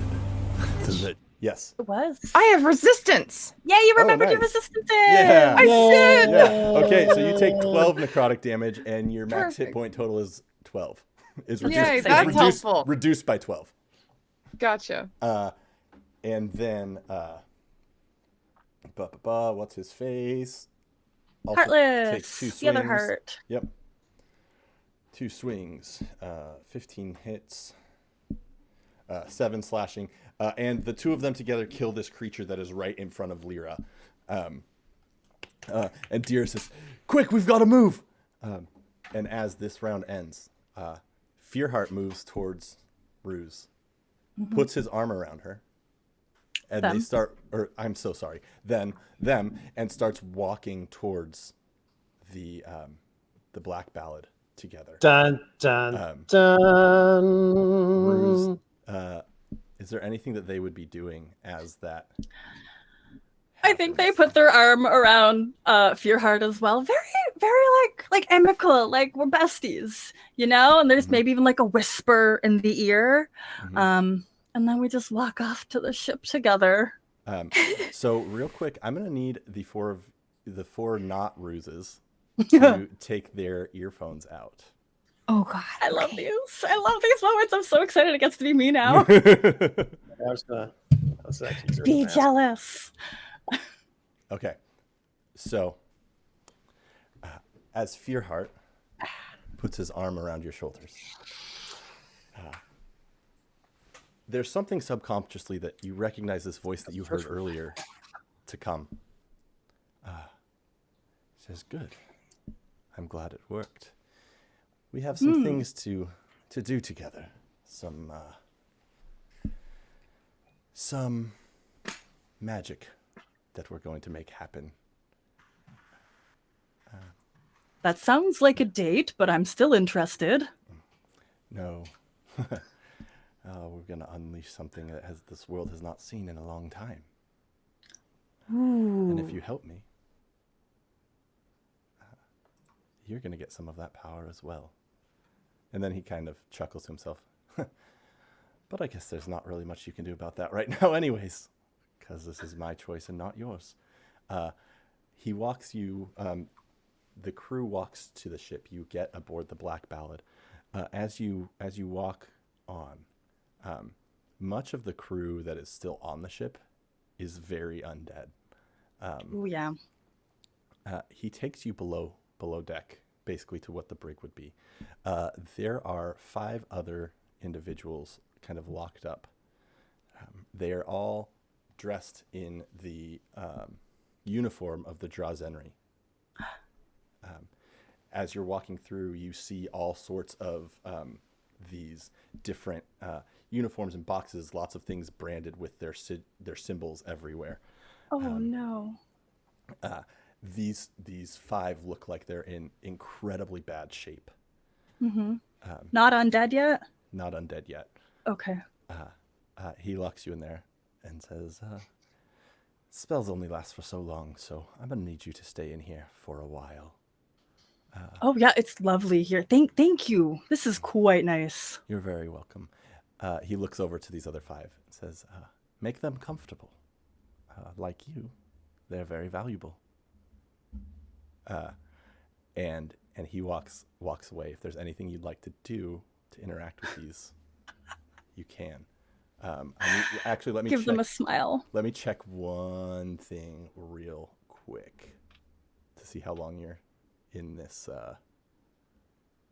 Yes.
It was.
I have resistance.
Yeah, you remembered your
nice.
resistance.
Yeah.
I did.
Yeah. Okay, so you take 12 necrotic damage, and your max hit
Perfect.
point total is 12. Is
Yay,
is
that's helpful.
Reduced by 12.
Gotcha.
And then what's his face? Also takes 2
Heartless.
swings.
The other heart.
Yep. 2 swings. 15 hits. 7 slashing. And the 2 of them together kill this creature that is right in front of Lyra. And Deer says, "Quick, we've got to move!" And as this round ends, Fearheart moves towards Ruse, puts his arm around her, and they start, or I'm so sorry, them, and starts walking towards the Black Ballad together.
Dun, dun, dun.
Ruse, is there anything that they would be doing as that
I think they
happens?
put their arm around Fearheart as well. Very, very like amicable, like we're besties, you know? And there's maybe even like a whisper in the ear. And then we just walk off to the ship together.
So real quick, I'm gonna need the four not ruses to take their earphones out.
Oh God.
I love
okay.
these. I love these moments. I'm so excited it gets to be me now.
Let's actually use
Be
the mask.
jealous.
Okay, so as Fearheart puts his arm around your shoulders, there's something subconsciously that you recognize this voice that you heard earlier to come. Says, good. I'm glad it worked. We have some things to do together. Some magic that we're going to make happen.
That sounds like a date, but I'm still interested.
No. We're going to unleash something that this world has not seen in a long time.
Ooh.
And if you help me, you're going to get some of that power as well. And then he kind of chuckles to himself. But I guess there's not really much you can do about that right now anyways, because this is my choice and not yours. He walks you, the crew walks to the ship. You get aboard the Black Ballad. As you walk on, much of the crew that is still on the ship is very undead.
Ooh, yeah.
He takes you below deck, basically to what the brig would be. There are 5 other individuals kind of locked up. They are all dressed in the uniform of the Drazenry. As you're walking through, you see all sorts of these different uniforms and boxes, lots of things branded with their symbols everywhere.
Oh, no.
These 5 look like they're in incredibly bad shape.
Mm-hmm. Not undead yet?
Not undead yet.
Okay.
He locks you in there and says, spells only last for so long, so I'm going to need you to stay in here for a while.
Oh, yeah, it's lovely here. Thank you. This is quite nice.
You're very welcome. He looks over to these other 5 and says, make them comfortable. Like you, they're very valuable. And he walks away. If there's anything you'd like to do to interact with these, you can. Actually, let me
give them a smile.
Let me check one thing real quick to see how long you're in this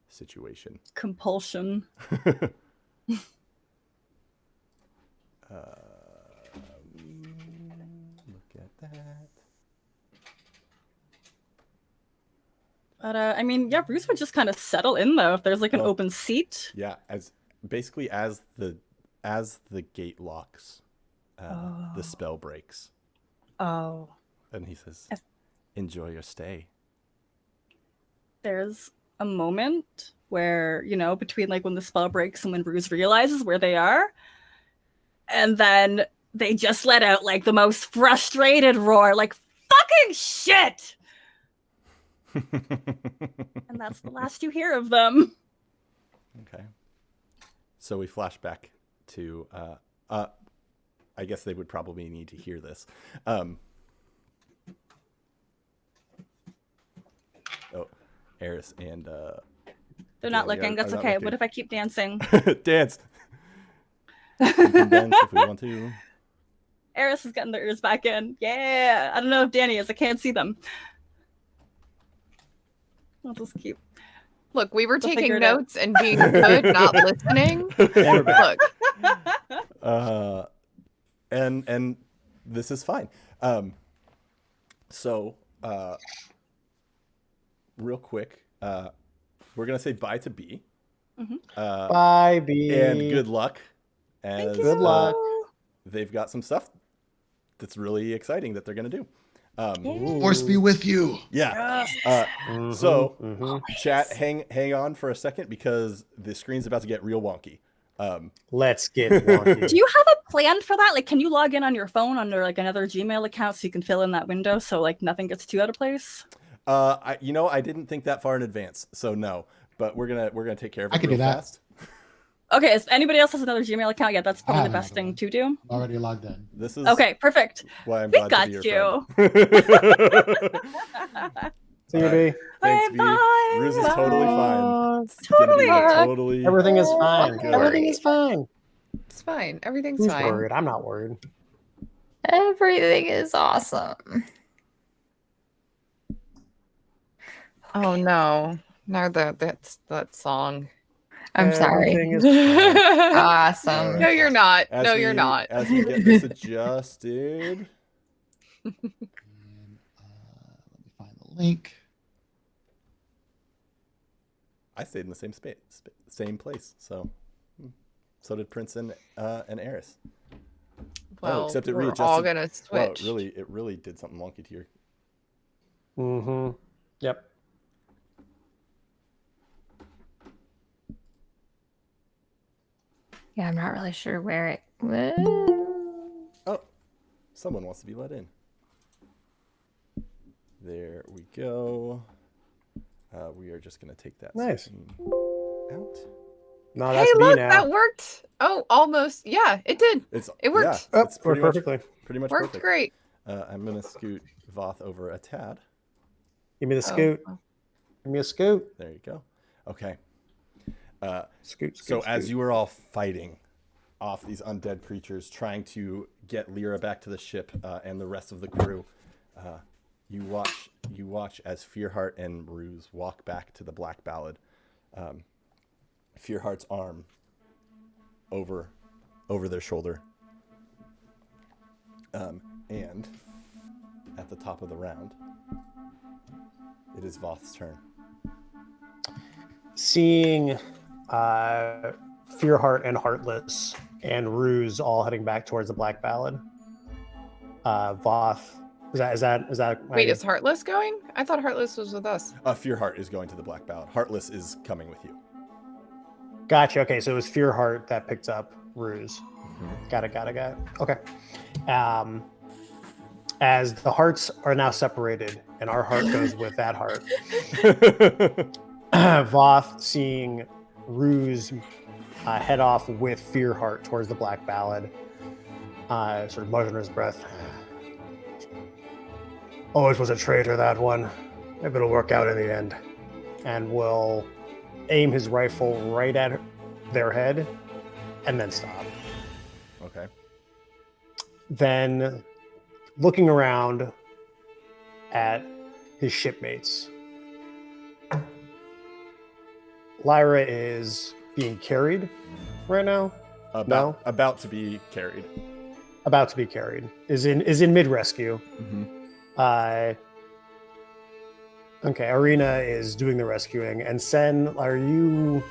situation.
Compulsion.
Look at that.
But I mean, yeah, Bruce would just kind of settle in though if there's like an open seat.
Yeah, as the gate locks, the spell breaks.
Oh.
And he says, enjoy your stay.
There's a moment where, between like when the spell breaks and when Bruce realizes where they are, and then they just let out like the most frustrated roar, like, fucking shit! And that's the last you hear of them.
Okay. So we flash back to, I guess they would probably need to hear this. Eris and
they're not looking. That's okay.
Looking.
What if I keep dancing?
Dance. We can dance if we want to.
Eris is getting their ears back in. Yeah. I don't know if Danny is. I can't see them. I'll just keep.
Look, we were
We'll
taking
figure it out.
notes and being good, not listening. Look,
And this is fine. So real quick, we're gonna say bye to B.
Mm-hmm.
Bye, B.
And good luck. As,
Good luck.
They've got some stuff that's really exciting that they're gonna do.
Force be with you.
Yeah. So chat, hang on for a second because the screen's about to get real wonky.
Let's get wonky.
Do you have a plan for that? Like, can you log in on your phone under like another Gmail account so you can fill in that window so like nothing gets too out of place?
I didn't think that far in advance, so no. But we're gonna take care of it.
I can
real
do that.
fast.
Okay, if anybody else has another Gmail account, yeah, that's probably the best thing to do.
Already logged in.
This is
Okay, perfect.
why I'm
We
glad
got
to be
you.
your friend.
See you, B.
Thanks, B.
Bye.
Ruse is totally fine. It's
Totally.
gonna be totally.
Everything is fine.
Good.
Everything is fine.
It's fine. Everything's
Who's
fine.
worried? I'm not worried.
Everything is awesome.
Oh no. No, that song.
I'm sorry.
Everything is fine.
Awesome.
No, you're not.
As
No,
we-
you're not.
As we get this adjusted.
And, let me find the link.
I stayed in the same place. So did Prince and Eris.
Well,
except it
we're
readjusted.
all gonna switch.
Well, it really did something wonky to your.
Mm-hmm. Yep.
Yeah, I'm not really sure where it.
Oh, someone wants to be let in. There we go. We are just gonna take that
Nice.
screen out.
No,
Hey,
that's me
look,
now.
that worked. Oh, almost. Yeah, it did. It worked.
Oh,
It's pretty much
perfectly.
pretty much
Worked
perfect.
great.
I'm gonna scoot Voth over a tad.
Give me the scoot.
Oh.
Give me a scoot.
There you go. Okay.
Scoot.
So as you were all fighting off these undead creatures, trying to get Lyra back to the ship and the rest of the crew, you watch as Fearheart and Ruse walk back to the Black Ballad. Fearheart's arm over their shoulder, and at the top of the round, it is Voth's turn.
Seeing Fearheart and Heartless and Ruse all heading back towards the Black Ballad. Voth, is that?
Wait, is Heartless going? I thought Heartless was with us.
Fearheart is going to the Black Ballad. Heartless is coming with you.
Gotcha. Okay, so it was Fearheart that picked up Ruse. Got it. Okay. As the hearts are now separated, and our heart goes with that heart. Voth, seeing Ruse head off with Fearheart towards the Black Ballad, sort of muttering his breath. Always was a traitor, that one. Maybe it'll work out in the end. And will aim his rifle right at their head and then stop.
Okay.
Then, looking around at his shipmates, Lyra is being carried right now.
About to be carried.
About to be carried. Is in mid rescue. Okay, Aurina is doing the rescuing, and Sen, are you?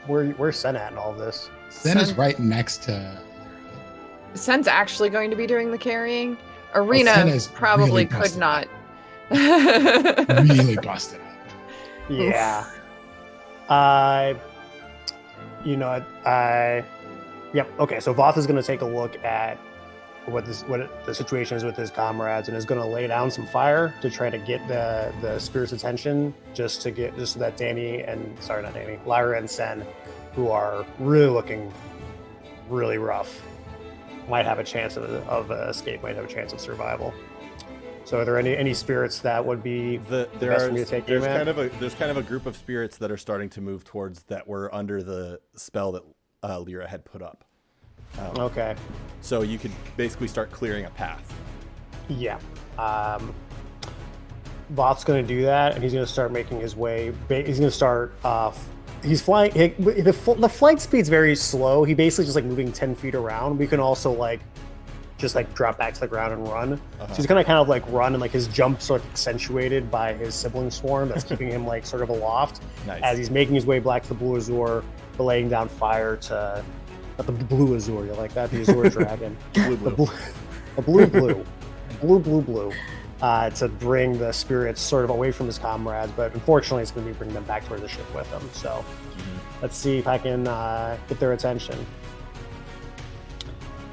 Where's Sen at in all this?
Sen is right next to.
Sen's actually going to be doing the carrying.
Sen
Arena
is
probably
really
could
busted
not.
Really busted up.
Yeah. Yep. Okay, so Voth is going to take a look at what the situation is with his comrades, and is going to lay down some fire to try to get the spirit's attention, just so that Lyra and Sen, who are really looking really rough, might have a chance of escape, might have a chance of survival. So are there any spirits that would be the best for me to take aim at?
There's kind of a group of spirits that are starting to move towards that were under the spell that Lyra had put up.
Okay.
So you could basically start clearing a path.
Yeah. Voth's going to do that, and he's going to start making his way. He's going to start he's flying. The flight speed's very slow. He basically just moving 10 feet around. We can also just drop back to the ground and run. So he's gonna kind of run, and his jump sort of accentuated by his sibling swarm that's keeping him sort of aloft.
Nice.
As he's making his way back to the Blue Azure, laying down fire to the Blue Azure. You like that? The Azure Dragon.
Blue.
The blue. To bring the spirits sort of away from his comrades, but unfortunately, it's going to be bringing them back towards the ship with him. So let's see if I can get their attention.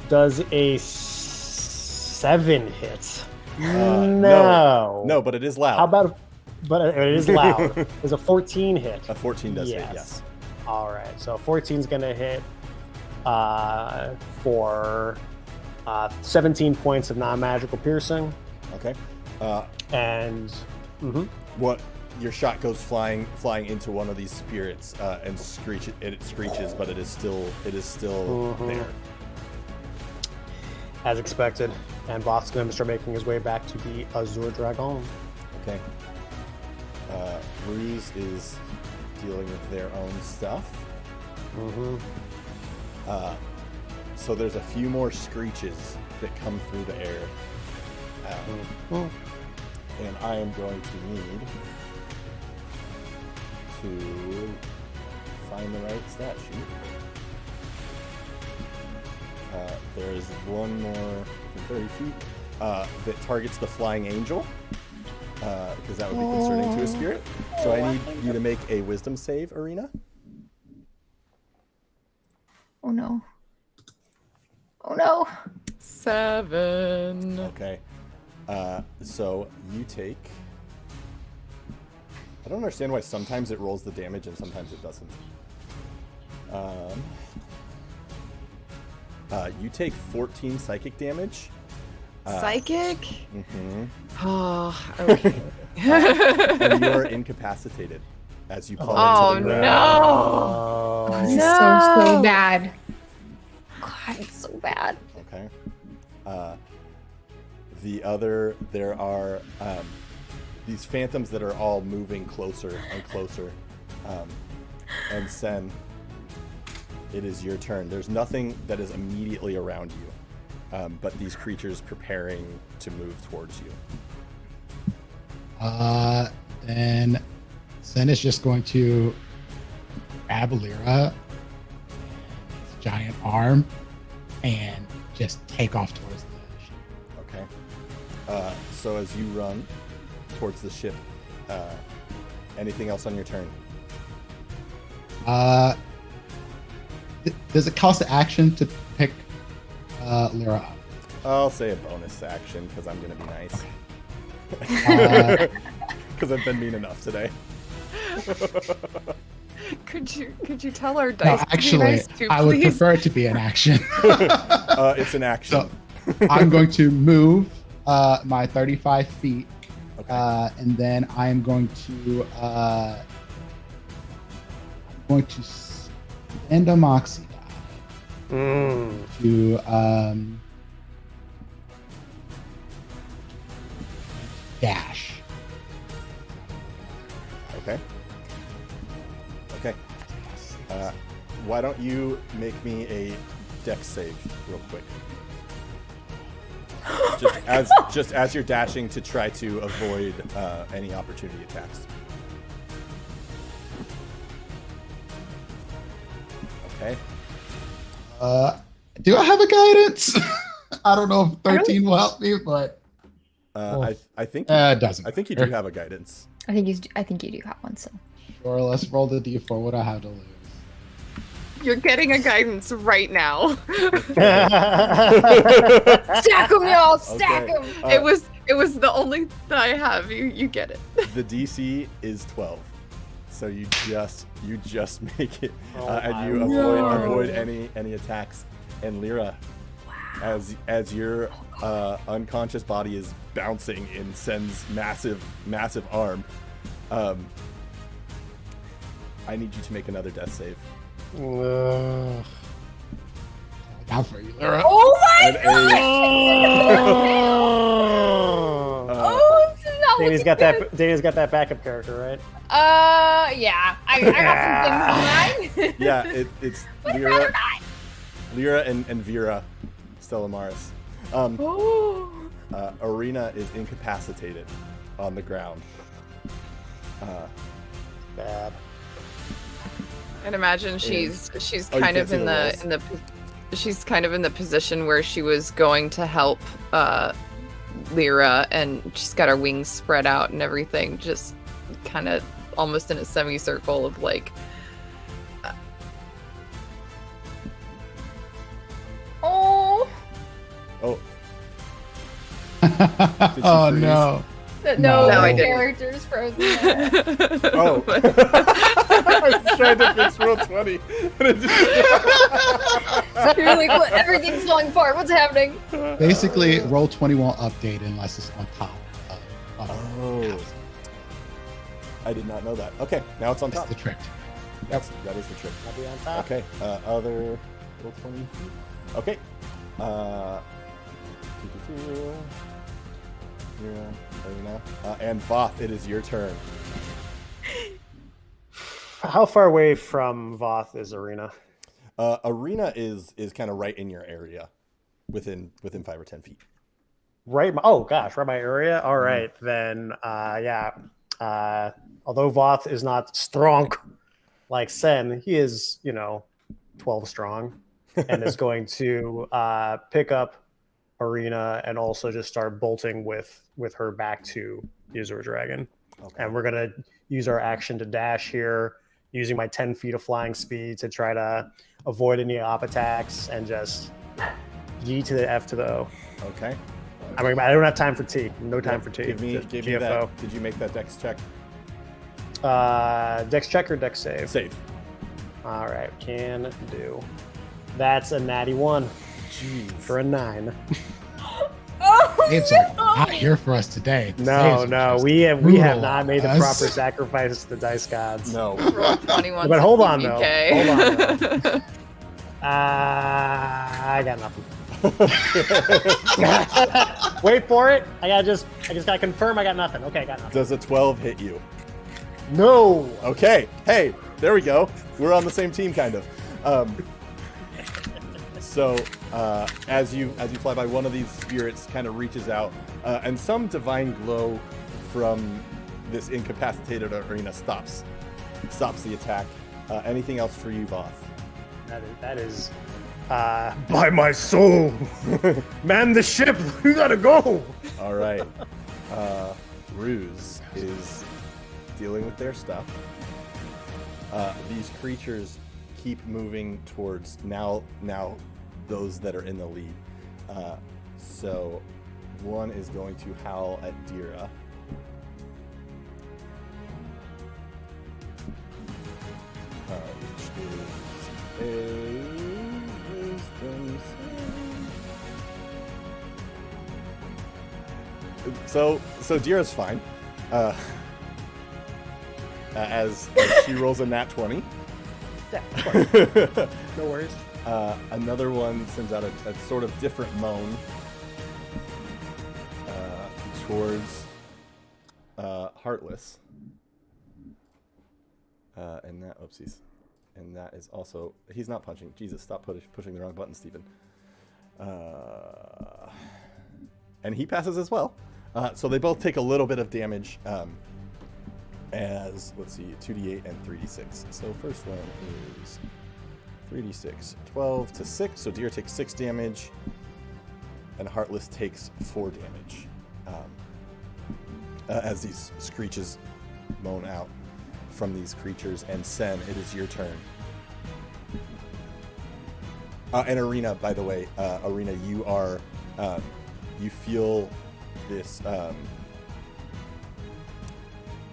Does a 7 hit? No,
but it is loud.
How about? But it is loud. Does a 14 hit?
A 14 does hit, yes.
All right, so 14 is going to hit for 17 points of non-magical piercing.
Okay.
And
what your shot goes flying into one of these spirits and it screeches, but it is still there.
As expected, and Voth's going to start making his way back to the Azure Dragon.
Okay. Ruse is dealing with their own stuff. So there's a few more screeches that come through the air. And I am going to need to find the right stat sheet. There is one more from 30 feet that targets the flying angel, because that would be concerning to a spirit. So I need you to make a wisdom save, Aurina.
Oh no. Oh no.
7.
Okay. So you take... I don't understand why sometimes it rolls the damage and sometimes it doesn't. You take 14 psychic damage.
Psychic?
Mm-hmm.
Oh, okay.
And you are incapacitated as you fall into the ground.
No!
This is
No.
so bad. God, it's so bad.
Okay. There are these phantoms that are all moving closer and closer. And Sen, it is your turn. There's nothing that is immediately around you, but these creatures preparing to move towards you.
Then Sen is just going to grab Lyra, his giant arm, and just take off towards the ship.
Okay. So as you run towards the ship, anything else on your turn?
Does it cost action to pick Lyra up?
I'll say a bonus action because I'm going to be nice. Because I've been mean enough today.
Could you tell our
No,
dice?
actually, I would prefer it to be an action.
It's an action.
So I'm going to move my 35 feet,
Okay.
and then I'm going to spend a moxie die to dash.
Okay. Why don't you make me a dex save real quick? Just as you're dashing to try to avoid any opportunity attacks. Okay.
Do I have a guidance? I don't know if 13 will help me, but
I think
it doesn't.
I think you do have a guidance.
I think you do have one. So
Sure, let's roll the d4. What do I have to lose?
You're getting a guidance right now.
stack them, y'all. Stack
Okay.
them.
It was the only that I have. You get it.
The DC is 12, so you just make it, and you avoid any attacks. And Lyra, as your unconscious body is bouncing in Sen's massive arm, I need you to make another death save.
Down for you, Lyra.
Oh my
And
Oh, this is not
Danny's
looking
got
good.
that. Danny's got that backup character, right?
Yeah. I got some things in mind.
yeah, it's Lyra and Vera Stellamaris. Aurina is incapacitated on the ground.
Bad.
And imagine she's
Oh, you
kind
can't
of
see
in
the
the she's kind of in the position where she was going to help Lyra, and she's got her wings spread out and everything, just kind of almost in a semicircle of like.
Oh.
Oh,
Oh
freeze?
no.
No,
No, I
the
didn't.
character's frozen. there.
oh! I was trying to fix Roll20. and it just-
You're like, what? Everything's falling apart. What's happening?
Basically, Roll20 won't update unless it's on top of
Oh. I did not know that. Okay, now it's on
That's
top.
the trick.
That is the trick.
I'll be on top.
Okay, other little 20. Okay. And Voth, it is your turn.
How far away from Voth is Aurina?
Aurina is kind of right in your area, within 5 or 10 feet.
Right. Oh gosh, right my area. All right, then. Yeah. Although Voth is not strong like Sen, he is 12 strong, and is going to pick up Aurina and also just start bolting with her back to the Azure Dragon.
Okay.
And we're gonna use our action to dash here, using my 10 feet of flying speed to try to avoid any op attacks and just G to the F to the O.
Okay.
I mean, I don't have time for T. No time for T.
Give me
GFO.
that. Did you make that dex check?
Dex check or dex save?
Save.
All right, can do. That's a natty 1
Jeez.
for a 9.
It's like not here for us today.
No, we have
brutal
not made the
on us.
proper sacrifices to the dice gods.
No.
Roll 21.
But hold on, though.
though.
I got nothing. Wait for it. I just gotta confirm I got nothing. Okay, I got nothing.
Does a 12 hit you?
No.
Okay. Hey, there we go. We're on the same team, kind of. So as you fly by, one of these spirits kind of reaches out, and some divine glow from this incapacitated Aurina stops the attack. Anything else for you, Voth?
That is by my soul. Man the ship. We gotta go.
All right. Ruse is dealing with their stuff. These creatures keep moving towards now those that are in the lead. So one is going to howl at Dira. Which is a wisdom save. So Dira's fine. As she rolls a nat 20.
Yeah, of course. No worries.
Another one sends out a sort of different moan towards Heartless. And that, oopsies. And that is also, he's not punching. Jesus, stop pushing the wrong button, Stephen. And he passes as well. So they both take a little bit of damage. As, let's see, 2d8 and 3d6. So first one is 3d6, 12 to 6. So Deer takes 6 damage, and Heartless takes 4 damage. As these screeches moan out from these creatures. And Sen, it is your turn. And Aurina, by the way, Aurina, you are, you feel this, wow,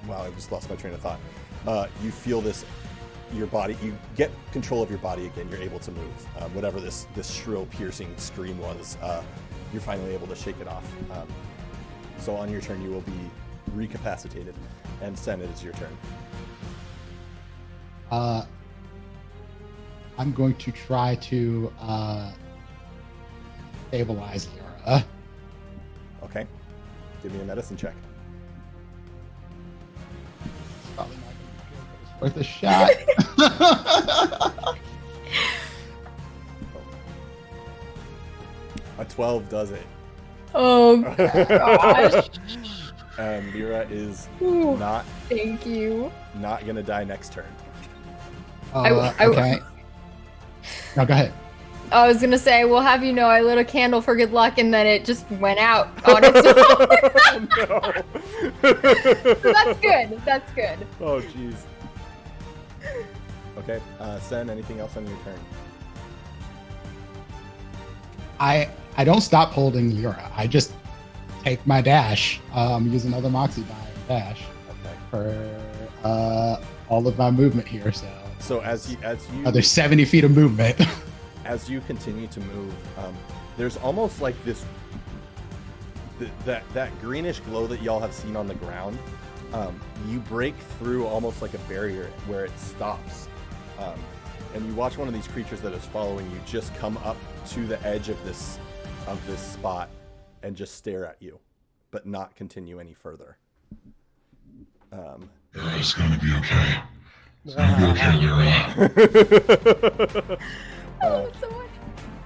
I just lost my train of thought. You feel this, your body, you get control of your body again. You're able to move. Whatever this shrill, piercing scream was, you're finally able to shake it off. So on your turn, you will be recapacitated. And Sen, it is your turn.
I'm going to try to stabilize Lyra.
Okay. Give me a medicine check.
Probably not going to be good, but it's worth a shot.
A 12 does it.
Oh gosh.
And Lyra is
Ooh,
not
thank you.
gonna die next turn.
Okay. No, go ahead.
I was gonna say, we'll have you know, I lit a candle for good luck, and then it just went out on its own.
Oh,
So that's good. That's good.
oh jeez. Okay, Sen, anything else on your turn?
I don't stop holding Lyra. I just take my dash. Use another Moxie die and dash
Okay.
for all of my movement here.
So as you
Another 70 feet of movement.
as you continue to move, there's almost like this that greenish glow that y'all have seen on the ground You break through almost like a barrier where it stops. And you watch one of these creatures that is following you just come up to the edge of this spot and just stare at you, but not continue any further.
It's gonna be okay. It's gonna be okay, Lyra.
Oh, so much.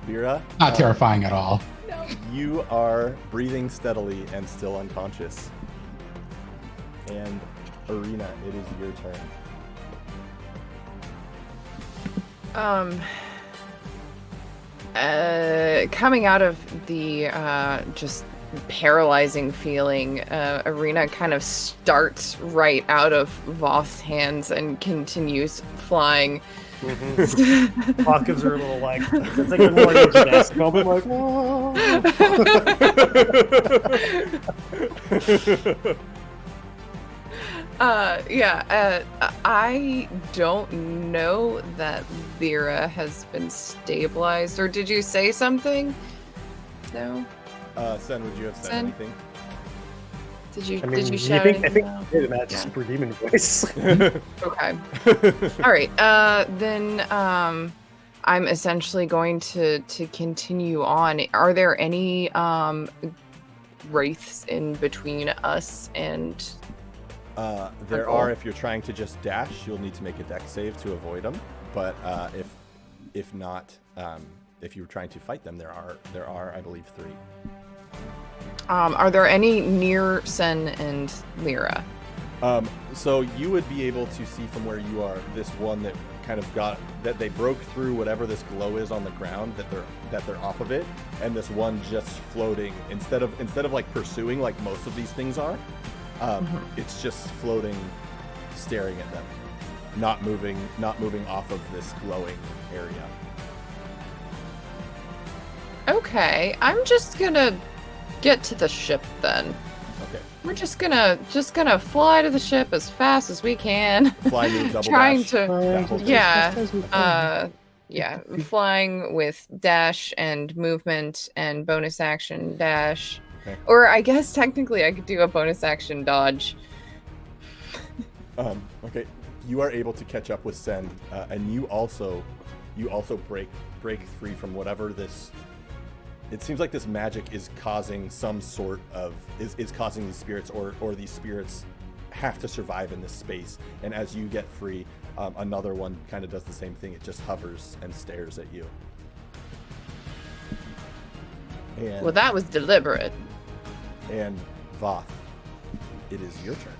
Lyra,
Not terrifying at all.
No.
you are breathing steadily and still unconscious. And Aurina, it is your turn.
Coming out of the just paralyzing feeling, Aurina kind of starts right out of Voth's hands and continues flying.
Voth gives her a little like, it's like a more gymnastic moment, like, whoa.
I don't know that Lyra has been stabilized, or did you say something? No?
Sen, would you have said
Sen?
anything?
Did you
I mean,
did you
I
shout
think
anything
you
out?
did in that super demon voice.
Okay. All right. Then I'm essentially going to continue on. Are there any wraiths in between us and?
There are. If you're trying to just dash, you'll need to make a dex save to avoid them. But if not, if you're trying to fight them, there are, I believe, 3.
Are there any near Sen and Lyra?
So you would be able to see from where you are this one that kind of that they broke through whatever this glow is on the ground, that they're off of it, and this one just floating instead of like pursuing like most of these things are. It's just floating, staring at them, not moving off of this glowing area.
Okay, I'm just gonna get to the ship then.
Okay.
We're just gonna fly to the ship as fast as we can.
Fly, move, double
Trying
dash.
to,
that whole thing.
yeah, flying with dash and movement and bonus action dash.
Okay.
Or I guess technically I could do a bonus action dodge.
Okay. You are able to catch up with Sen, and you also break free from whatever this. It seems like this magic is causing some sort of is causing these spirits, or these spirits have to survive in this space. And as you get free, another one kind of does the same thing. It just hovers and stares at you. And,
Well, that was deliberate.
And Voth, it is your turn.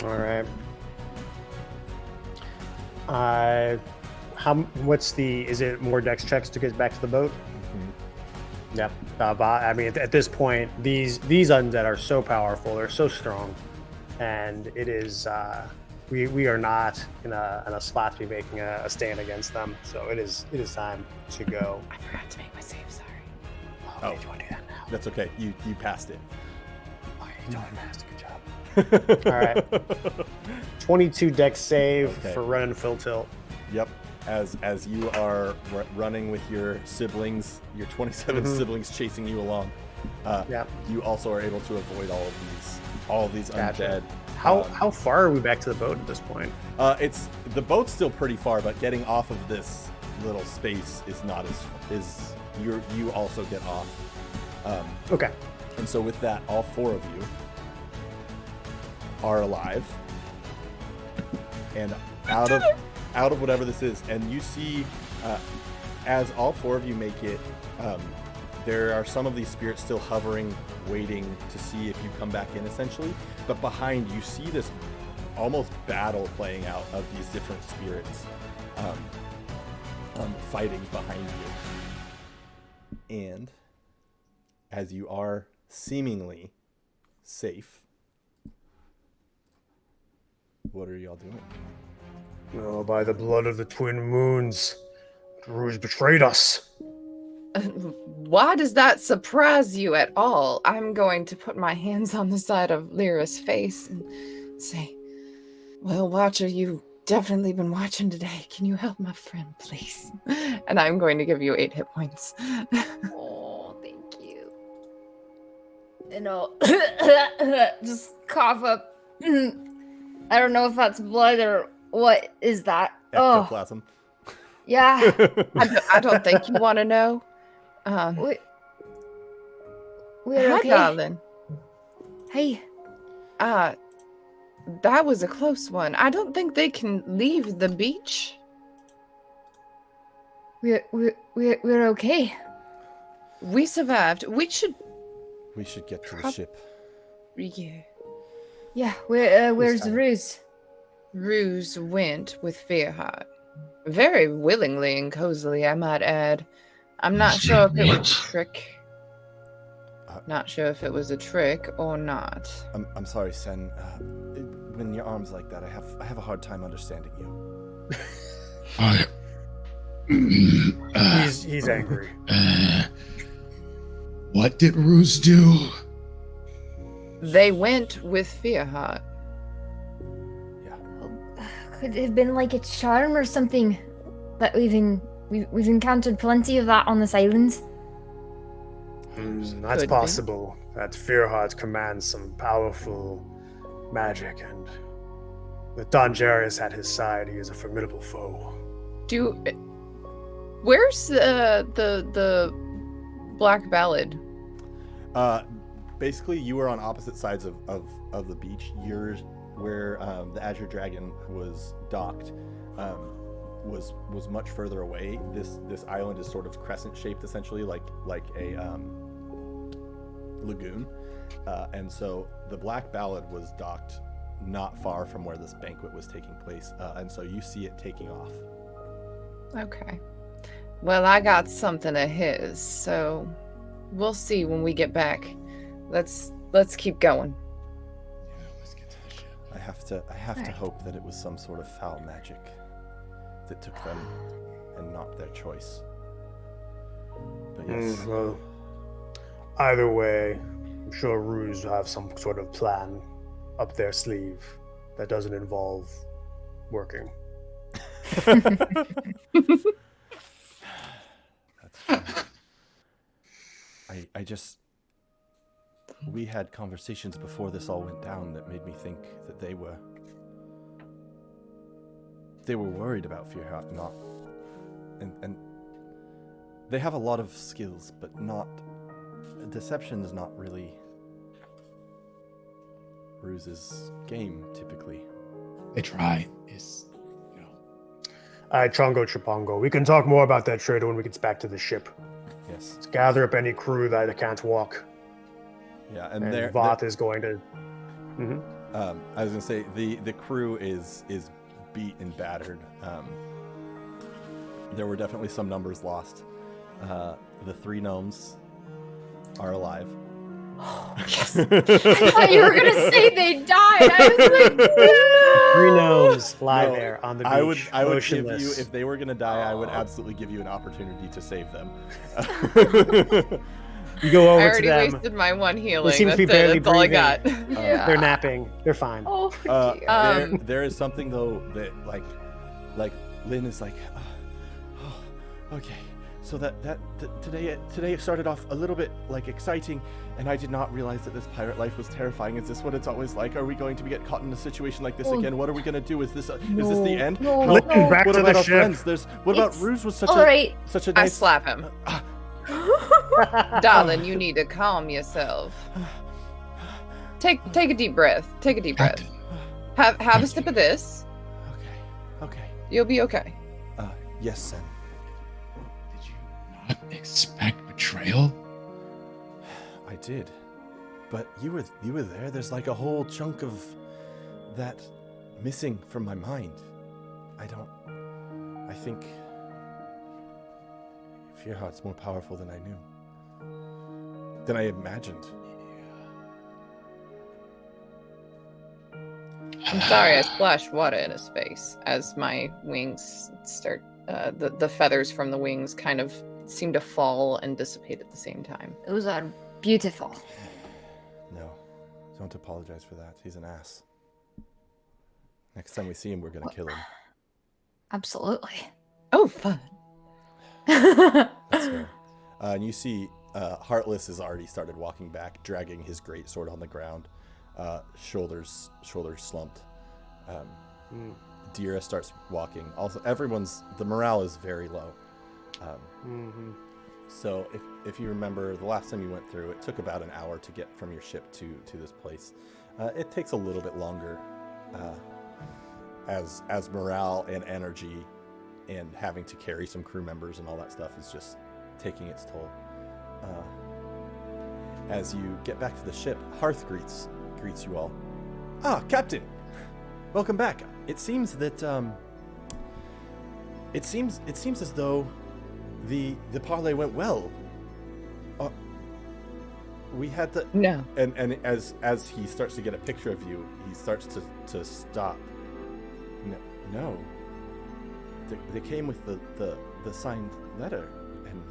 All right. Is it more dex checks to get back to the boat?
Mm-hmm.
Yep. I mean, at this point, these undead are so powerful, they're so strong, and it is we are not in a spot to be making a stand against them. So it is time to go.
I forgot to make my save. Sorry.
Oh, you want to do that now?
That's okay. You passed it.
Okay, you totally passed. Good job. All right. 22 dex save for run and full tilt.
Yep. As you are running with your siblings, your 27 siblings chasing you along, you also are able to avoid all of these undead.
How far are we back to the boat at this point?
The boat's still pretty far, but getting off of this little space is not as you also get off.
Okay.
And so with that, all 4 of you are alive and out of whatever this is. And you see, as all 4 of you make it, there are some of these spirits still hovering, waiting to see if you come back in, essentially. But behind you see this almost battle playing out of these different spirits fighting behind you. And as you are seemingly safe, what are y'all doing?
Oh, by the blood of the twin moons, Rouge betrayed us.
Why does that surprise you at all? I'm going to put my hands on the side of Lyra's face and say, well, Watcher, you've definitely been watching today. Can you help my friend, please? And I'm going to give you 8 hit points.
Oh, thank you. and I'll just cough up. I don't know if that's blood or what is that. Oh,
Ectoplasm.
yeah.
I don't think you want to know.
We're
Hi,
okay.
darling.
Hey.
That was a close one. I don't think they can leave the beach.
We're okay.
We survived. We should
get to the ship.
Yeah.
Yeah, where's Ruse?
Ruse went with Fearheart. Very willingly and cozily, I might add. I'm not sure if it was a trick. Not sure if it was a trick or not.
I'm sorry, Sen. When your arm's like that, I have a hard time understanding you.
He's angry.
What did Ruse do?
They went with Fearheart.
Could it have been like a charm or something? That we've encountered plenty of that on this island.
That's possible. That Fearheart commands some powerful magic, and with Don Jarius at his side, he is a formidable foe.
Where's the Black Ballad?
Basically, you were on opposite sides of the beach. Yours, where the Azure Dragon was docked, was much further away. This island is sort of crescent shaped, essentially, like a lagoon, and so the Black Ballad was docked not far from where this banquet was taking place, and so you see it taking off.
Okay. Well, I got something of his, so we'll see when we get back. Let's keep going.
Yeah, let's get to the ship.
I have to hope that it was some sort of foul magic that took them and not their choice. But yes.
Well, either way, I'm sure Ruse will have some sort of plan up their sleeve that doesn't involve working.
I just... We had conversations before this all went down that made me think that they were worried about Fearheart, not... And they have a lot of skills, but not... Deception is not really Ruse's game, typically.
They try.
Alright, Chongo Chipongo. We can talk more about that trader when we get back to the ship.
Yes.
Let's gather up any crew that can't walk.
Yeah,
And Voth is going to... Mm-hmm.
I was going to say, the crew is beat and battered. There were definitely some numbers lost. The 3 gnomes are alive.
Yes. I thought you were gonna say they died. I was like, no!
3 gnomes fly there on the beach.
I would give
motionless.
you, if they were going to die, I would absolutely give you an opportunity to save them.
You go over
I
to
already
them.
wasted my one healing.
seem to
That's
be
it.
barely
That's all I
breathing.
got.
Yeah.
They're napping. They're fine.
Oh, dear.
There is something though that like Lynn is like, oh, okay. So today started off a little bit like exciting, and I did not realize that this pirate life was terrifying. Is this what it's always like? Are we going to get caught in a situation like this again? What are we going to do? Is this the end?
No.
Back
what
to
about
the
our
ship.
friends? What about Ruse was such a
I
nice...
slap him. Darling, you need to calm yourself. Take a deep breath. Take a deep breath. Have a sip of this.
Okay.
You'll be okay.
Yes, Sen.
Did you not expect betrayal?
I did. But you were there. There's like a whole chunk of that missing from my mind. I think Fearheart's more powerful than I knew. Than I imagined.
I'm sorry, I splashed water in his face as my wings start. The feathers from the wings kind of seem to fall and dissipate at the same time.
Those are beautiful.
No, don't apologize for that. He's an ass. Next time we see him, we're gonna kill him.
Absolutely.
Oh, fun.
That's fair. And you see Heartless has already started walking back, dragging his greatsword on the ground, shoulders slumped. Dira starts walking. Also, the morale is very low. So if you remember, the last time you went through, it took about an hour to get from your ship to this place. It takes a little bit longer as morale and energy and having to carry some crew members and all that stuff is just taking its toll. As you get back to the ship, Hearth greets you all. Ah, Captain! Welcome back. It seems that it seems as though the parlay went well. We had the
No.
And as he starts to get a picture of you, he starts to stop. No. They came with the signed letter, and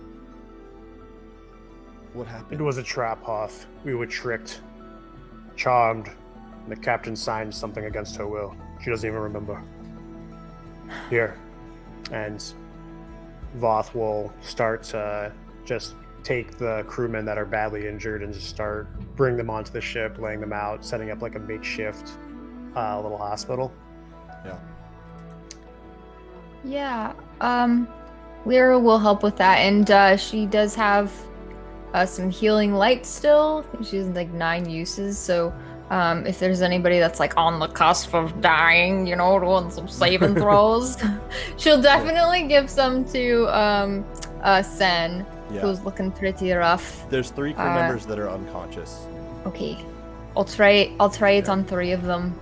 what happened?
It was a trap, Hoth. We were tricked, charmed, and the captain signed something against her will. She doesn't even remember. Here. And Voth will start to just take the crewmen that are badly injured and just start bring them onto the ship, laying them out, setting up like a makeshift little hospital.
Yeah.
Yeah, Lyra will help with that, and she does have some healing light still. I think she has like 9 uses, so if there's anybody that's like on the cusp of dying, doing some saving throws, she'll definitely give some to Sen, who's looking pretty rough.
There's 3 crew members that are unconscious.
Okay, I'll try it on 3 of them.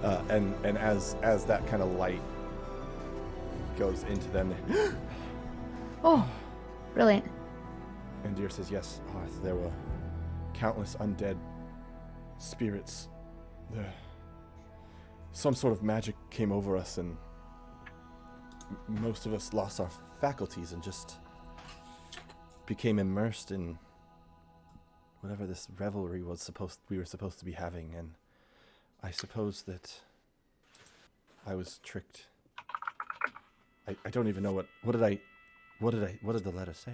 Okay. And as that kind of light goes into them.
Oh, brilliant.
And Deer says, yes, Hearth, there were countless undead spirits. Some sort of magic came over us, and most of us lost our faculties and just became immersed in whatever this revelry we were supposed to be having, and I suppose that I was tricked. I don't even know what did the letter say?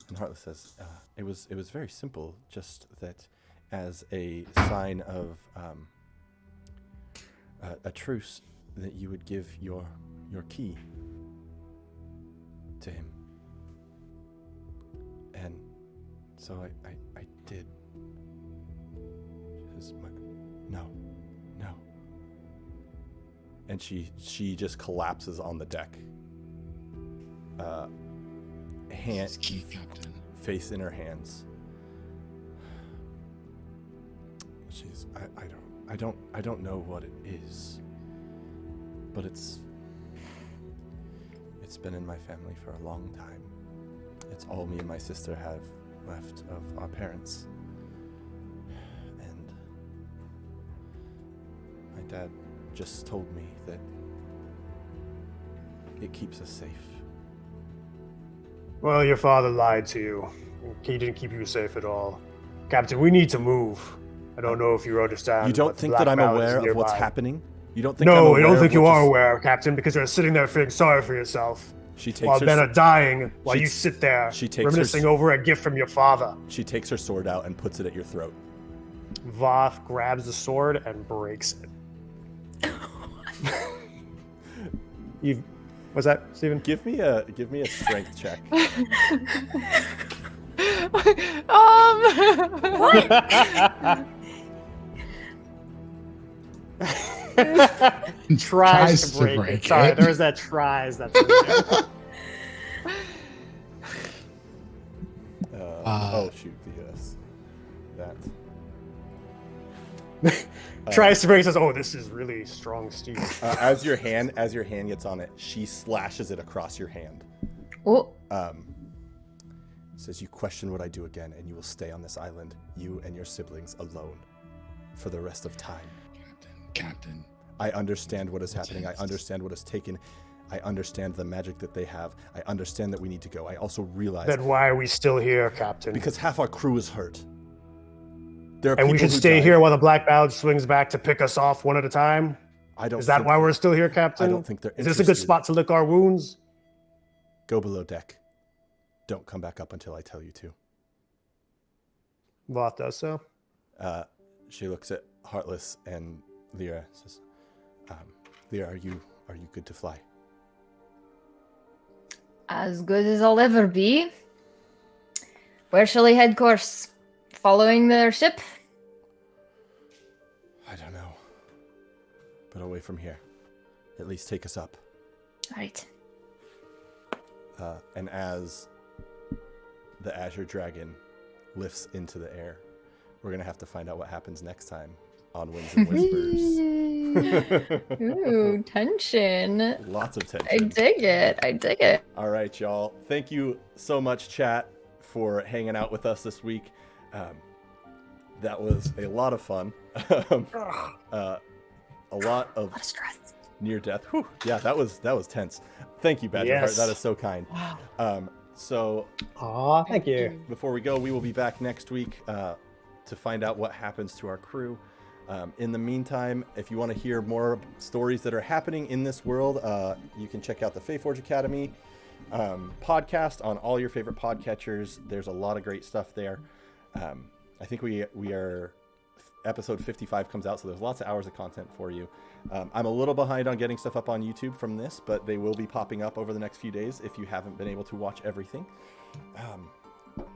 And Heartless says, it was very simple, just that as a sign of a truce, that you would give your key to him. And so I did. She says, no. And she just collapses on the deck. Face in her hands. She's I don't know what it is, but it's been in my family for a long time. It's all me and my sister have left of our parents. And my dad just told me that it keeps us safe.
Well, your father lied to you. He didn't keep you safe at all. Captain, we need to move. I don't know if you understand.
You don't think that I'm aware of what's happening? You don't think
No, I don't think you are aware, Captain, because you're sitting there feeling sorry for yourself.
She takes
while
her
men are dying, while you sit there reminiscing over a gift from your father.
She takes her sword out and puts it at your throat.
Voth grabs the sword and breaks it. What's that, Steven?
Give me a strength check.
Tries to break it. Sorry, there was that tries. That's
oh shoot, that.
Tries to break. Says, "Oh, this is really strong steel."
As your hand gets on it, she slashes it across your hand.
Oh.
Says, "You question what I do again, and you will stay on this island, you and your siblings alone, for the rest of time."
Captain.
I understand what is happening. I understand what is taken. I understand the magic that they have. I understand that we need to go. I also realize
then why are we still here, Captain?
Because half our crew is hurt.
And we should stay here while the Black Ballad swings back to pick us off one at a time? Is that why we're still here, Captain?
I don't think they're interested.
Is this a good spot to lick our wounds?
Go below deck. Don't come back up until I tell you to.
Voth does so.
She looks at Heartless and Lyra. Says, "Lyra, are you good to fly?"
As good as I'll ever be. Where shall I head course? Following their ship?
I don't know, but away from here. At least take us up.
Right.
And as the Azure Dragon lifts into the air, we're going to have to find out what happens next time on Winds and Whispers.
Ooh, tension.
Lots of tension.
I dig it. I dig it.
All right, y'all. Thank you so much, chat, for hanging out with us this week. That was a lot of fun. A lot of
stress.
near death. Whew. Yeah, that was tense. Thank you, Badgerheart.
Yes.
That is so kind. So
Aw, thank you.
before we go, we will be back next week to find out what happens to our crew. In the meantime, if you want to hear more stories that are happening in this world, you can check out the Faeforge Academy podcast on all your favorite podcatchers. There's a lot of great stuff there. I think we are episode 55 comes out, so there's lots of hours of content for you. I'm a little behind on getting stuff up on YouTube from this, but they will be popping up over the next few days if you haven't been able to watch everything.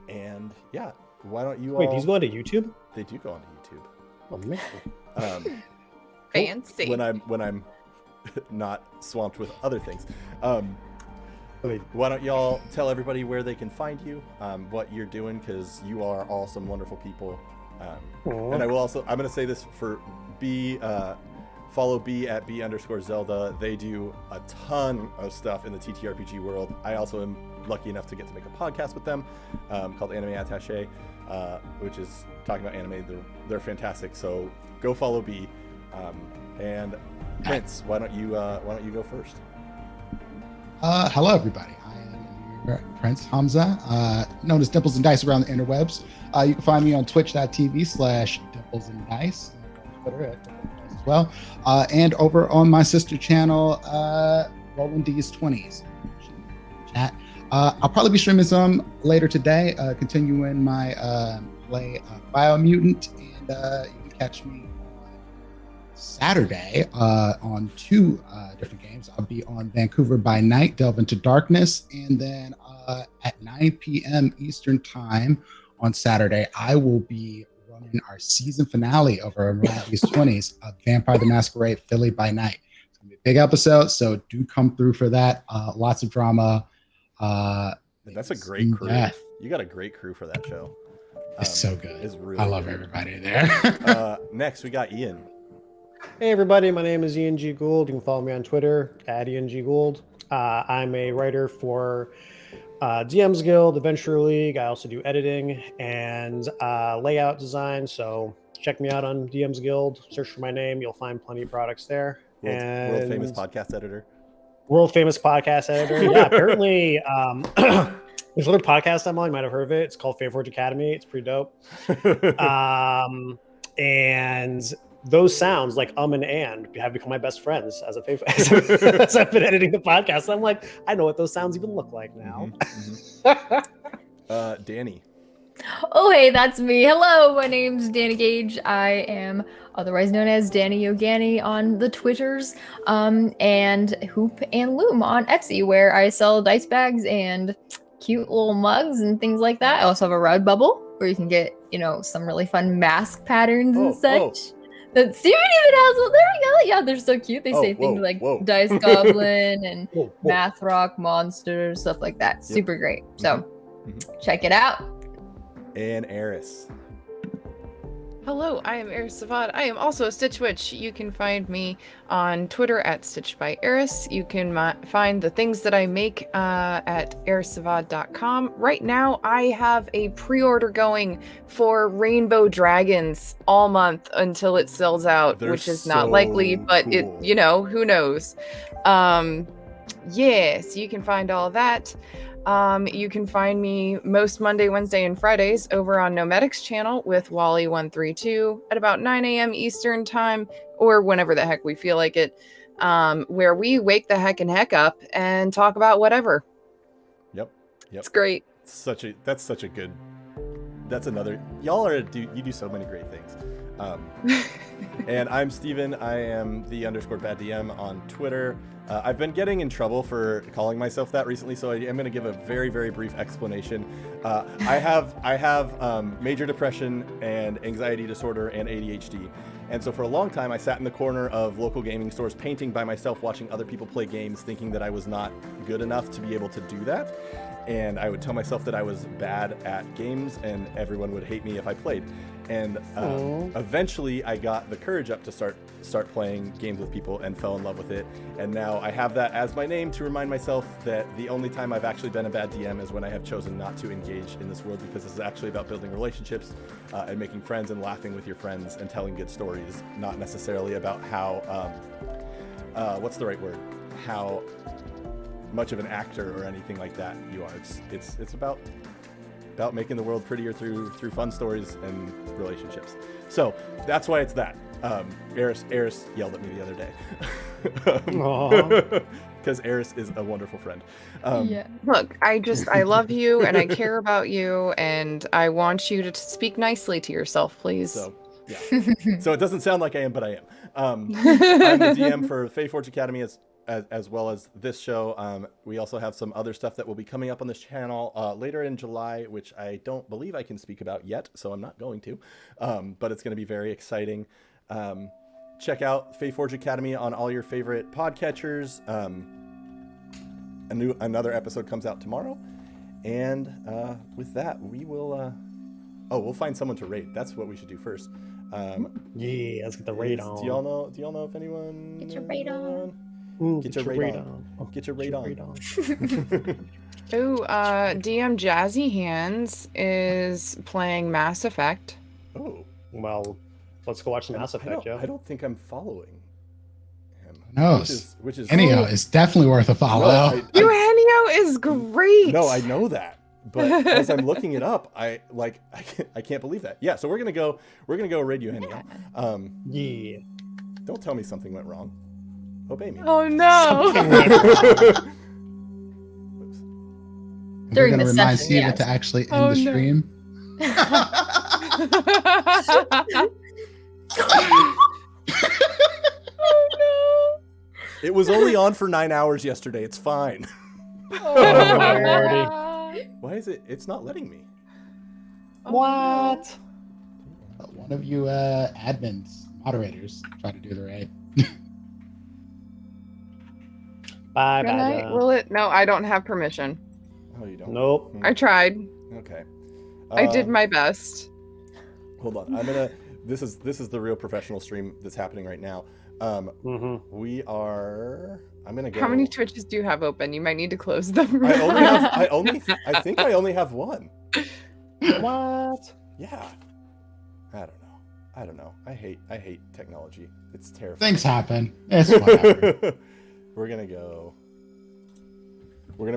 And yeah, why don't you
Wait,
all...
these go onto YouTube?
They do go onto YouTube.
Oh, man.
Fancy.
When I'm not swamped with other things.
Wait,
Why don't y'all tell everybody where they can find you, what you're doing, because you are all some wonderful people. And I will also, I'm going to say this for B, follow B at B_Zelda. They do a ton of stuff in the TTRPG world. I also am lucky enough to get to make a podcast with them called Anime Attaché, which is talking about anime. They're fantastic. So go follow B. And Prince, why don't you go first?
Hello, everybody. I am your Prince Hamza, known as Dimples and Dice around the interwebs. You can find me on twitch.tv/Dimples and Dice, on Twitter at Dimples and Dice as well, and over on my sister channel, Roll20's chat. I'll probably be streaming some later today, continuing my play Biomutant, and you can catch me Saturday on two different games. I'll be on Vancouver by Night, Delve into Darkness, and then at 9 p.m. Eastern Time on Saturday, I will be running our season finale over around these 20s of Vampire the Masquerade Philly by Night. It's going to be a big episode, so do come through for that. Lots of drama.
That's a great crew.
Death.
You got a great crew for that show.
It's so good.
It's really
I love
good.
everybody there.
Next, we got Ian.
Hey everybody, my name is Ian G. Gould. You can follow me on Twitter at Ian G. Gould. I'm a writer for DM's Guild, Adventure League. I also do editing and layout design. So check me out on DM's Guild. Search for my name. You'll find plenty of products there.
World famous podcast editor.
World famous podcast editor. Yeah, apparently there's another podcast I'm on. You might have heard of it. It's called Faeforge Academy. It's pretty dope. And those sounds like and have become my best friends as as I've been editing the podcast. I'm like, I know what those sounds even look like now.
Danny.
Oh, hey, that's me. Hello, my name's Danny Gage. I am otherwise known as Danny Yogani on the Twitters, and Hoop and Loom on Etsy, where I sell dice bags and cute little mugs and things like that. I also have a Redbubble where you can get, some really fun mask patterns and such. That Steven even has one. There we go. Yeah, they're so cute. They say things like Dice Goblin and Math Rock Monster, stuff like that. Yep. Super great. So check it out.
And Eris.
Hello, I am Eris Savad. I am also a Stitch Witch. You can find me on Twitter at StitchedByEris. You can find the things that I make at erissavad.com. Right now, I have a pre-order going for Rainbow Dragons all month until it sells out, which is not likely, but cool. Who knows? So you can find all that. You can find me most Monday, Wednesday, and Fridays over on Nomadics channel with Wally132 at about 9 a.m. Eastern time, or whenever the heck we feel like it, where we wake the heck up and talk about whatever.
Yep.
It's great.
That's such a good that's another. Y'all you do so many great things. And I'm Steven. I am the _BadDM on Twitter. I've been getting in trouble for calling myself that recently, so I am going to give a very, very brief explanation. I have major depression and anxiety disorder and ADHD. And so for a long time, I sat in the corner of local gaming stores painting by myself, watching other people play games, thinking that I was not good enough to be able to do that. And I would tell myself that I was bad at games and everyone would hate me if I played. And eventually I got the courage up to start playing games with people and fell in love with it. And now I have that as my name to remind myself that the only time I've actually been a bad DM is when I have chosen not to engage in this world, because this is actually about building relationships and making friends and laughing with your friends and telling good stories, not necessarily about how, what's the right word? How much of an actor or anything like that you are. It's about making the world prettier through fun stories and relationships. So that's why it's that. Eris yelled at me the other day. Because Eris is a wonderful friend.
Yeah. Look, I love you and I care about you and I want you to speak nicely to yourself, please.
So, yeah. So it doesn't sound like I am, but I am. I'm the DM for Fearheart Academy as well as this show. We also have some other stuff that will be coming up on this channel later in July, which I don't believe I can speak about yet, so I'm not going to. But it's going to be very exciting. Check out Fearheart Academy on all your favorite podcatchers. Another episode comes out tomorrow. And with that, we will... we'll find someone to raid. That's what we should do first.
Yeah, let's get the raid on.
Do y'all know if anyone...
Get your raid on.
Get your raid on. Get your raid on.
Ooh, DM Jazzy Hands is playing Mass Effect.
Oh.
Well, let's go watch the Mass Effect, Joe.
I don't think I'm following him.
No,
which is
Enio is definitely worth a follow.
Eugenio is great.
No, I know that. But as I'm looking it up, I can't believe that. Yeah, so we're gonna go raid Eugenio.
Yeah.
Don't tell me something went wrong. Obey me.
Oh no.
We're going to remind Steven to actually end the stream.
Oh no.
It was only on for 9 hours yesterday. It's fine. Why is it? It's not letting me.
What?
One of you admins, moderators, try to do the raid.
Bye.
Will it? No, I don't have permission.
Oh, you don't?
Nope.
I tried.
Okay.
I did my best.
Hold on. This is the real professional stream that's happening right now. We are. I'm gonna go.
How many Twitches do you have open? You might need to close them.
I think I only have one.
What?
Yeah. I don't know. I hate technology. It's terrifying.
Things happen. It's whatever.
We're gonna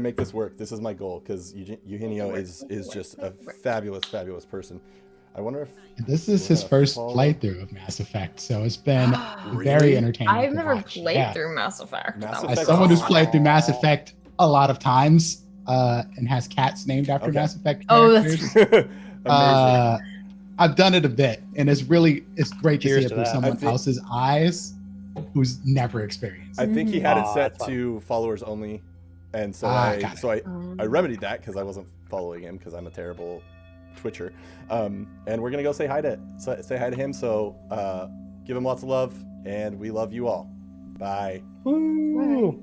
make this work. This is my goal, because Eugenio is just a fabulous person. I wonder if
this is his first playthrough of Mass Effect, so it's been very entertaining.
I've never played through Mass Effect.
As someone who's played through Mass Effect a lot of times and has cats named after Mass Effect characters, I've done it a bit, and it's great to see it through someone else's eyes who's never experienced.
I think he had it set to followers only, and so I remedied that because I wasn't following him because I'm a terrible Twitcher. And we're gonna go say hi to him. So give him lots of love, and we love you all. Bye.
Woo.